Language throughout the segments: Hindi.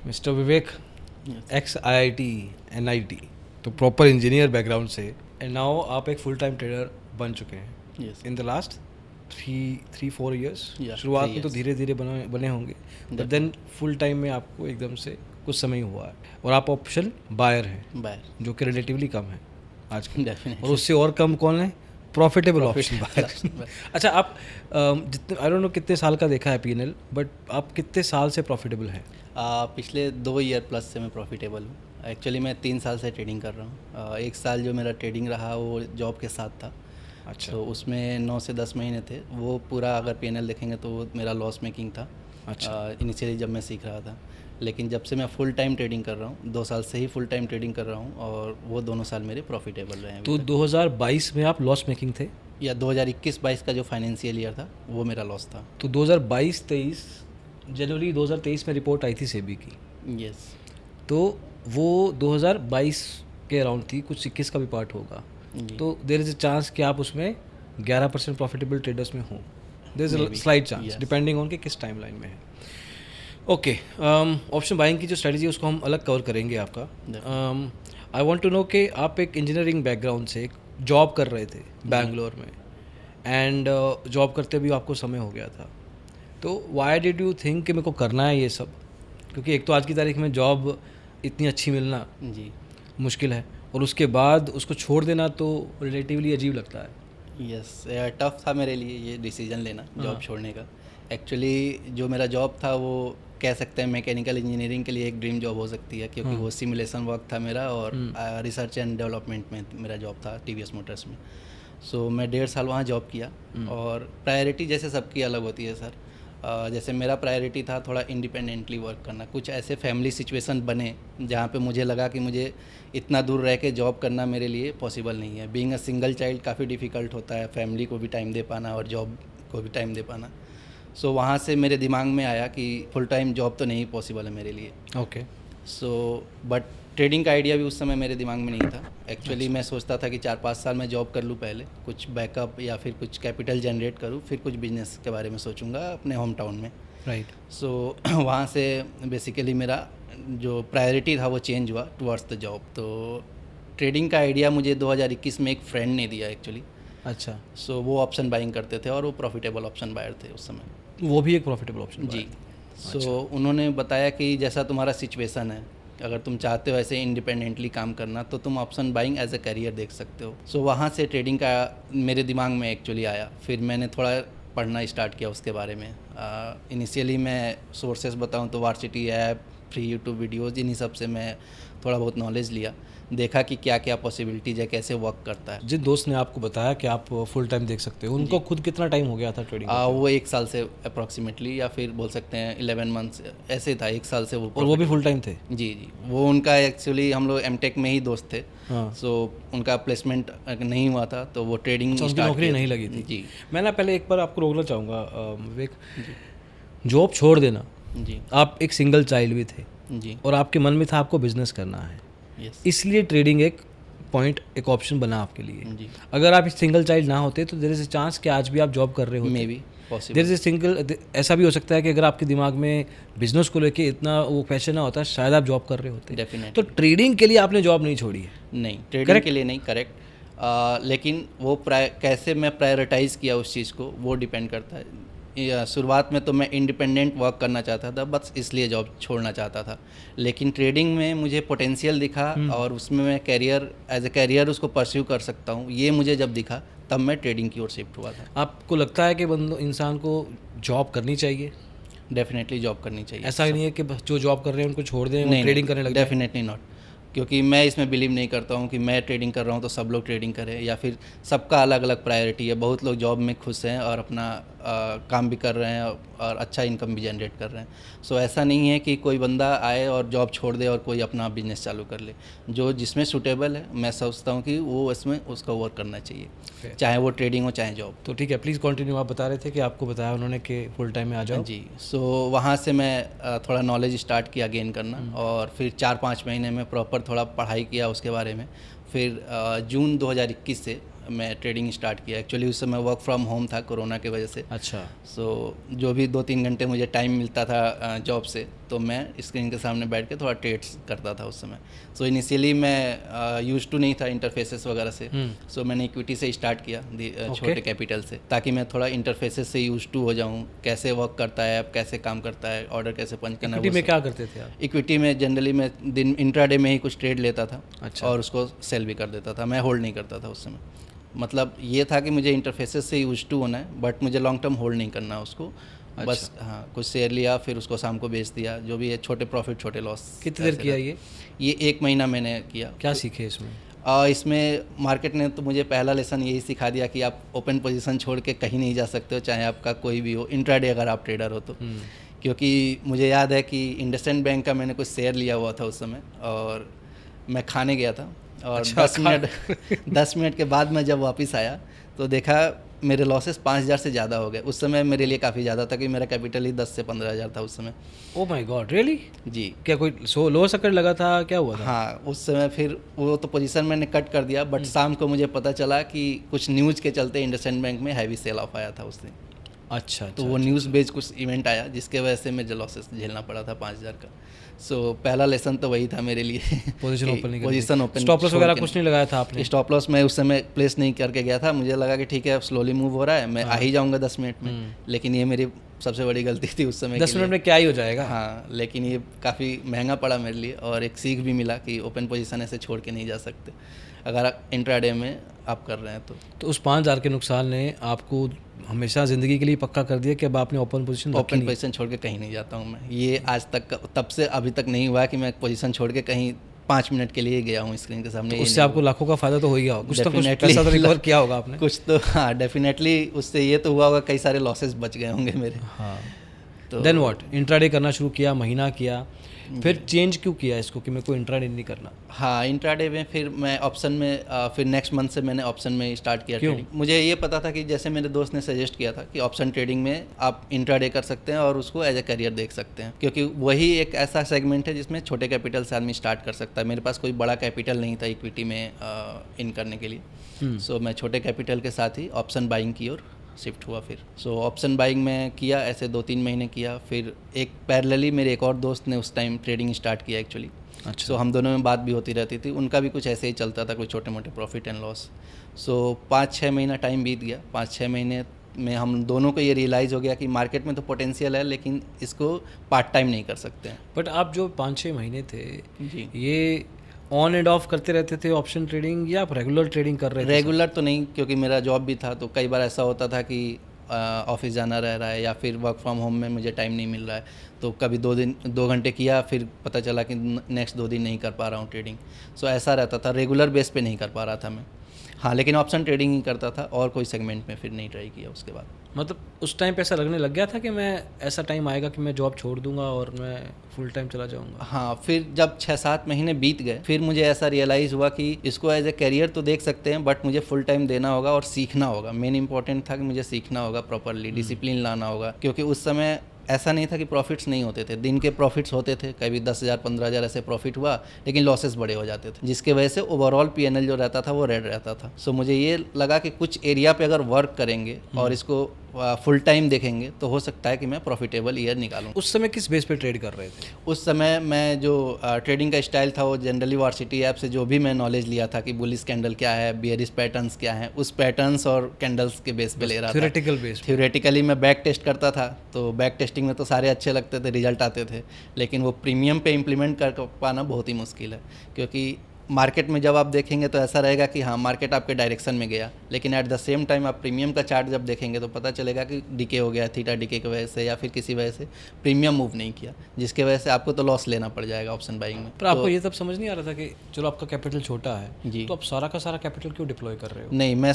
मिस्टर विवेक, एक्स IIT NIT, तो प्रॉपर इंजीनियर बैकग्राउंड से, एंड नाउ आप एक फुल टाइम ट्रेडर बन चुके हैं इन द लास्ट 3-4 ईयर्स। शुरुआत में तो धीरे धीरे बने होंगे, बट देन फुल टाइम में आपको एकदम से कुछ समय हुआ है, और आप ऑप्शन बायर हैं, जो कि रिलेटिवली कम है आजकल, और उससे और कम कौन है? Profitable option buyer. अच्छा, आप जितने, आई डोंट नो कितने साल का देखा है PNL, बट आप कितने साल से प्रॉफिटेबल हैं? पिछले 2 ईयर प्लस से मैं प्रॉफिटेबल हूँ। एक्चुअली मैं 3 साल से ट्रेडिंग कर रहा हूँ। 1 साल जो मेरा ट्रेडिंग रहा वो जॉब के साथ था। अच्छा। तो उसमें 9 से 10 महीने थे, वो पूरा अगर PNL देखेंगे तो वो मेरा लॉस मेकिंग था। अच्छा। इनिशियली जब मैं सीख रहा था, लेकिन जब से मैं फुल टाइम ट्रेडिंग कर रहा हूँ, 2 साल से ही फुल टाइम ट्रेडिंग कर रहा हूँ, और वो दोनों साल मेरे प्रॉफिटेबल रहे हैं। तो 2022 में आप लॉस मेकिंग थे, या 2021-22 का जो फाइनेंशियल ईयर था वो मेरा लॉस था। तो 2022-23 जनवरी 2023 में रिपोर्ट आई थी सेबी की। यस। तो वो 2022 के अराउंड थी, कुछ 21 का भी पार्ट होगा, तो देयर इज़ अ चांस कि आप उसमें 11% प्रॉफिटेबल ट्रेडर्स में हों। There is a slight chance, depending on कि किस टाइम लाइन में है। ओके, ऑप्शन बाइंग की जो स्ट्रेटजी है उसको हम अलग कवर करेंगे आपका। आई वांट टू नो कि आप एक इंजीनियरिंग बैकग्राउंड से एक जॉब कर रहे थे बैंगलोर में, एंड जॉब करते भी आपको समय हो गया था, तो व्हाई डिड यू थिंक कि मेरे को करना है ये सब? क्योंकि एक तो आज की तारीख में जॉब इतनी अच्छी मिलना जी मुश्किल है, और उसके बाद उसको छोड़ देना तो रिलेटिवली अजीब लगता है। यस, टफ था मेरे लिए ये डिसीजन लेना जॉब छोड़ने का। एक्चुअली जो मेरा जॉब था वो कह सकते हैं मैकेनिकल इंजीनियरिंग के लिए एक ड्रीम जॉब हो सकती है, क्योंकि वो सिमुलेशन वर्क था मेरा, और रिसर्च एंड डेवलपमेंट में मेरा जॉब था TVS मोटर्स में। सो मैं 1.5 साल वहाँ जॉब किया, और प्रायोरिटी जैसे सबकी अलग होती है सर। जैसे मेरा प्रायोरिटी था थोड़ा इंडिपेंडेंटली वर्क करना, कुछ ऐसे फैमिली सिचुएशन बने जहाँ पे मुझे लगा कि मुझे इतना दूर रह के जॉब करना मेरे लिए पॉसिबल नहीं है। बीइंग अ सिंगल चाइल्ड काफ़ी डिफ़िकल्ट होता है, फैमिली को भी टाइम दे पाना और जॉब को भी टाइम दे पाना। सो वहाँ से मेरे दिमाग में आया कि फुल टाइम जॉब तो नहीं पॉसिबल है मेरे लिए। ओके। सो बट ट्रेडिंग का आइडिया भी उस समय मेरे दिमाग में नहीं था। एक्चुअली मैं सोचता था कि 4-5 साल मैं जॉब कर लूँ पहले, कुछ बैकअप या फिर कुछ कैपिटल जनरेट करूँ, फिर कुछ बिजनेस के बारे में सोचूंगा अपने होम टाउन में। राइट। सो वहाँ से बेसिकली मेरा जो प्रायोरिटी था वो चेंज हुआ टुवर्ड्स द जॉब। तो ट्रेडिंग का आइडिया मुझे 2021 में एक फ्रेंड ने दिया एक्चुअली। अच्छा। सो वो ऑप्शन बाइंग करते थे, और वो प्रॉफिटेबल ऑप्शन बायर थे उस समय। वो भी एक प्रॉफिटेबल ऑप्शन जी। सो उन्होंने बताया कि जैसा तुम्हारा सिचुएशन है, अगर तुम चाहते हो ऐसे इंडिपेंडेंटली काम करना, तो तुम option buying as a career देख सकते हो। सो वहाँ से ट्रेडिंग का मेरे दिमाग में एक्चुअली आया। फिर मैंने थोड़ा पढ़ना स्टार्ट किया उसके बारे में। इनिशियली मैं सोर्सेज बताऊँ तो varsity app, free YouTube videos, इन्हीं सब से मैं थोड़ा बहुत नॉलेज लिया, देखा कि क्या क्या पॉसिबिलिटीज़ है, कैसे वर्क करता है। जिन दोस्त ने आपको बताया कि आप फुल टाइम देख सकते हो, उनको खुद कितना टाइम हो गया था ट्रेडिंग? वो 1 साल से अप्रॉक्सीमेटली, या फिर बोल सकते हैं 11 मंथ्स ऐसे था, 1 साल से वो। और वो भी फुल टाइम थे? जी जी, वो उनका एक्चुअली हम लोग एमटेक में ही दोस्त थे। हाँ। सो उनका प्लेसमेंट नहीं हुआ था, तो वो ट्रेडिंग उनकी नौकरी नहीं लगी थी? जी। मैं ना पहले एक बार आपको रोकना चाहूँगा विवेक, जॉब छोड़ देना, जी आप एक सिंगल चाइल्ड भी थे, जी। और आपके मन में था आपको बिजनेस करना है, यस। इसलिए ट्रेडिंग एक पॉइंट, एक ऑप्शन बना आपके लिए। जी। अगर आप सिंगल चाइल्ड ना होते तो देयर इज अ चांस कि आज भी आप जॉब कर रहे होते। Maybe possible. There is a single, ऐसा भी हो सकता है कि अगर आपके दिमाग में बिजनेस को लेके इतना वो पैशन ना होता, शायद आप जॉब कर रहे होते। डेफिनेटली। तो ट्रेडिंग के लिए आपने जॉब नहीं छोड़ी है? नहीं, ट्रेडिंग के लिए नहीं, करेक्ट। लेकिन वो कैसे मैं प्रायोरिटाइज़ किया उस चीज़ को, वो डिपेंड करता है। शुरुआत में तो मैं इंडिपेंडेंट वर्क करना चाहता था, बस इसलिए जॉब छोड़ना चाहता था। लेकिन ट्रेडिंग में मुझे पोटेंशियल दिखा, और उसमें मैं कैरियर एज ए कैरियर उसको परस्यू कर सकता हूँ, ये मुझे जब दिखा तब मैं ट्रेडिंग की ओर शिफ्ट हुआ था। आपको लगता है कि इंसान को जॉब करनी चाहिए? डेफिनेटली जॉब करनी चाहिए। ऐसा ही नहीं है कि जो जॉब कर रहे हैं उनको छोड़ दें, नहीं, ट्रेडिंग करने लग जाएं? Definitely not. क्योंकि मैं इसमें बिलीव नहीं करता हूँ कि मैं ट्रेडिंग कर रहा हूँ तो सब लोग ट्रेडिंग करें, या फिर सबका अलग अलग प्रायोरिटी है। बहुत लोग जॉब में खुश हैं और अपना काम भी कर रहे हैं, और अच्छा इनकम भी जनरेट कर रहे हैं। सो ऐसा नहीं है कि कोई बंदा आए और जॉब छोड़ दे और कोई अपना बिजनेस चालू कर ले। जो जिसमें सूटेबल है, मैं सोचता हूँ कि वो इसमें उसका वर्क करना चाहिए, चाहे वो ट्रेडिंग हो चाहे जॉब। तो ठीक है, प्लीज़ कंटिन्यू। आप बता रहे थे कि आपको बताया उन्होंने कि फुल टाइम में आ जाओ। जी। सो वहाँ से मैं थोड़ा नॉलेज स्टार्ट किया गेन करना, और फिर 4-5 महीने में प्रॉपर थोड़ा पढ़ाई किया उसके बारे में। फिर जून 2021 से मैं ट्रेडिंग स्टार्ट किया। एक्चुअली उस समय वर्क फ्रॉम होम था कोरोना की वजह से। अच्छा। सो जो भी 2-3 घंटे मुझे टाइम मिलता था जॉब से, तो मैं स्क्रीन के सामने बैठ के थोड़ा ट्रेड्स करता था उस समय। सो इनिशियली मैं यूज टू नहीं था इंटरफेसेस वगैरह से। सो मैंने इक्विटी से स्टार्ट किया, छोटे कैपिटल से, ताकि मैं थोड़ा इंटरफेसेस से यूज टू हो जाऊँ, कैसे वर्क करता है, अब कैसे काम करता है, ऑर्डर कैसे पंच करना है। इक्विटी में क्या करते थे आप? इक्विटी में जनरली मैं दिन इंट्राडे में ही कुछ ट्रेड लेता था। अच्छा। और उसको सेल भी कर देता था, मैं होल्ड नहीं करता था उस समय। मतलब ये था कि मुझे इंटरफेसेस से यूज टू होना है, बट मुझे लॉन्ग टर्म होल्ड नहीं करना उसको। अच्छा। बस हाँ, कुछ शेयर लिया, फिर उसको शाम को बेच दिया, जो भी है छोटे प्रॉफिट छोटे लॉस। कितनी देर किया ये 1 महीना मैंने किया। क्या सीखे इसमें? इसमें मार्केट ने तो मुझे पहला लेसन यही सिखा दिया कि आप ओपन पोजीशन छोड़ के कहीं नहीं जा सकते हो, चाहे आपका कोई भी हो, इंट्राडे अगर आप ट्रेडर हो तो। क्योंकि मुझे याद है कि इंडसइंड बैंक का मैंने कुछ शेयर लिया हुआ था उस समय, और मैं खाने गया था, और अच्छा, 10 मिनट के बाद मैं जब वापस आया तो देखा मेरे लॉसेस 5,000 से ज़्यादा हो गए। उस समय मेरे लिए काफ़ी ज़्यादा था कि मेरा कैपिटल ही 10 से 15,000 था उस समय। Oh my god, really? जी। क्या कोई लोअर सर्किट लगा था, क्या हुआ था? हाँ, उस समय फिर वो तो पोजीशन मैंने कट कर दिया, बट शाम को मुझे पता चला कि कुछ न्यूज़ के चलते इंडसइंड बैंक में हैवी सेल ऑफ आया था उस दिन। अच्छा। तो वो न्यूज़ बेस्ड कुछ इवेंट आया जिसके वजह से मुझे लॉसेस झेलना पड़ा था 5,000 का। सो पहला लेसन तो वही था मेरे लिए। पोजीशन ओपन नहीं, पोजीशन ओपन, स्टॉप लॉस वगैरह कुछ नहीं लगाया था आपने? स्टॉप लॉस मैं उस समय प्लेस नहीं करके गया था। मुझे लगा कि ठीक है, स्लोली मूव हो रहा है, मैं आ ही जाऊँगा 10 मिनट में। लेकिन ये मेरी सबसे बड़ी गलती थी उस समय। 10 मिनट में क्या ही हो जाएगा। हाँ, लेकिन ये काफ़ी महंगा पड़ा मेरे लिए, और एक सीख भी मिला कि ओपन पोजीशन ऐसे छोड़ के नहीं जा सकते अगर इंट्राडे में आप कर रहे हैं तो। उस 5,000 के नुकसान ने आपको हमेशा ज़िंदगी के लिए पक्का कर दिया कि अब आपने ओपन पोजीशन छोड़ के कहीं नहीं जाता हूँ मैं। ये आज तक तब से अभी तक नहीं हुआ कि मैं पोजीशन छोड़ के कहीं 5 मिनट के लिए गया हूँ स्क्रीन के सामने। तो उससे आपको लाखों का फायदा तो हो ही गया, कुछ तो कुछ पैसा तो रिकवर किया होगा आपने। कुछ तो हाँ, डेफिनेटली उससे ये तो हुआ होगा, कई सारे लॉसेस बच गए होंगे मेरे। हाँ। तो देन व्हाट? इंट्राडे करना शुरू किया, महीना किया, फिर चेंज क्यों किया इसको कि मेरे को इंट्राडे नहीं करना? हाँ, इंट्राडे में फिर मैं ऑप्शन में फिर नेक्स्ट मंथ से मैंने ऑप्शन में स्टार्ट किया ट्रेडिंग। मुझे ये पता था कि जैसे मेरे दोस्त ने सजेस्ट किया था कि ऑप्शन ट्रेडिंग में आप इंट्राडे कर सकते हैं और उसको एज ए करियर देख सकते हैं, क्योंकि वही एक ऐसा सेगमेंट है जिसमें छोटे कैपिटल से आदमी स्टार्ट कर सकता है। मेरे पास कोई बड़ा कैपिटल नहीं था इक्विटी में इन करने के लिए। सो मैं छोटे कैपिटल के साथ ही ऑप्शन बाइंग की ओर शिफ्ट हुआ फिर। सो ऑप्शन बाइंग में किया, ऐसे 2-3 महीने किया। फिर एक पैरेलली मेरे एक और दोस्त ने उस टाइम ट्रेडिंग स्टार्ट किया एक्चुअली। अच्छा। सो हम दोनों में बात भी होती रहती थी, उनका भी कुछ ऐसे ही चलता था, कोई छोटे मोटे प्रॉफिट एंड लॉस। सो 5-6 महीना टाइम बीत गया। 5-6 महीने में हम दोनों को ये रियलाइज़ हो गया कि मार्केट में तो पोटेंशियल है, लेकिन इसको पार्ट टाइम नहीं कर सकते हैं। बट आप जो 5-6 महीने थे जी, ये ऑन एंड ऑफ करते रहते थे ऑप्शन ट्रेडिंग, या आप रेगुलर ट्रेडिंग कर रहे थे? रेगुलर तो नहीं, क्योंकि मेरा जॉब भी था, तो कई बार ऐसा होता था कि ऑफिस जाना रह रहा है या फिर वर्क फ्रॉम होम में मुझे टाइम नहीं मिल रहा है, तो कभी 2 घंटे किया, फिर पता चला कि नेक्स्ट 2 दिन नहीं कर पा रहा हूँ ट्रेडिंग। सो ऐसा रहता था, रेगुलर बेस पे नहीं कर पा रहा था मैं। हाँ, लेकिन ऑप्शन ट्रेडिंग ही करता था, और कोई सेगमेंट में फिर नहीं ट्राई किया उसके बाद। मतलब उस टाइम पे ऐसा लगने लग गया था कि मैं ऐसा टाइम आएगा कि मैं जॉब छोड़ दूंगा और मैं फुल टाइम चला जाऊंगा? हाँ, फिर जब 6-7 महीने बीत गए, फिर मुझे ऐसा रियलाइज़ हुआ कि इसको एज ए करियर तो देख सकते हैं, बट मुझे फुल टाइम देना होगा और सीखना होगा। मेन इंपॉर्टेंट था कि मुझे सीखना होगा प्रॉपरली, डिसिप्लिन लाना होगा, क्योंकि उस समय ऐसा नहीं था कि प्रॉफिट्स नहीं होते थे, दिन के प्रॉफिट्स होते थे, कभी 10,000 15,000 ऐसे प्रॉफिट हुआ, लेकिन लॉसेस बड़े हो जाते थे, जिसके वजह से ओवरऑल पीएनएल जो रहता था वो रेड रहता था। सो मुझे ये लगा कि कुछ एरिया पे अगर वर्क करेंगे और इसको फुल टाइम देखेंगे तो हो सकता है कि मैं प्रॉफिटेबल ईयर निकालूं। उस समय किस बेस पे ट्रेड कर रहे थे? उस समय मैं जो ट्रेडिंग का स्टाइल था वो जनरली वार्सिटी ऐप से जो भी मैं नॉलेज लिया था कि बुलिश कैंडल क्या है, बियरिश पैटर्न्स क्या है, उस पैटर्न्स और कैंडल्स के बेस पे ले रहा था। Theoretical base? थ्योरेटिकली मैं बैक टेस्ट करता था, तो बैक टेस्टिंग में तो सारे अच्छे लगते थे, रिजल्ट आते थे, लेकिन वो प्रीमियम पे इम्प्लीमेंट कर पाना बहुत ही मुश्किल है, क्योंकि मार्केट में जब आप देखेंगे तो ऐसा रहेगा कि हाँ मार्केट आपके डायरेक्शन में गया, लेकिन एट द सेम टाइम आप प्रीमियम का चार्ट जब देखेंगे तो पता चलेगा कि डिके हो गया, थीटा डिके की वजह से या फिर किसी वजह से प्रीमियम मूव नहीं किया, जिसके वजह से आपको तो लॉस लेना पड़ जाएगा ऑप्शन बाइंग में। पर आपको ये तब समझ नहीं आ रहा था कि चलो आपका कैपिटल छोटा है जी, तो आप सारा का सारा कैपिटल क्यों डिप्लॉय कर रहे हो? नहीं, मैं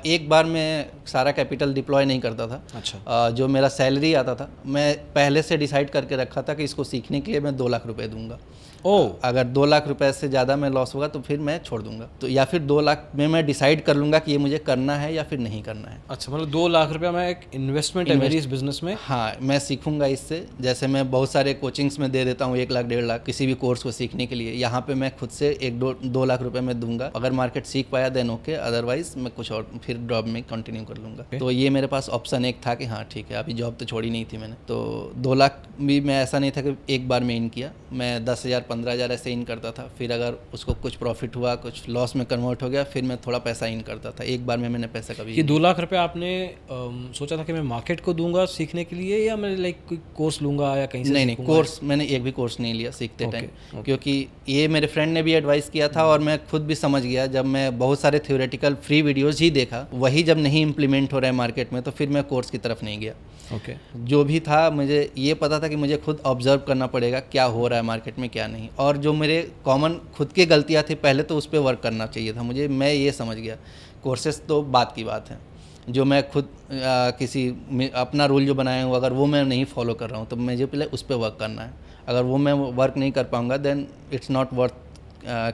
एक बार में सारा कैपिटल डिप्लॉय नहीं करता था। अच्छा। जो मेरा सैलरी आता था, मैं पहले से डिसाइड करके रखा था कि इसको सीखने के लिए मैं 2 लाख रुपए दूंगा। ओह, अगर 2 लाख रुपए से ज़्यादा मैं लॉस होगा तो फिर मैं छोड़ दूंगा, तो या फिर 2 लाख में मैं डिसाइड कर लूँगा कि ये मुझे करना है या फिर नहीं करना है। अच्छा, मतलब 2 लाख रुपया मैं एक इन्वेस्टमेंट है मेरी इस बिजनेस में। हाँ, मैं सीखूंगा इससे। जैसे मैं बहुत सारे कोचिंग्स में दे देता हूँ 1 लाख 1.5 लाख किसी भी कोर्स को सीखने के लिए, यहाँ पे मैं खुद से 1-2 लाख रुपए में दूंगा। अगर मार्केट सीख पाया देन ओके, अदरवाइज मैं कुछ और फिर जॉब में कंटिन्यू कर लूँगा। तो ये मेरे पास ऑप्शन एक था कि हाँ ठीक है, अभी जॉब तो छोड़ी नहीं थी मैंने, तो 2 लाख भी मैं ऐसा नहीं था कि एक बार में इन किया, मैं 10,000 15,000 ऐसे इन करता था। फिर अगर उसको कुछ प्रॉफिट हुआ, कुछ लॉस में कन्वर्ट हो गया, फिर मैं थोड़ा पैसा इन करता था। एक बार में मैंने पैसा कभी ये 2 लाख रुपए आपने सोचा था कि मैं मार्केट को दूंगा सीखने के लिए, या मैं लाइक कोई कोर्स लूंगा या कहीं से? नहीं, कोर्स मैंने एक भी कोर्स नहीं लिया सीखते टाइम, क्योंकि ये मेरे फ्रेंड ने भी एडवाइस किया था और मैं खुद भी समझ गया। जब मैं बहुत सारे थ्योरेटिकल फ्री वीडियोस ही देखा, वही जब नहीं इम्प्लीमेंट हो रहा है मार्केट में, तो फिर मैं कोर्स की तरफ नहीं गया। ओके। जो भी था मुझे ये पता था कि मुझे खुद ऑब्जर्व करना पड़ेगा क्या हो रहा है मार्केट में क्या नहीं, और जो मेरे कॉमन खुद की गलतियाँ थी पहले तो उस पर वर्क करना चाहिए था मुझे। मैं ये समझ गया, कोर्सेज तो बात की बात है, जो मैं खुद किसी अपना रूल जो बनाया हूँ अगर वो मैं नहीं फॉलो कर रहा हूँ तो मुझे पहले उस पर वर्क करना है। अगर वो मैं वर्क नहीं कर पाऊँगा देन इट्स नॉट वर्थ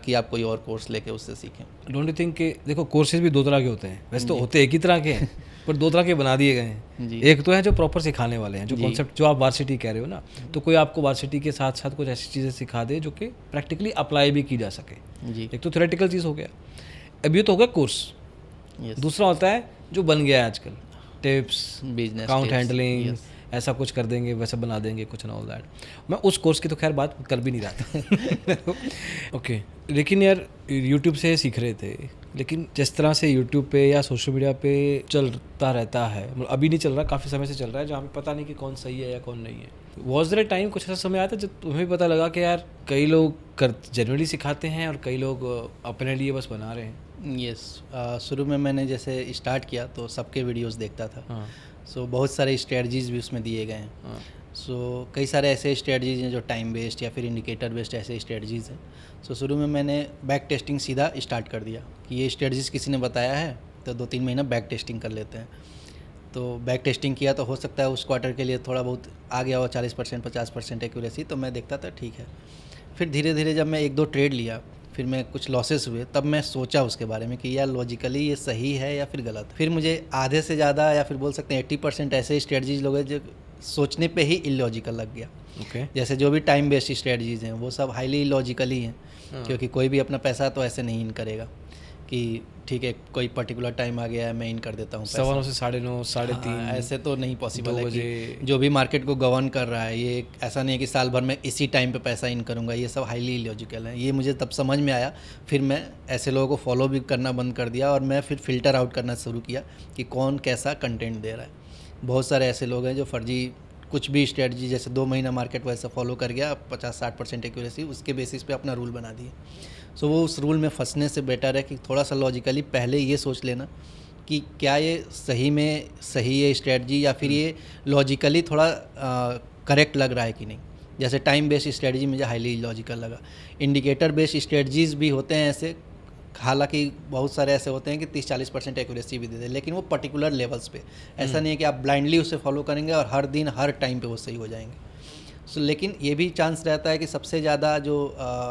कि आप कोई और कोर्स लेके उससे सीखें। डोंट यू थिंक कि देखो कोर्सेज भी 2 तरह के होते हैं, वैसे तो होते एक ही तरह के हैं पर 2 तरह के बना दिए गए हैं। एक तो है जो प्रॉपर सिखाने वाले हैं, जो कॉन्सेप्ट जो आप वार्सिटी कह रहे हो ना, तो कोई आपको वार्सिटी के साथ साथ कुछ ऐसी चीज़ें सिखा दे जो कि प्रैक्टिकली अप्लाई भी की जा सके जी। एक तो थ्योरेटिकल चीज़ हो गया, अब ये तो हो गया कोर्स। दूसरा होता है जो बन गया है आजकल, टिप्स, बिजनेस अकाउंट हैंडलिंग, ऐसा कुछ कर देंगे वैसा बना देंगे कुछ ना ऑल दैट। मैं उस कोर्स की तो खैर बात कर भी नहीं रहा था। ओके, लेकिन यार यूट्यूब से सीख रहे थे, लेकिन जिस तरह से यूट्यूब पे या सोशल मीडिया पे चलता रहता है, मतलब अभी नहीं चल रहा, काफ़ी समय से चल रहा है, जहाँ पे पता नहीं कि कौन सही है या कौन नहीं है। वॉज देयर टाइम कुछ ऐसा समय आया था जब तुम्हें पता लगा कि यार कई लोग जनरली सिखाते हैं और कई लोग अपने लिए बस बना रहे हैं? यस, शुरू में मैंने जैसे स्टार्ट किया तो सबके वीडियोस देखता था। हाँ। सो बहुत सारे स्ट्रेटजीज भी उसमें दिए गए हैं। हाँ। सो कई सारे ऐसे स्ट्रेटजीज हैं जो टाइम बेस्ड या फिर इंडिकेटर बेस्ड ऐसे स्ट्रेटजीज हैं। सो शुरू में मैंने बैक टेस्टिंग सीधा स्टार्ट कर दिया कि ये स्ट्रेटजीज किसी ने बताया है तो 2-3 महीना बैक टेस्टिंग कर लेते हैं। तो बैक टेस्टिंग किया तो हो सकता है उस क्वार्टर के लिए थोड़ा बहुत आ गया हो 40% 50% एक्यूरेसी, तो मैं देखता था ठीक है। फिर धीरे धीरे जब मैं 1-2 ट्रेड लिया, फिर मैं कुछ लॉसेस हुए, तब मैं सोचा उसके बारे में कि यार लॉजिकली ये सही है या फिर गलत। फिर मुझे आधे से ज़्यादा या फिर बोल सकते हैं 80% ऐसे स्ट्रेटजीज लोग हैं जो सोचने पे ही इलॉजिकल लग गया। जैसे जो भी टाइम बेस्ड स्ट्रेटजीज हैं वो सब हाईली इलॉजिकल ही हैं, क्योंकि कोई भी अपना पैसा तो ऐसे नहीं इन करेगा कि ठीक है कोई पर्टिकुलर टाइम आ गया है मैं इन कर देता हूँ 9:15 से 9:30 3:30। ऐसे तो नहीं पॉसिबल है कि जो भी मार्केट को गवर्न कर रहा है ये ऐसा नहीं है कि साल भर में इसी टाइम पे पैसा इन करूँगा। ये सब हाईली इलॉजिकल है। ये मुझे तब समझ में आया, फिर मैं ऐसे लोगों को फॉलो भी करना बंद कर दिया और मैं फिर फ़िल्टर आउट करना शुरू किया कि कौन कैसा कंटेंट दे रहा है। बहुत सारे ऐसे लोग हैं जो फर्जी कुछ भी स्ट्रेटजी, जैसे 2 महीना मार्केट वैसा फॉलो कर गया 50-60% एक्यूरेसी, उसके बेसिस पे अपना रूल बना दिए। सो वो उस रूल में फंसने से बेटर है कि थोड़ा सा लॉजिकली पहले ये सोच लेना कि क्या ये सही में सही है स्ट्रेटजी या फिर ये लॉजिकली थोड़ा करेक्ट लग रहा है कि नहीं। जैसे टाइम बेस्ड स्ट्रेटजी मुझे हाईली लॉजिकल लगा। इंडिकेटर बेस्ड स्ट्रेटजीज भी होते हैं ऐसे, हालांकि बहुत सारे ऐसे होते हैं कि 30-40% एक्यूरेसी भी देते हैं, लेकिन वो पर्टिकुलर लेवल्स पे। ऐसा नहीं है कि आप ब्लाइंडली उसे फॉलो करेंगे और हर दिन हर टाइम पे वो सही हो जाएंगे। सो लेकिन ये भी चांस रहता है कि सबसे ज़्यादा जो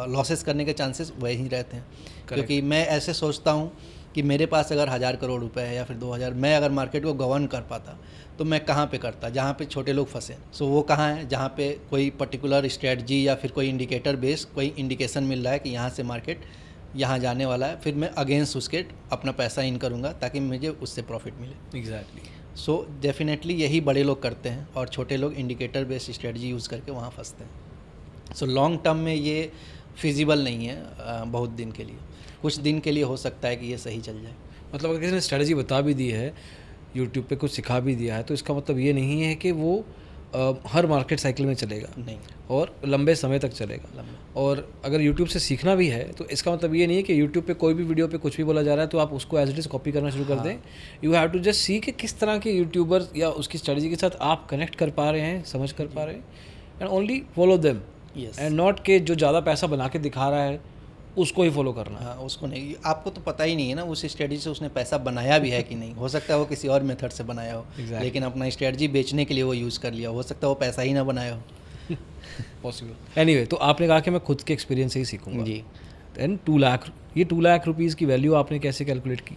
लॉसेस करने के चांसेस वही रहते हैं। क्योंकि मैं ऐसे सोचता हूँ कि मेरे पास अगर 1000 करोड़ रुपए है या फिर 2000, मैं अगर मार्केट को गवर्न कर पाता तो मैं कहाँ पे करता, जहाँ पे छोटे लोग फंसे। सो वो कहाँ है, जहाँ पे कोई पर्टिकुलर स्ट्रेटजी या फिर कोई इंडिकेटर बेस्ड कोई इंडिकेशन मिल रहा है कि यहाँ से मार्केट यहाँ जाने वाला है, फिर मैं अगेंस्ट उसके अपना पैसा इन करूँगा ताकि मुझे उससे प्रॉफिट मिले। एग्जैक्टली। सो डेफिनेटली यही बड़े लोग करते हैं और छोटे लोग इंडिकेटर बेस्ड स्ट्रेटजी यूज़ करके वहाँ फंसते हैं। सो लॉन्ग टर्म में ये फिजिबल नहीं है। बहुत दिन के लिए, कुछ दिन के लिए हो सकता है कि ये सही चल जाए। मतलब अगर किसी ने स्ट्रेटजी बता भी दी है, यूट्यूब पे कुछ सिखा भी दिया है, तो इसका मतलब ये नहीं है कि वो हर मार्केट साइकिल में चलेगा, नहीं, और लंबे समय तक चलेगा। और अगर यूट्यूब से सीखना भी है तो इसका मतलब ये नहीं है कि यूट्यूब पे कोई भी वीडियो पे कुछ भी बोला जा रहा है तो आप उसको एज इट इज़ कॉपी करना शुरू कर दें। You have to just see कि किस तरह के यूट्यूबर या उसकी स्ट्रेटजी के साथ आप कनेक्ट कर पा रहे हैं, समझ कर पा रहे हैं, and only follow them, and not के जो ज़्यादा पैसा बना के दिखा रहा है उसको ही फॉलो करना। हाँ, उसको नहीं। आपको तो पता ही नहीं है ना उस स्ट्रेटजी से उसने पैसा बनाया भी है कि नहीं। हो सकता है वो किसी और मेथड से बनाया हो, लेकिन अपना स्ट्रेटजी बेचने के लिए वो यूज़ कर लिया। हो सकता है वो पैसा ही ना बनाया हो। पॉसिबल। एनीवे, तो आपने कहा कि मैं खुद के एक्सपीरियंस से ही सीखूंगा। जी। एंड 2 लाख, ये 2 लाख रुपीज़ की वैल्यू आपने कैसे कैलकुलेट की?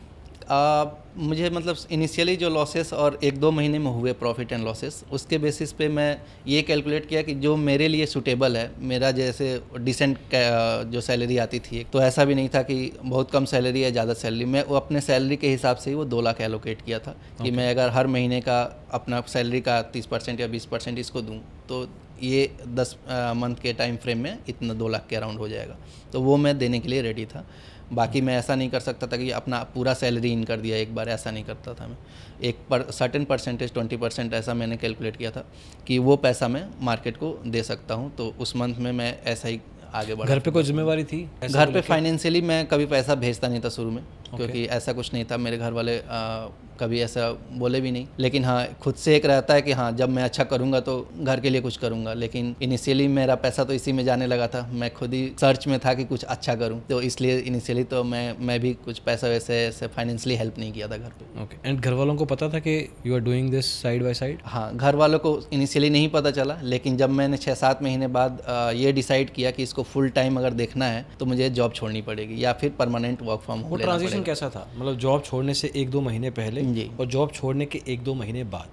मुझे मतलब इनिशियली जो लॉसेस और 1-2 महीने में हुए प्रॉफिट एंड लॉसेस, उसके बेसिस पे मैं ये कैलकुलेट किया कि जो मेरे लिए सूटेबल है, मेरा जैसे डिसेंट जो सैलरी आती थी, तो ऐसा भी नहीं था कि बहुत कम सैलरी है ज़्यादा सैलरी, मैं वो अपने सैलरी के हिसाब से ही वो 2 लाख एलोकेट किया था कि मैं अगर हर महीने का अपना सैलरी का 30% या 20% इसको दूँ तो ये 10 मंथ के टाइम फ्रेम में इतना 2 लाख के अराउंड हो जाएगा, तो वो मैं देने के लिए रेडी था। बाकी मैं ऐसा नहीं कर सकता था कि अपना पूरा सैलरी इन कर दिया एक बार, ऐसा नहीं करता था मैं। एक सर्टेन परसेंटेज 20% ऐसा मैंने कैलकुलेट किया था कि वो पैसा मैं मार्केट को दे सकता हूँ, तो उस मंथ में मैं ऐसा ही आगे बढ़ा। घर पे कोई जिम्मेवारी थी? घर पे फाइनेंशियली मैं कभी पैसा भेजता नहीं था शुरू में, क्योंकि ऐसा कुछ नहीं था, मेरे घर वाले कभी ऐसा बोले भी नहीं, लेकिन हाँ खुद से एक रहता है कि हाँ जब मैं अच्छा करूँगा तो घर के लिए कुछ करूँगा, लेकिन इनिशियली मेरा पैसा तो इसी में जाने लगा था, मैं खुद ही सर्च में था कि कुछ अच्छा करूँ, तो इसलिए इनिशियली तो मैं भी कुछ पैसा वैसे फाइनेंशियली हेल्प नहीं किया था घर पे। ओके, एंड घर वालों को पता था कि you are doing this side by side? हाँ, घर वालों को इनिशियली नहीं पता चला, लेकिन जब मैंने 6-7 महीने बाद ये डिसाइड किया कि इसको फुल टाइम अगर देखना है तो मुझे जॉब छोड़नी पड़ेगी या फिर परमानेंट वर्क फ्रॉम होम। वो ट्रांजिशन कैसा था, मतलब जॉब छोड़ने से 1-2 महीने पहले जी, और जॉब छोड़ने के 1-2 महीने बाद,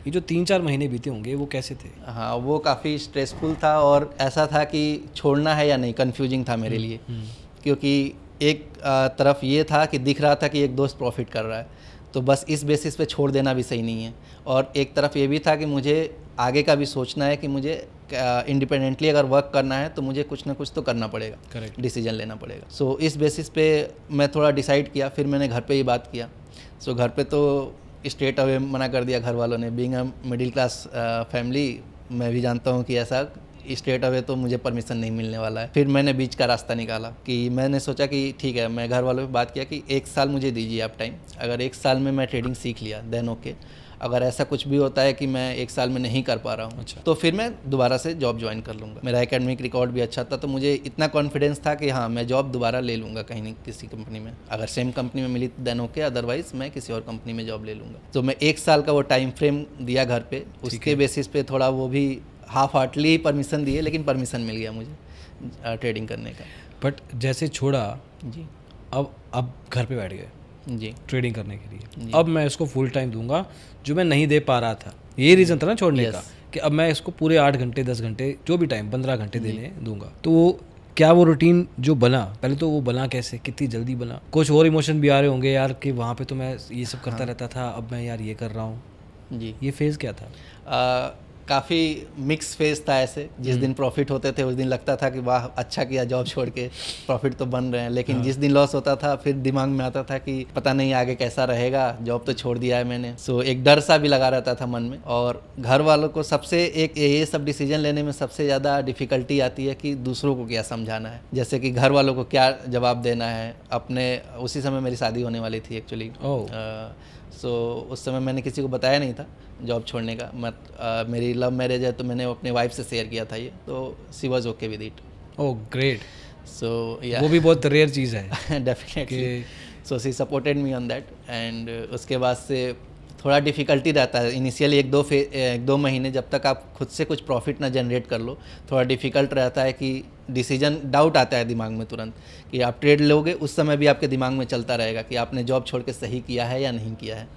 ये जो 3-4 महीने बीते होंगे वो कैसे थे? हाँ वो काफ़ी स्ट्रेसफुल था और ऐसा था कि छोड़ना है या नहीं, कंफ्यूजिंग था मेरे लिए, क्योंकि एक तरफ ये था कि दिख रहा था कि एक दोस्त प्रॉफिट कर रहा है, तो बस इस बेसिस पे छोड़ देना भी सही नहीं है, और एक तरफ ये भी था कि मुझे आगे का भी सोचना है कि मुझे इंडिपेंडेंटली अगर वर्क करना है तो मुझे कुछ ना कुछ तो करना पड़ेगा, करेक्ट, डिसीजन लेना पड़ेगा। सो इस बेसिस पे मैं थोड़ा डिसाइड किया, फिर मैंने घर पे ही बात किया। सो घर पे तो स्ट्रेट अवे मना कर दिया घर वालों ने, being a middle class family मैं भी जानता हूँ कि ऐसा स्ट्रेट अवे तो मुझे परमिशन नहीं मिलने वाला है। फिर मैंने बीच का रास्ता निकाला कि मैंने सोचा कि ठीक है, मैं घर वालों से बात किया कि 1 साल मुझे दीजिए आप टाइम, अगर 1 साल में मैं ट्रेडिंग सीख लिया देन ओके, अगर ऐसा कुछ भी होता है कि मैं 1 साल में नहीं कर पा रहा हूँ अच्छा, तो फिर मैं दोबारा से जॉब ज्वाइन कर लूँगा। मेरा एकेडमिक रिकॉर्ड भी अच्छा था, तो मुझे इतना कॉन्फिडेंस था कि हाँ मैं जॉब दोबारा ले लूँगा कहीं नहीं किसी कंपनी में, अगर सेम कंपनी में मिली देन ओके, अदरवाइज मैं किसी और कंपनी में जॉब ले लूँगा। तो मैं 1 साल का वो टाइम फ्रेम दिया घर पे, उसके बेसिस पे थोड़ा वो भी हाफ हार्टली परमिशन दिए, लेकिन परमिशन मिल गया मुझे ट्रेडिंग करने का। बट जैसे छोड़ा जी, अब घर पे बैठ गए जी, ट्रेडिंग करने के लिए, अब मैं इसको फुल टाइम दूंगा जो मैं नहीं दे पा रहा था, ये रीज़न था ना छोड़ने का, कि अब मैं इसको पूरे 8 घंटे 10 घंटे जो भी टाइम 15 घंटे देने दूंगा। तो क्या वो रूटीन जो बना, पहले तो वो बना कैसे, कितनी जल्दी बना? कुछ और इमोशन भी आ रहे होंगे यार कि वहाँ पे तो मैं ये सब करता रहता था, अब मैं यार ये कर रहा हूँ, जी। ये फेज़ क्या था? काफ़ी मिक्स फेज था ऐसे, जिस दिन प्रॉफिट होते थे उस दिन लगता था कि वाह अच्छा किया जॉब छोड़ के, प्रॉफिट तो बन रहे हैं, लेकिन जिस दिन लॉस होता था फिर दिमाग में आता था कि पता नहीं आगे कैसा रहेगा, जॉब तो छोड़ दिया है मैंने। सो एक डर सा भी लगा रहता था मन में। और घर वालों को सबसे एक ये सब डिसीजन लेने में सबसे ज़्यादा डिफ़िकल्टी आती है कि दूसरों को क्या समझाना है, जैसे कि घर वालों को क्या जवाब देना है। अपने उसी समय मेरी शादी होने वाली थी एक्चुअली, सो उस समय मैंने किसी को बताया नहीं था जॉब छोड़ने का। मेरी लव मैरिज है तो मैंने अपने वाइफ से शेयर किया था ये, तो she was okay with it. Oh great, so या वो भी बहुत रेयर चीज़ है definitely. So she supported me on that, and उसके बाद से थोड़ा डिफ़िकल्टी रहता है इनिशियली 1-2 महीने, जब तक आप खुद से कुछ प्रॉफिट ना जनरेट कर लो, थोड़ा डिफ़िकल्ट रहता है कि डिसीजन डाउट आता है दिमाग में तुरंत कि आप ट्रेड लोगे, उस समय भी आपके दिमाग में चलता रहेगा कि आपने जॉब छोड़ के सही किया है या नहीं किया है।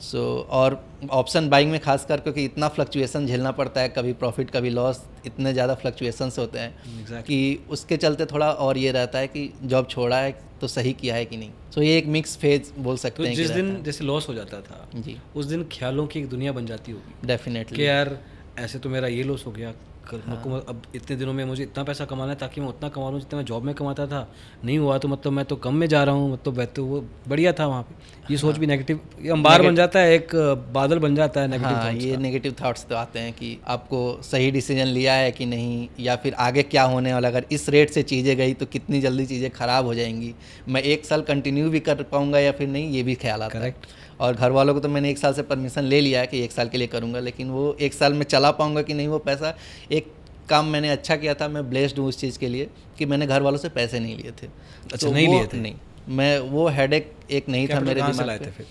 सो और ऑप्शन बाइंग में खासकर क्योंकि इतना फ्लक्चुएसन झेलना पड़ता है, कभी प्रॉफिट कभी लॉस, इतने ज़्यादा फ्लक्चुएसन्स होते हैं कि उसके चलते थोड़ा और ये रहता है कि जॉब छोड़ा है तो सही किया है कि नहीं। सो ये एक मिक्स फेज बोल सकते हैं। जिस दिन जैसे लॉस हो जाता था जी, उस दिन ख्यालों की एक दुनिया बन जाती होगी डेफिनेटली कि यार ऐसे तो मेरा ये लॉस हो गया, अब इतने दिनों में मुझे इतना पैसा कमाना है ताकि मैं उतना कमा लूँ जितना मैं जॉब में कमाता था, नहीं हुआ तो मतलब मैं तो कम में जा रहा हूँ, मतलब वह तो वो बढ़िया था वहाँ पे। ये सोच भी नेगेटिव, ये अंबार बन जाता है, एक बादल बन जाता है नेगेटिव हाँ, ये नेगेटिव थॉट्स तो आते हैं कि आपको सही डिसीजन लिया है कि नहीं, या फिर आगे क्या होने वाला, अगर इस रेट से चीज़ें गई तो कितनी जल्दी चीज़ें ख़राब हो जाएंगी, मैं 1 साल कंटिन्यू भी कर पाऊँगा या फिर नहीं, ये भी ख्याल आता है। और घर वालों को तो मैंने 1 साल से परमिशन ले लिया है कि 1 साल के लिए करूँगा, लेकिन वो 1 साल में चला पाऊँगा कि नहीं वो पैसा। एक काम मैंने अच्छा किया था, मैं ब्लेस्ड हूँ उस चीज़ के लिए कि मैंने घर वालों से पैसे नहीं लिए थे। अच्छा, तो नहीं लिए थे? नहीं, मैं वो हेडेक एक नहीं था मेरे दिमाग लाए थे पे। फिर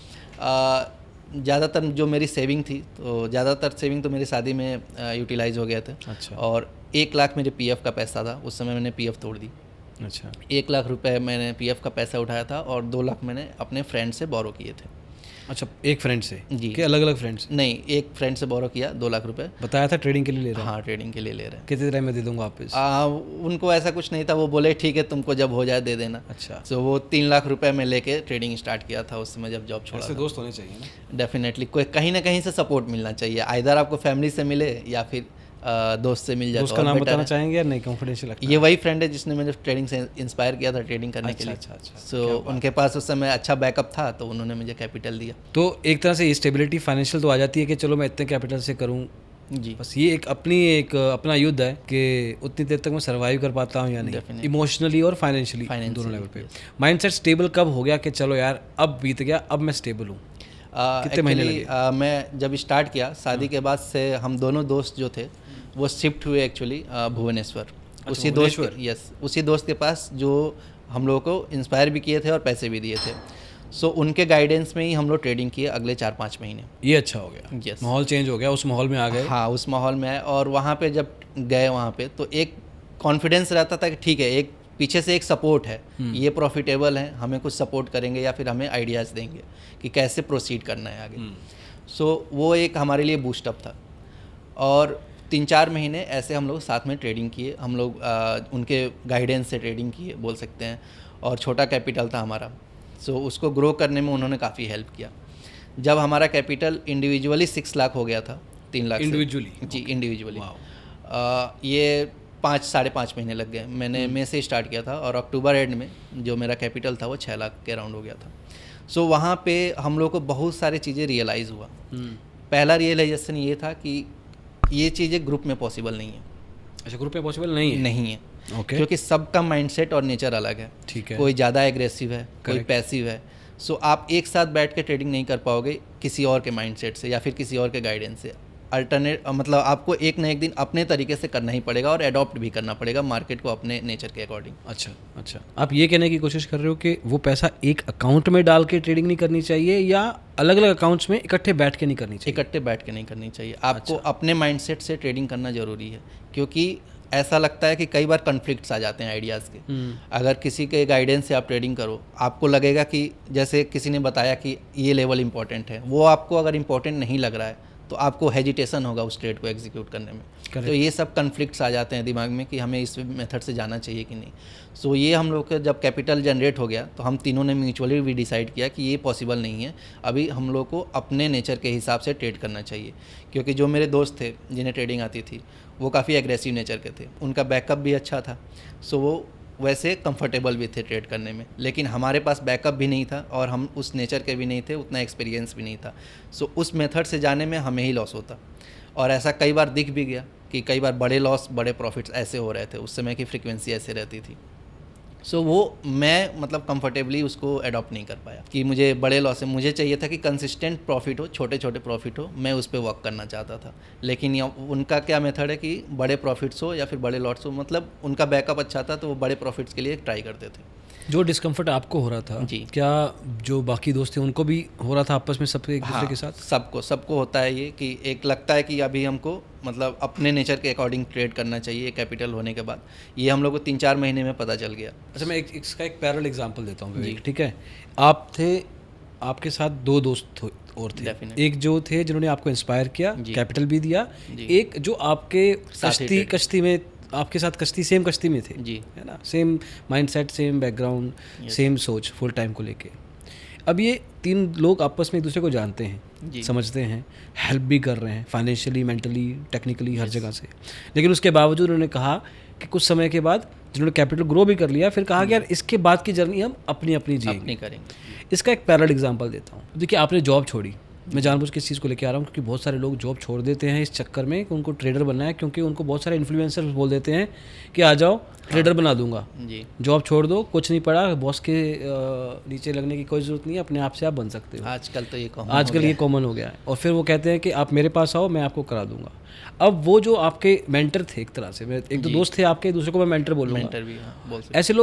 ज़्यादातर जो मेरी सेविंग थी, तो ज़्यादातर सेविंग तो मेरी शादी में यूटिलाइज हो गया था। अच्छा, और 1 लाख मेरे पीएफ का पैसा था, उस समय मैंने पीएफ तोड़ दी। अच्छा 1 लाख रुपए मैंने पीएफ का पैसा उठाया था और 2 लाख मैंने अपने फ्रेंड से बोरो किए थे। अच्छा, एक फ्रेंड से जी। कि अलग अलग फ्रेंड्स? नहीं, एक फ्रेंड से बोरो किया 2 लाख रुपए। बताया था ट्रेडिंग के लिए ले रहा हूँ? हाँ, ट्रेडिंग के लिए ले रहे हैं। कितने टाइम में दे दूंगा वापस? उनको ऐसा कुछ नहीं था, वो बोले ठीक है तुमको जब हो जाए दे देना। अच्छा, तो वो 3 लाख रुपए में लेके ट्रेडिंग स्टार्ट किया था उस समय जब जॉब छोड़ा ऐसे था। दोस्त होने चाहिए ना। डेफिनेटली कोई कहीं ना कहीं से सपोर्ट मिलना चाहिए, आइदर आपको फैमिली से मिले या फिर दोस्त से मिल जाए। दोस्त का नाम बताना चाहेंगे या नहीं, कॉन्फिडेंशियल रखना? ये वही फ्रेंड है जिसने मुझे ट्रेडिंग से इंस्पायर किया था ट्रेडिंग करने के लिए। अच्छा। सो उनके पास उस समय अच्छा बैकअप था तो उन्होंने मुझे कैपिटल दिया। तो एक तरह से स्टेबिलिटी फाइनेंशियल तो आ जाती है कि चलो मैं इतने कैपिटल से करूँ। जी, बस ये एक अपना युद्ध है कि उतनी देर तक मैं सर्वाइव कर पाता हूँ या नहीं, Definitely. इमोशनली और फाइनेंशियली दोनों लेवल पे। माइंडसेट स्टेबल कब हो गया कि चलो यार अब बीत गया, अब मैं स्टेबल हूँ? कितने महीने लगे? मैं जब स्टार्ट किया शादी के बाद से हम दोनों दोस्त जो थे वो शिफ्ट हुए एक्चुअली भुवनेश्वर। उसी दोस्त, यस, उसी दोस्त के पास जो हम लोगों को इंस्पायर भी किए थे और पैसे भी दिए थे। सो उनके गाइडेंस में ही हम लोग ट्रेडिंग किए अगले 4-5 महीने। ये अच्छा हो गया। यस, माहौल चेंज हो गया, उस माहौल में आ गए। हाँ, उस माहौल में आए और वहाँ पे जब गए वहाँ पे तो एक कॉन्फिडेंस रहता था कि ठीक है, एक पीछे से एक सपोर्ट है, ये प्रॉफिटेबल है, हमें कुछ सपोर्ट करेंगे या फिर हमें आइडियाज़ देंगे कि कैसे प्रोसीड करना है आगे। सो वो एक हमारे लिए बूस्टअप था और 3-4 महीने ऐसे हम लोग साथ में ट्रेडिंग किए। हम लोग उनके गाइडेंस से ट्रेडिंग किए बोल सकते हैं और छोटा कैपिटल था हमारा। सो उसको ग्रो करने में उन्होंने काफ़ी हेल्प किया। जब हमारा कैपिटल इंडिविजुअली 6 लाख हो गया था, 3 लाख इंडिविजुअली? जी, इंडिविजुअली। ये 5-5.5 महीने लग गए। मैंने मई से स्टार्ट किया था और अक्टूबर एंड में जो मेरा कैपिटल था वो 6 लाख के अराउंड हो गया था। सो वहाँ पे हम लोग को बहुत सारी चीज़ें रियलाइज़ हुआ। पहला रियलाइजेशन ये था कि ये चीज़ें ग्रुप में पॉसिबल नहीं है। अच्छा, ग्रुप में पॉसिबल नहीं है? नहीं है, ओके। क्योंकि सबका माइंडसेट और नेचर अलग है। ठीक है। कोई ज़्यादा एग्रेसिव है, कोई पैसिव है। सो आप एक साथ बैठ के ट्रेडिंग नहीं कर पाओगे किसी और के माइंडसेट से या फिर किसी और के गाइडेंस से। अल्टरनेट मतलब आपको एक ना एक दिन अपने तरीके से करना ही पड़ेगा और अडॉप्ट भी करना पड़ेगा मार्केट को अपने नेचर के अकॉर्डिंग। अच्छा, आप ये कहने की कोशिश कर रहे हो कि वो पैसा एक अकाउंट में डाल के ट्रेडिंग नहीं करनी चाहिए या अलग अलग अकाउंट्स में इकट्ठे बैठ के नहीं करनी चाहिए? इकट्ठे बैठ के नहीं करनी चाहिए। आपको अपने माइंडसेट से ट्रेडिंग करना जरूरी है, क्योंकि ऐसा लगता है कि कई बार कन्फ्लिक्ट्स आ जाते हैं आइडियाज़ के। अगर किसी के गाइडेंस से आप ट्रेडिंग करो, आपको लगेगा कि जैसे किसी ने बताया कि ये लेवल इंपॉर्टेंट है, वो आपको अगर इंपॉर्टेंट नहीं लग रहा है तो आपको हेजिटेशन होगा उस ट्रेड को एग्जीक्यूट करने में। तो ये सब कन्फ्लिक्ट्स आ जाते हैं दिमाग में कि हमें इस मेथड से जाना चाहिए कि नहीं। सो ये हम लोग का जब कैपिटल जनरेट हो गया तो हम तीनों ने म्यूचुअली भी डिसाइड किया कि ये पॉसिबल नहीं है, अभी हम लोग को अपने नेचर के हिसाब से ट्रेड करना चाहिए। क्योंकि जो मेरे दोस्त थे जिन्हें ट्रेडिंग आती थी वो काफ़ी एग्रेसिव नेचर के थे, उनका बैकअप भी अच्छा था। सो वो वैसे कंफर्टेबल भी थे ट्रेड करने में, लेकिन हमारे पास बैकअप भी नहीं था और हम उस नेचर के भी नहीं थे, उतना एक्सपीरियंस भी नहीं था। सो उस मेथड से जाने में हमें ही लॉस होता और ऐसा कई बार दिख भी गया कि कई बार बड़े लॉस बड़े प्रॉफिट्स ऐसे हो रहे थे, उस समय की फ्रीक्वेंसी ऐसे रहती थी। सो वो मैं मतलब कंफर्टेबली उसको अडॉप्ट नहीं कर पाया कि मुझे बड़े लॉस है, मुझे चाहिए था कि कंसिस्टेंट प्रॉफिट हो, छोटे छोटे प्रॉफिट हो, मैं उस पर वर्क करना चाहता था। लेकिन उनका क्या मेथड है कि बड़े प्रॉफिट्स हो या फिर बड़े लॉट्स हो, मतलब उनका बैकअप अच्छा था तो वो बड़े प्रॉफिट्स के लिए ट्राई करते थे। जो डिस्कम्फर्ट आपको हो रहा था जी, क्या जो बाकी दोस्त थे उनको भी हो रहा था आपस में सबके एक दूसरे के साथ? सबको होता है ये कि एक लगता है कि अभी हमको मतलब अपने नेचर के अकॉर्डिंग ट्रेड करना चाहिए कैपिटल होने के बाद। ये हम लोग को 3-4 महीने में पता चल गया। अच्छा, मैं इसका एक पैरेलल एग्जांपल देता हूँ। ठीक है, आप थे, आपके साथ 2 दोस्त और थे। एक जो थे जिन्होंने आपको इंस्पायर किया, कैपिटल भी दिया, एक जो आपके कश्ती में आपके साथ सेम कश्ती में थे जी, है ना, same mindset, same background, same सोच फुल टाइम को लेके। अब ये 3 लोग आपस में एक दूसरे को जानते हैं, समझते हैं, हेल्प भी कर रहे हैं फाइनेंशियली, मेंटली, टेक्निकली, हर जगह से। लेकिन उसके बावजूद उन्होंने कहा कि कुछ समय के बाद जिन्होंने कैपिटल ग्रो भी कर लिया, फिर कहा कि यार इसके बाद की जर्नी हम अपनी करेंगे। इसका एक पैरेलल एग्जांपल देता हूँ। देखिए, आपने जॉब छोड़ी, मैं जानबूझ के इस चीज़ को लेकर आ रहा हूँ क्योंकि बहुत सारे लोग जॉब छोड़ देते हैं इस चक्कर में कि उनको ट्रेडर बनना है, क्योंकि उनको बहुत सारे इन्फ्लुएंसर्स बोल देते हैं कि आ जाओ ट्रेडर बना दूंगा, जॉब छोड़ दो, कुछ नहीं पड़ा, बॉस के नीचे लगने की कोई ज़रूरत नहीं है, अपने आप से आप बन सकते हो। आजकल ये कॉमन हो गया है। और फिर वो कहते हैं कि आप मेरे पास आओ, मैं आपको करा दूंगा। अब वो जो आपके मेंटर थे, एक तरह से एक दो दोस्त थे आपके, दूसरे को मैं मेंटर बोलूँगा, ऐसे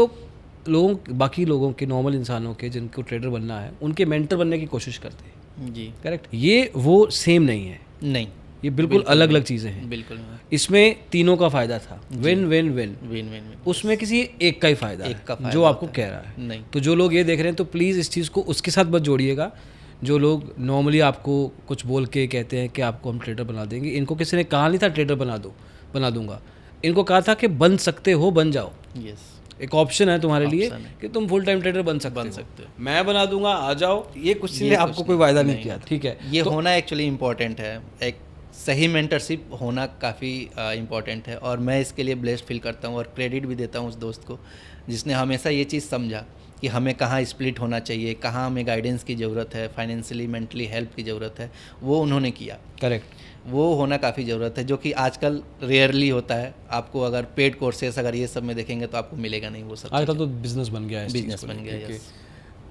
बाकी लोगों के, नॉर्मल इंसानों के जिनको ट्रेडर बनना है, उनके मेंटर बनने की कोशिश करते हैं। जी, करेक्ट। ये वो सेम नहीं है। नहीं, ये बिल्कुल अलग अलग चीज़ें हैं। बिल्कुल इसमें तीनों का फायदा था, win win win. Win win उसमें किसी एक का ही फायदा एक का है फायदा जो आपको होता कह रहा है। नहीं। तो जो लोग ये देख रहे हैं तो प्लीज़ इस चीज़ को उसके साथ मत जोड़िएगा जो लोग नॉर्मली आपको कुछ बोल के कहते हैं कि आपको हम ट्रेडर बना देंगे। इनको किसी ने कहा नहीं था ट्रेडर बना दूंगा, इनको कहा था कि बन सकते हो, बन जाओ। यस, एक ऑप्शन है तुम्हारे लिए Option है। कि तुम फुल टाइम ट्रेडर बन सकते सकते हो। मैं बना दूंगा, आ जाओ। ये कुछ ने आपको कोई वायदा नहीं किया, ठीक है। ये होना एक्चुअली इम्पोर्टेंट है। एक सही मेंटरशिप होना काफ़ी इम्पोर्टेंट है, और मैं इसके लिए ब्लेस्ड फील करता हूँ और क्रेडिट भी देता हूँ उस दोस्त को जिसने हमेशा ये चीज़ समझा कि हमें कहाँ स्प्लिट होना चाहिए, कहाँ हमें गाइडेंस की ज़रूरत है, फाइनेंशियली मेंटली हेल्प की ज़रूरत है, वो उन्होंने किया। करेक्ट। वो होना काफ़ी ज़रूरत है, जो कि आजकल रेयरली होता है। आपको अगर पेड कोर्सेस अगर ये सब में देखेंगे तो आपको मिलेगा नहीं वो सब। आजकल तो बिजनेस बन गया है, बिजनेस बन गया है।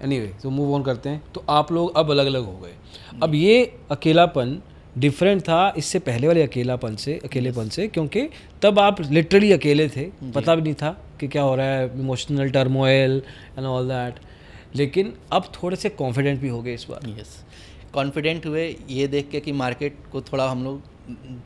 एनीवे, तो मूव ऑन करते हैं। तो आप लोग अब अलग अलग हो गए। अब ये अकेलापन डिफरेंट था इससे पहले वाले अकेलेपन से, क्योंकि तब आप लिटरली अकेले थे, पता भी नहीं था कि क्या हो रहा है, emotional turmoil and all that. लेकिन अब थोड़े से कॉन्फिडेंट भी हो गए इस बार। यस, कॉन्फिडेंट हुए ये देख के कि मार्केट को थोड़ा हम लोग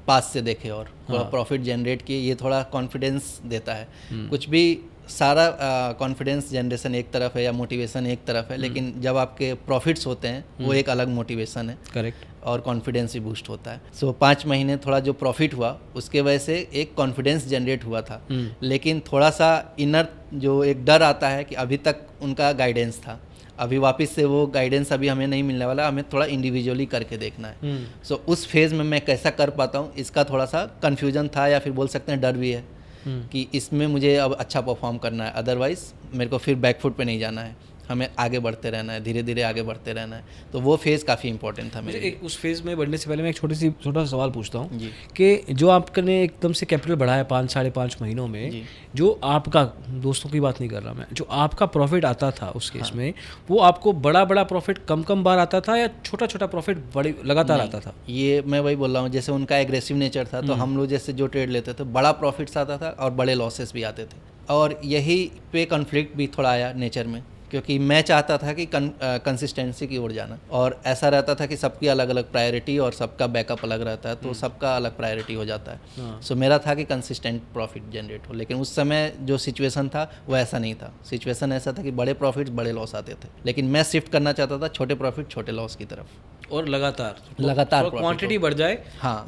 पास से देखे और थोड़ा प्रॉफिट जनरेट किए। ये थोड़ा कॉन्फिडेंस देता है। कुछ भी सारा कॉन्फिडेंस जनरेशन एक तरफ है या मोटिवेशन एक तरफ है, लेकिन जब आपके प्रॉफिट्स होते हैं वो एक अलग मोटिवेशन है। करेक्ट। और कॉन्फिडेंस भी बूस्ट होता है। सो 5 महीने थोड़ा जो प्रॉफिट हुआ उसके वजह से एक कॉन्फिडेंस जनरेट हुआ था, लेकिन थोड़ा सा इनर जो एक डर आता है कि अभी तक उनका गाइडेंस था, अभी वापस से वो गाइडेंस अभी हमें नहीं मिलने वाला, हमें थोड़ा इंडिविजुअली करके देखना है। सो उस फेज़ में मैं कैसा कर पाता हूँ इसका थोड़ा सा कन्फ्यूजन था, या फिर बोल सकते हैं डर भी है कि इसमें मुझे अब अच्छा परफॉर्म करना है, अदरवाइज़ मेरे को फिर बैकफुट पे नहीं जाना है, हमें आगे बढ़ते रहना है, धीरे धीरे आगे बढ़ते रहना है। तो वो फेज़ काफ़ी इंपॉर्टेंट था मेरे लिए। उस फेज़ में बढ़ने से पहले मैं एक छोटा सा सवाल पूछता हूँ जी। कि जो आपने एकदम से कैपिटल बढ़ाया 5-5.5 महीनों में, जो आपका, दोस्तों की बात नहीं कर रहा मैं, जो आपका प्रॉफिट आता था उस केस में, वो आपको बड़ा प्रॉफिट कम बार आता था या छोटा प्रॉफिट बड़े लगातार आता था? ये मैं वही बोल रहा हूँ, जैसे उनका एग्रेसिव नेचर था, तो हम लोग जैसे जो ट्रेड लेते थे बड़ा प्रॉफिट्स आता था और बड़े लॉसेस भी आते थे, और यही पे कॉन्फ्लिक्ट भी थोड़ा आया नेचर में, क्योंकि मैं चाहता था कि कंसिस्टेंसी की ओर जाना, और ऐसा रहता था कि सबकी अलग अलग प्रायोरिटी और सबका बैकअप अलग रहता है, तो सबका अलग प्रायोरिटी हो जाता है। सो मेरा था कि कंसिस्टेंट प्रॉफिट जनरेट हो, लेकिन उस समय जो सिचुएशन था वो ऐसा नहीं था। सिचुएशन ऐसा था कि बड़े प्रॉफिट्स बड़े लॉस आते थे, लेकिन मैं शिफ्ट करना चाहता था छोटे प्रॉफिट छोटे लॉस की तरफ, और लगातार क्वांटिटी बढ़ जाए, हाँ,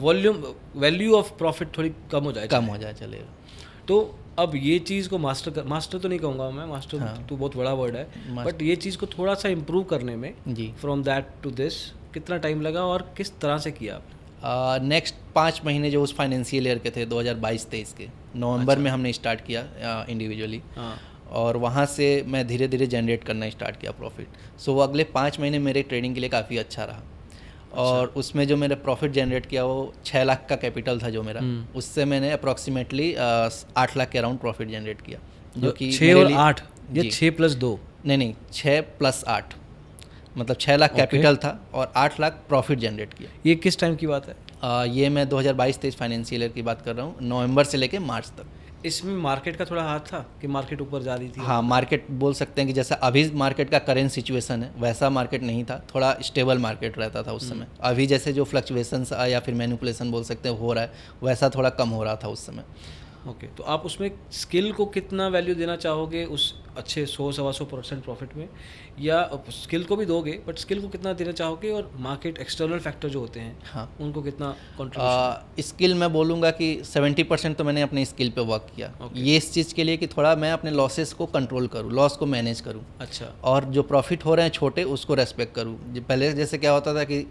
वैल्यू ऑफ प्रॉफिट थोड़ी कम हो जाए चलेगा। तो अब ये चीज़ को मास्टर तो नहीं कहूँगा मैं, मास्टर तो बहुत बड़ा वर्ड है, बट ये चीज़ को थोड़ा सा इम्प्रूव करने में जी, फ्रॉम दैट टू दिस कितना टाइम लगा और किस तरह से किया आपने? नेक्स्ट 5 महीने जो उस फाइनेंशियल ईयर के थे 2022-23 के नवंबर में हमने स्टार्ट किया इंडिविजुअली, और वहाँ से मैं धीरे धीरे जनरेट करना स्टार्ट किया प्रॉफिट। सो वो अगले 5 महीने मेरे ट्रेडिंग के लिए काफ़ी अच्छा रहा। और उसमें जो मैंने प्रॉफिट जनरेट किया वो 6 लाख का कैपिटल था जो मेरा, उससे मैंने अप्रॉक्सीमेटली 8 लाख के अराउंड प्रॉफिट जनरेट किया, जो कि 6 और 8 या 6 प्लस 2? नहीं 6 प्लस 8, मतलब 6 लाख कैपिटल था और 8 लाख प्रॉफिट जनरेट किया। ये किस टाइम की बात है? ये मैं 2022-23 फाइनेंशियल ईयर की बात कर रहा हूँ, नवंबर से लेके मार्च तक। इसमें मार्केट का थोड़ा हाथ था कि मार्केट ऊपर जा रही थी? हाँ, मार्केट बोल सकते हैं कि जैसा अभी मार्केट का करेंट सिचुएशन है वैसा मार्केट नहीं था, थोड़ा स्टेबल मार्केट रहता था उस समय। अभी जैसे जो फ्लक्चुएशंस या फिर मैनिपुलेशन बोल सकते हैं हो रहा है, वैसा थोड़ा कम हो रहा था उस समय। ओके, तो आप उसमें स्किल को कितना वैल्यू देना चाहोगे उस अच्छे 100-125% प्रॉफिट में, या स्किल को भी दोगे बट स्किल को कितना देना चाहोगे, और मार्केट एक्सटर्नल फैक्टर जो होते हैं, हाँ, उनको कितना कंट्रीब्यूशन? स्किल मैं बोलूँगा कि 70% तो मैंने अपने स्किल पे वर्क किया। ये इस चीज़ के लिए कि थोड़ा मैं अपने लॉसेस को कंट्रोल करूँ, लॉस को मैनेज करूँ। अच्छा। और जो प्रॉफिट हो रहे हैं छोटे उसको रेस्पेक्ट करूँ। पहले जैसे क्या होता था कि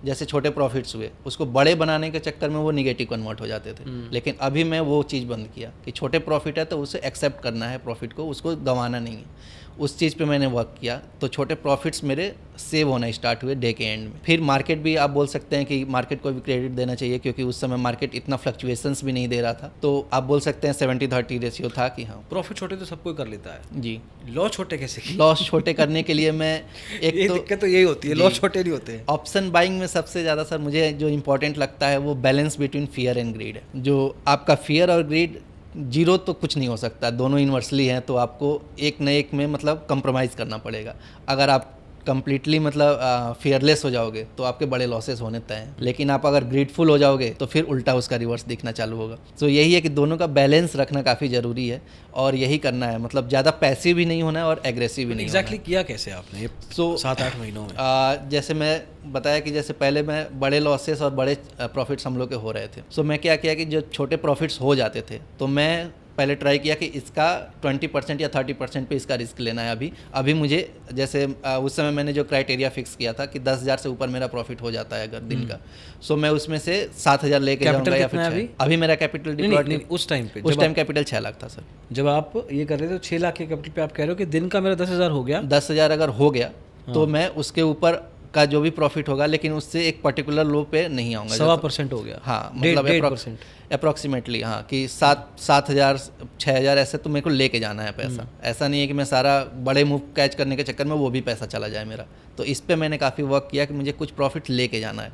जैसे छोटे प्रॉफिट्स हुए उसको बड़े बनाने के चक्कर में वो निगेटिव कन्वर्ट हो जाते थे, लेकिन अभी मैं वो चीज़ बंद किया कि छोटे प्रॉफिट है तो उसे एक्सेप्ट करना है, प्रॉफिट को, उसको गंवाना नहीं है। उस चीज़ पे मैंने वर्क किया, तो छोटे प्रॉफिट्स मेरे सेव होना स्टार्ट हुए डे के एंड में। फिर मार्केट भी आप बोल सकते हैं कि मार्केट को भी क्रेडिट देना चाहिए, क्योंकि उस समय मार्केट इतना फ्लक्चुएशंस भी नहीं दे रहा था, तो आप बोल सकते हैं 70-30 रेशियो था कि हाँ, प्रॉफिट छोटे तो सब कोई कर लेता है जी, लॉस छोटे कैसे? लॉस छोटे करने के लिए मैं एक दिक्कत तो यही होती है, लॉस छोटे नहीं होते हैं। ऑप्शन बाइंग में सबसे ज़्यादा सर मुझे जो इंपॉर्टेंट लगता है वो balance between fear and greed है। जो आपका फियर और ग्रीड, जीरो तो कुछ नहीं हो सकता, दोनों इन्वर्सली हैं, तो आपको एक न एक में मतलब कंप्रोमाइज़ करना पड़ेगा। अगर आप कंप्लीटली मतलब फियरलेस हो जाओगे तो आपके बड़े लॉसेस होने तय हैं, लेकिन आप अगर ग्रीडफुल हो जाओगे तो फिर उल्टा उसका रिवर्स दिखना चालू होगा। तो यही है कि दोनों का बैलेंस रखना काफ़ी ज़रूरी है और यही करना है, मतलब ज़्यादा पैसिव भी नहीं होना है और एग्रेसिव भी नहीं होना है। एग्जैक्टली किया कैसे आपने ये 7-8 महीनों में? जैसे मैं बताया कि जैसे पहले मैं बड़े लॉसेस और बड़े प्रॉफिट्स हम लोग के हो रहे थे, सो मैं क्या किया कि जो छोटे प्रॉफिट्स हो जाते थे तो मैं पहले ट्राई किया कि इसका 20% या 30% पे इसका रिस्क लेना है। अभी मुझे जैसे उस समय मैंने जो क्राइटेरिया फिक्स किया था कि 10,000 से ऊपर मेरा प्रॉफिट हो जाता है अगर दिन का, सो मैं उसमें से 7,000 लेके जाऊंगा या फिर अभी मेरा कैपिटल डिप्लॉयड उस टाइम कैपिटल 6 लाख था सर। जब आप ये कर रहे थे 6 लाख के कैपिटल पे आप कह रहे हो कि दिन का मेरा 10,000 हो गया, 10,000 अगर हो गया तो मैं उसके ऊपर का जो भी प्रॉफिट होगा लेकिन उससे एक पर्टिकुलर लो पे नहीं आऊँगा। 1.25% हो गया। हाँ, मतलब अप्रॉक्सीमेटली हाँ कि 7,000 6,000 ऐसे तो मेरे को लेके जाना है पैसा। ऐसा नहीं है कि मैं सारा बड़े मूव कैच करने के चक्कर में वो भी पैसा चला जाए मेरा। तो इस पे मैंने काफ़ी वर्क किया कि मुझे कुछ प्रॉफिट लेके जाना है।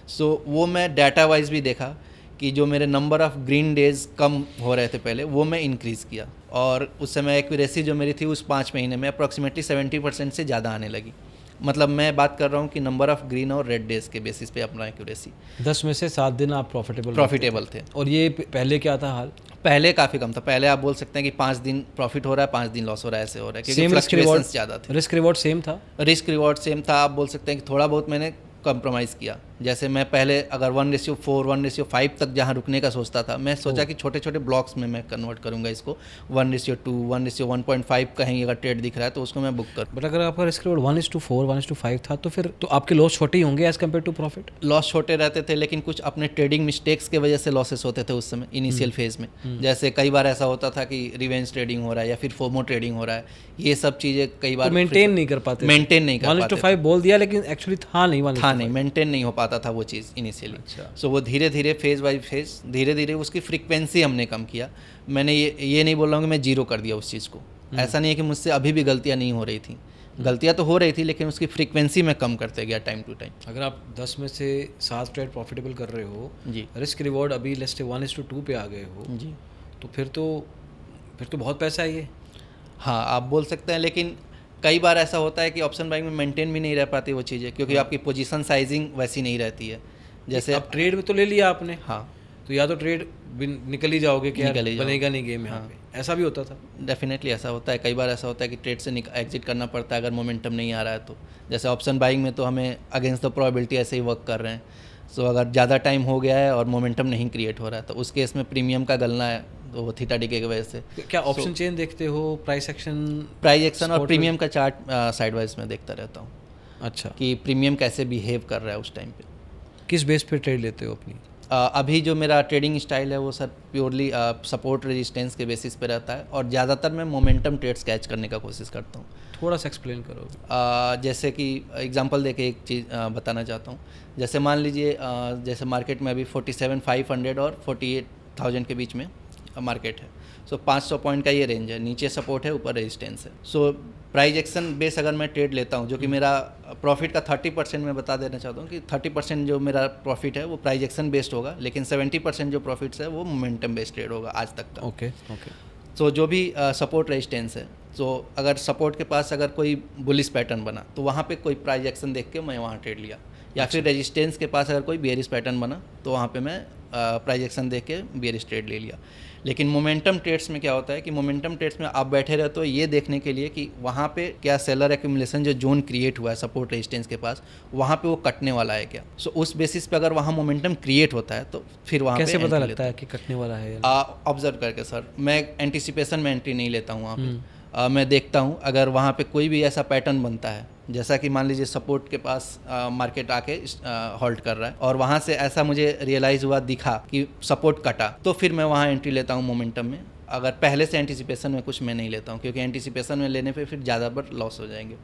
सो वो मैं डाटा वाइज भी देखा कि जो मेरे नंबर ऑफ़ ग्रीन डेज कम हो रहे थे पहले वो मैं इंक्रीज़ किया और उस समय एक्यूरेसी जो मेरी थी उस 5 महीने में अप्रॉक्सीमेटली 70% से ज़्यादा आने लगी। मतलब मैं बात कर रहा हूँ कि नंबर ऑफ ग्रीन और रेड डेज के बेसिस पे अपना एक्यूरेसी 10 में से 7 दिन आप प्रॉफिटेबल थे। और ये पहले क्या था हाल? पहले काफ़ी कम था। पहले आप बोल सकते हैं कि 5 दिन प्रॉफिट हो रहा है, 5 दिन लॉस हो रहा है, ऐसे हो रहा है क्योंकि फ्लक्चुएशंस ज़्यादा थे। रिस्क रिवॉर्ड सेम था? रिस्क रिवॉर्ड सेम था। आप बोल सकते हैं कि थोड़ा बहुत मैंने कंप्रोमाइज़ किया। जैसे मैं पहले अगर 1:4 1:5 तक जहाँ रुकने का सोचता था, मैं सोचा कि छोटे छोटे ब्लॉक्स में मैं कन्वर्ट करूँगा इसको 1:2 1:1.5 कहीं अगर ट्रेड दिख रहा है तो उसको मैं बुक करूँ। बट अगर आपका रिस्क रिवॉर्ड 1:4 1:5 था तो फिर तो आपके लॉस छोटे ही होंगे as compare to profit? Loss छोटे रहते थे लेकिन कुछ अपने ट्रेडिंग मिस्टेक्स के वजह से लॉसेस होते थे उस समय इनिशियल फेज में। जैसे कई बार ऐसा होता था कि रिवेंज ट्रेडिंग हो रहा है या फिर फोमो ट्रेडिंग हो रहा है, ये सब चीज़ें कई बार मेंटेन नहीं कर पाते। 1:5 बोल दिया लेकिन एक्चुअली था नहीं, मेंटेन नहीं हो पाता था वो चीज़ इनिशियली। सो वो धीरे धीरे फेज बाय फेज धीरे धीरे उसकी फ्रीक्वेंसी हमने कम किया। मैंने ये नहीं बोल रहा हूँ कि मैं जीरो कर दिया उस चीज़ को। ऐसा नहीं है कि मुझसे अभी भी गलतियाँ नहीं हो रही थी, गलतियाँ तो हो रही थी लेकिन उसकी फ्रीक्वेंसी में कम करते गया टाइम टू टाइम। अगर आप 10 में से 7 ट्रेड प्रॉफिटेबल कर रहे हो जी, रिस्क रिवॉर्ड अभी लेट्स से 1:2 पे आ गए हो जी, तो फिर तो बहुत पैसा है ये। हाँ, आप बोल सकते हैं, लेकिन कई बार ऐसा होता है कि ऑप्शन बाइंग में मेंटेन भी नहीं रह पाती वो चीज़ें क्योंकि आपकी पोजीशन साइजिंग वैसी नहीं रहती है। जैसे अब ट्रेड में तो ले लिया आपने, हाँ, तो या तो ट्रेड निकल ही जाओगे कि यार बनेगा नहीं गेम यहाँ हाँ, पे, ऐसा भी होता था? डेफिनेटली ऐसा होता है। कई बार ऐसा होता है कि ट्रेड से एग्जिट करना पड़ता है अगर मोमेंटम नहीं आ रहा है तो। जैसे ऑप्शन बाइंग में तो हमें अगेंस्ट द प्रोबेबिलिटी ऐसे ही वर्क कर रहे हैं। सो अगर ज़्यादा टाइम हो गया है और मोमेंटम नहीं क्रिएट हो रहा है तो उस केस में प्रीमियम का गलना है तो वो थीटा डीके की वजह से। क्या ऑप्शन चेन देखते हो? प्राइस एक्शन और प्रीमियम का चार्ट साइड वाइज में देखता रहता हूँ। अच्छा, कि प्रीमियम कैसे बिहेव कर रहा है उस टाइम पे। किस बेस पे ट्रेड लेते हो अपनी? अभी जो मेरा ट्रेडिंग स्टाइल है वो सर प्योरली सपोर्ट रेजिस्टेंस के बेसिस पे रहता है और ज़्यादातर मैं मोमेंटम ट्रेड्स कैच करने का कोशिश करता हूँ। थोड़ा सा एक्सप्लेन करो। जैसे कि एग्जांपल देके एक चीज़ बताना चाहता हूँ। जैसे मान लीजिए जैसे मार्केट में अभी 47,500 और 48,000 के बीच में मार्केट है। सो 500 पॉइंट का ये रेंज है, नीचे सपोर्ट है, ऊपर रेजिस्टेंस है। सो प्राइस एक्शन बेस अगर मैं ट्रेड लेता हूँ जो कि मेरा प्रॉफिट का 30% मैं बता देना चाहता हूँ कि 30% जो मेरा प्रॉफिट है वो प्राइस एक्शन बेस्ड होगा, लेकिन 70% जो प्रॉफिट्स है वो मोमेंटम बेस्ड ट्रेड होगा आज तक का। ओके। सो जो भी सपोर्ट रेजिस्टेंस है, तो अगर सपोर्ट के पास अगर कोई बुलिश पैटर्न बना तो वहाँ पे कोई प्राइस एक्शन देख के मैं वहाँ ट्रेड लिया, या फिर रेजिस्टेंस के पास अगर कोई बेयरिश पैटर्न बना तो वहाँ पे मैं प्राइस एक्शन देख के बेयरिश ट्रेड ले लिया। लेकिन मोमेंटम ट्रेड्स में क्या होता है कि मोमेंटम ट्रेड्स में आप बैठे रहते हो ये देखने के लिए कि वहाँ पे क्या सेलर एक्यूमुलेशन जो जोन क्रिएट हुआ है सपोर्ट रेजिस्टेंस के पास, वहाँ पे वो कटने वाला है क्या। सो उस बेसिस पे अगर वहाँ मोमेंटम क्रिएट होता है तो फिर वहाँ कैसे पता लगता है कि कटने वाला है? ऑब्जर्व करके सर, मैं एंटिसिपेशन में एंट्री नहीं लेता हूँ वहाँ पे। मैं देखता हूँ अगर वहाँ पे कोई भी ऐसा पैटर्न बनता है, जैसा कि मान लीजिए सपोर्ट के पास मार्केट आके होल्ड कर रहा है और वहाँ से ऐसा मुझे रियलाइज़ हुआ दिखा कि सपोर्ट कटा, तो फिर मैं वहाँ एंट्री लेता हूँ मोमेंटम में। अगर पहले से एंटिसिपेशन में कुछ मैं नहीं लेता हूँ क्योंकि एंटिसिपेशन में लेने पे फिर ज़्यादा बार लॉस हो जाएंगे।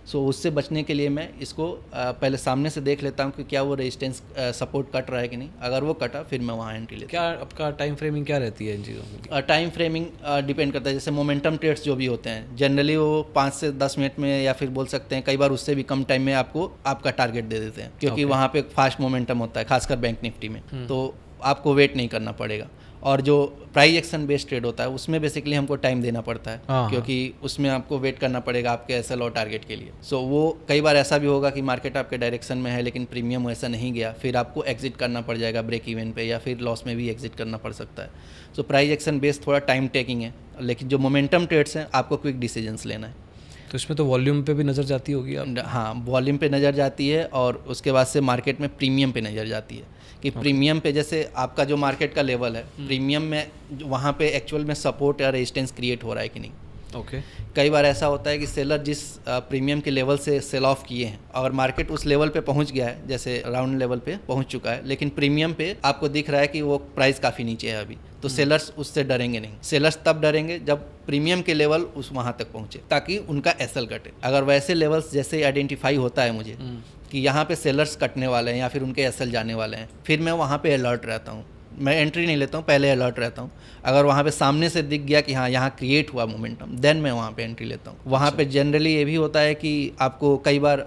सो उससे बचने के लिए मैं इसको पहले सामने से देख लेता हूँ कि क्या वो रेजिस्टेंस सपोर्ट कट रहा है कि नहीं। अगर वो कटा फिर मैं वहाँ एंट्री लेता हूँ। क्या आपका टाइम फ्रेमिंग क्या रहती है इन चीज़ों की? टाइम फ्रेमिंग डिपेंड करता है। जैसे मोमेंटम ट्रेड्स जो भी होते हैं जनरली वो 5 से 10 मिनट में, या फिर बोल सकते हैं कई बार उससे भी कम टाइम में आपको आपका टारगेट दे देते हैं क्योंकि वहाँ पे फास्ट मोमेंटम होता है, खासकर बैंक निफ्टी में, तो आपको वेट नहीं करना पड़ेगा। और जो प्राइस एक्शन बेस्ड ट्रेड होता है उसमें बेसिकली हमको टाइम देना पड़ता है, हाँ। क्योंकि उसमें आपको वेट करना पड़ेगा आपके एसएल और टारगेट के लिए। सो वो कई बार ऐसा भी होगा कि मार्केट आपके डायरेक्शन में है लेकिन प्रीमियम वैसा नहीं गया, फिर आपको एग्जिट करना पड़ जाएगा ब्रेक इवन पे, या फिर लॉस में भी एग्जिट करना पड़ सकता है। सो प्राइस एक्शन बेस्ड थोड़ा टाइम टेकिंग है, लेकिन जो मोमेंटम ट्रेड्स हैं आपको क्विक डिसीजंस लेना है। तो इसमें तो वॉल्यूम पे भी नज़र जाती होगी आप? हाँ, वॉल्यूम पे नज़र जाती है और उसके बाद से मार्केट में प्रीमियम पे नज़र जाती है कि प्रीमियम पे जैसे आपका जो मार्केट का लेवल है प्रीमियम में वहाँ पे एक्चुअल में सपोर्ट या रेजिस्टेंस क्रिएट हो रहा है कि नहीं। ओके। कई बार ऐसा होता है कि सेलर जिस प्रीमियम के लेवल से सेल ऑफ किए हैं और मार्केट उस लेवल पे पहुंच गया है, जैसे राउंड लेवल पे पहुंच चुका है, लेकिन प्रीमियम पे आपको दिख रहा है कि वो प्राइस काफ़ी नीचे है अभी, तो सेलर्स उससे डरेंगे नहीं। सेलर्स तब डरेंगे जब प्रीमियम के लेवल उस वहाँ तक पहुँचे ताकि उनका एसएल कटे। अगर वैसे लेवल्स जैसे आइडेंटिफाई होता है मुझे कि यहाँ पे सेलर्स कटने वाले हैं या फिर उनके एसएल जाने वाले हैं, फिर मैं वहाँ पे अलर्ट रहता हूँ। मैं एंट्री नहीं लेता हूँ, पहले अलर्ट रहता हूँ। अगर वहाँ पे सामने से दिख गया कि हाँ यहाँ क्रिएट हुआ मोमेंटम, देन मैं वहाँ पे एंट्री लेता हूँ। वहाँ पे जनरली ये भी होता है कि आपको कई बार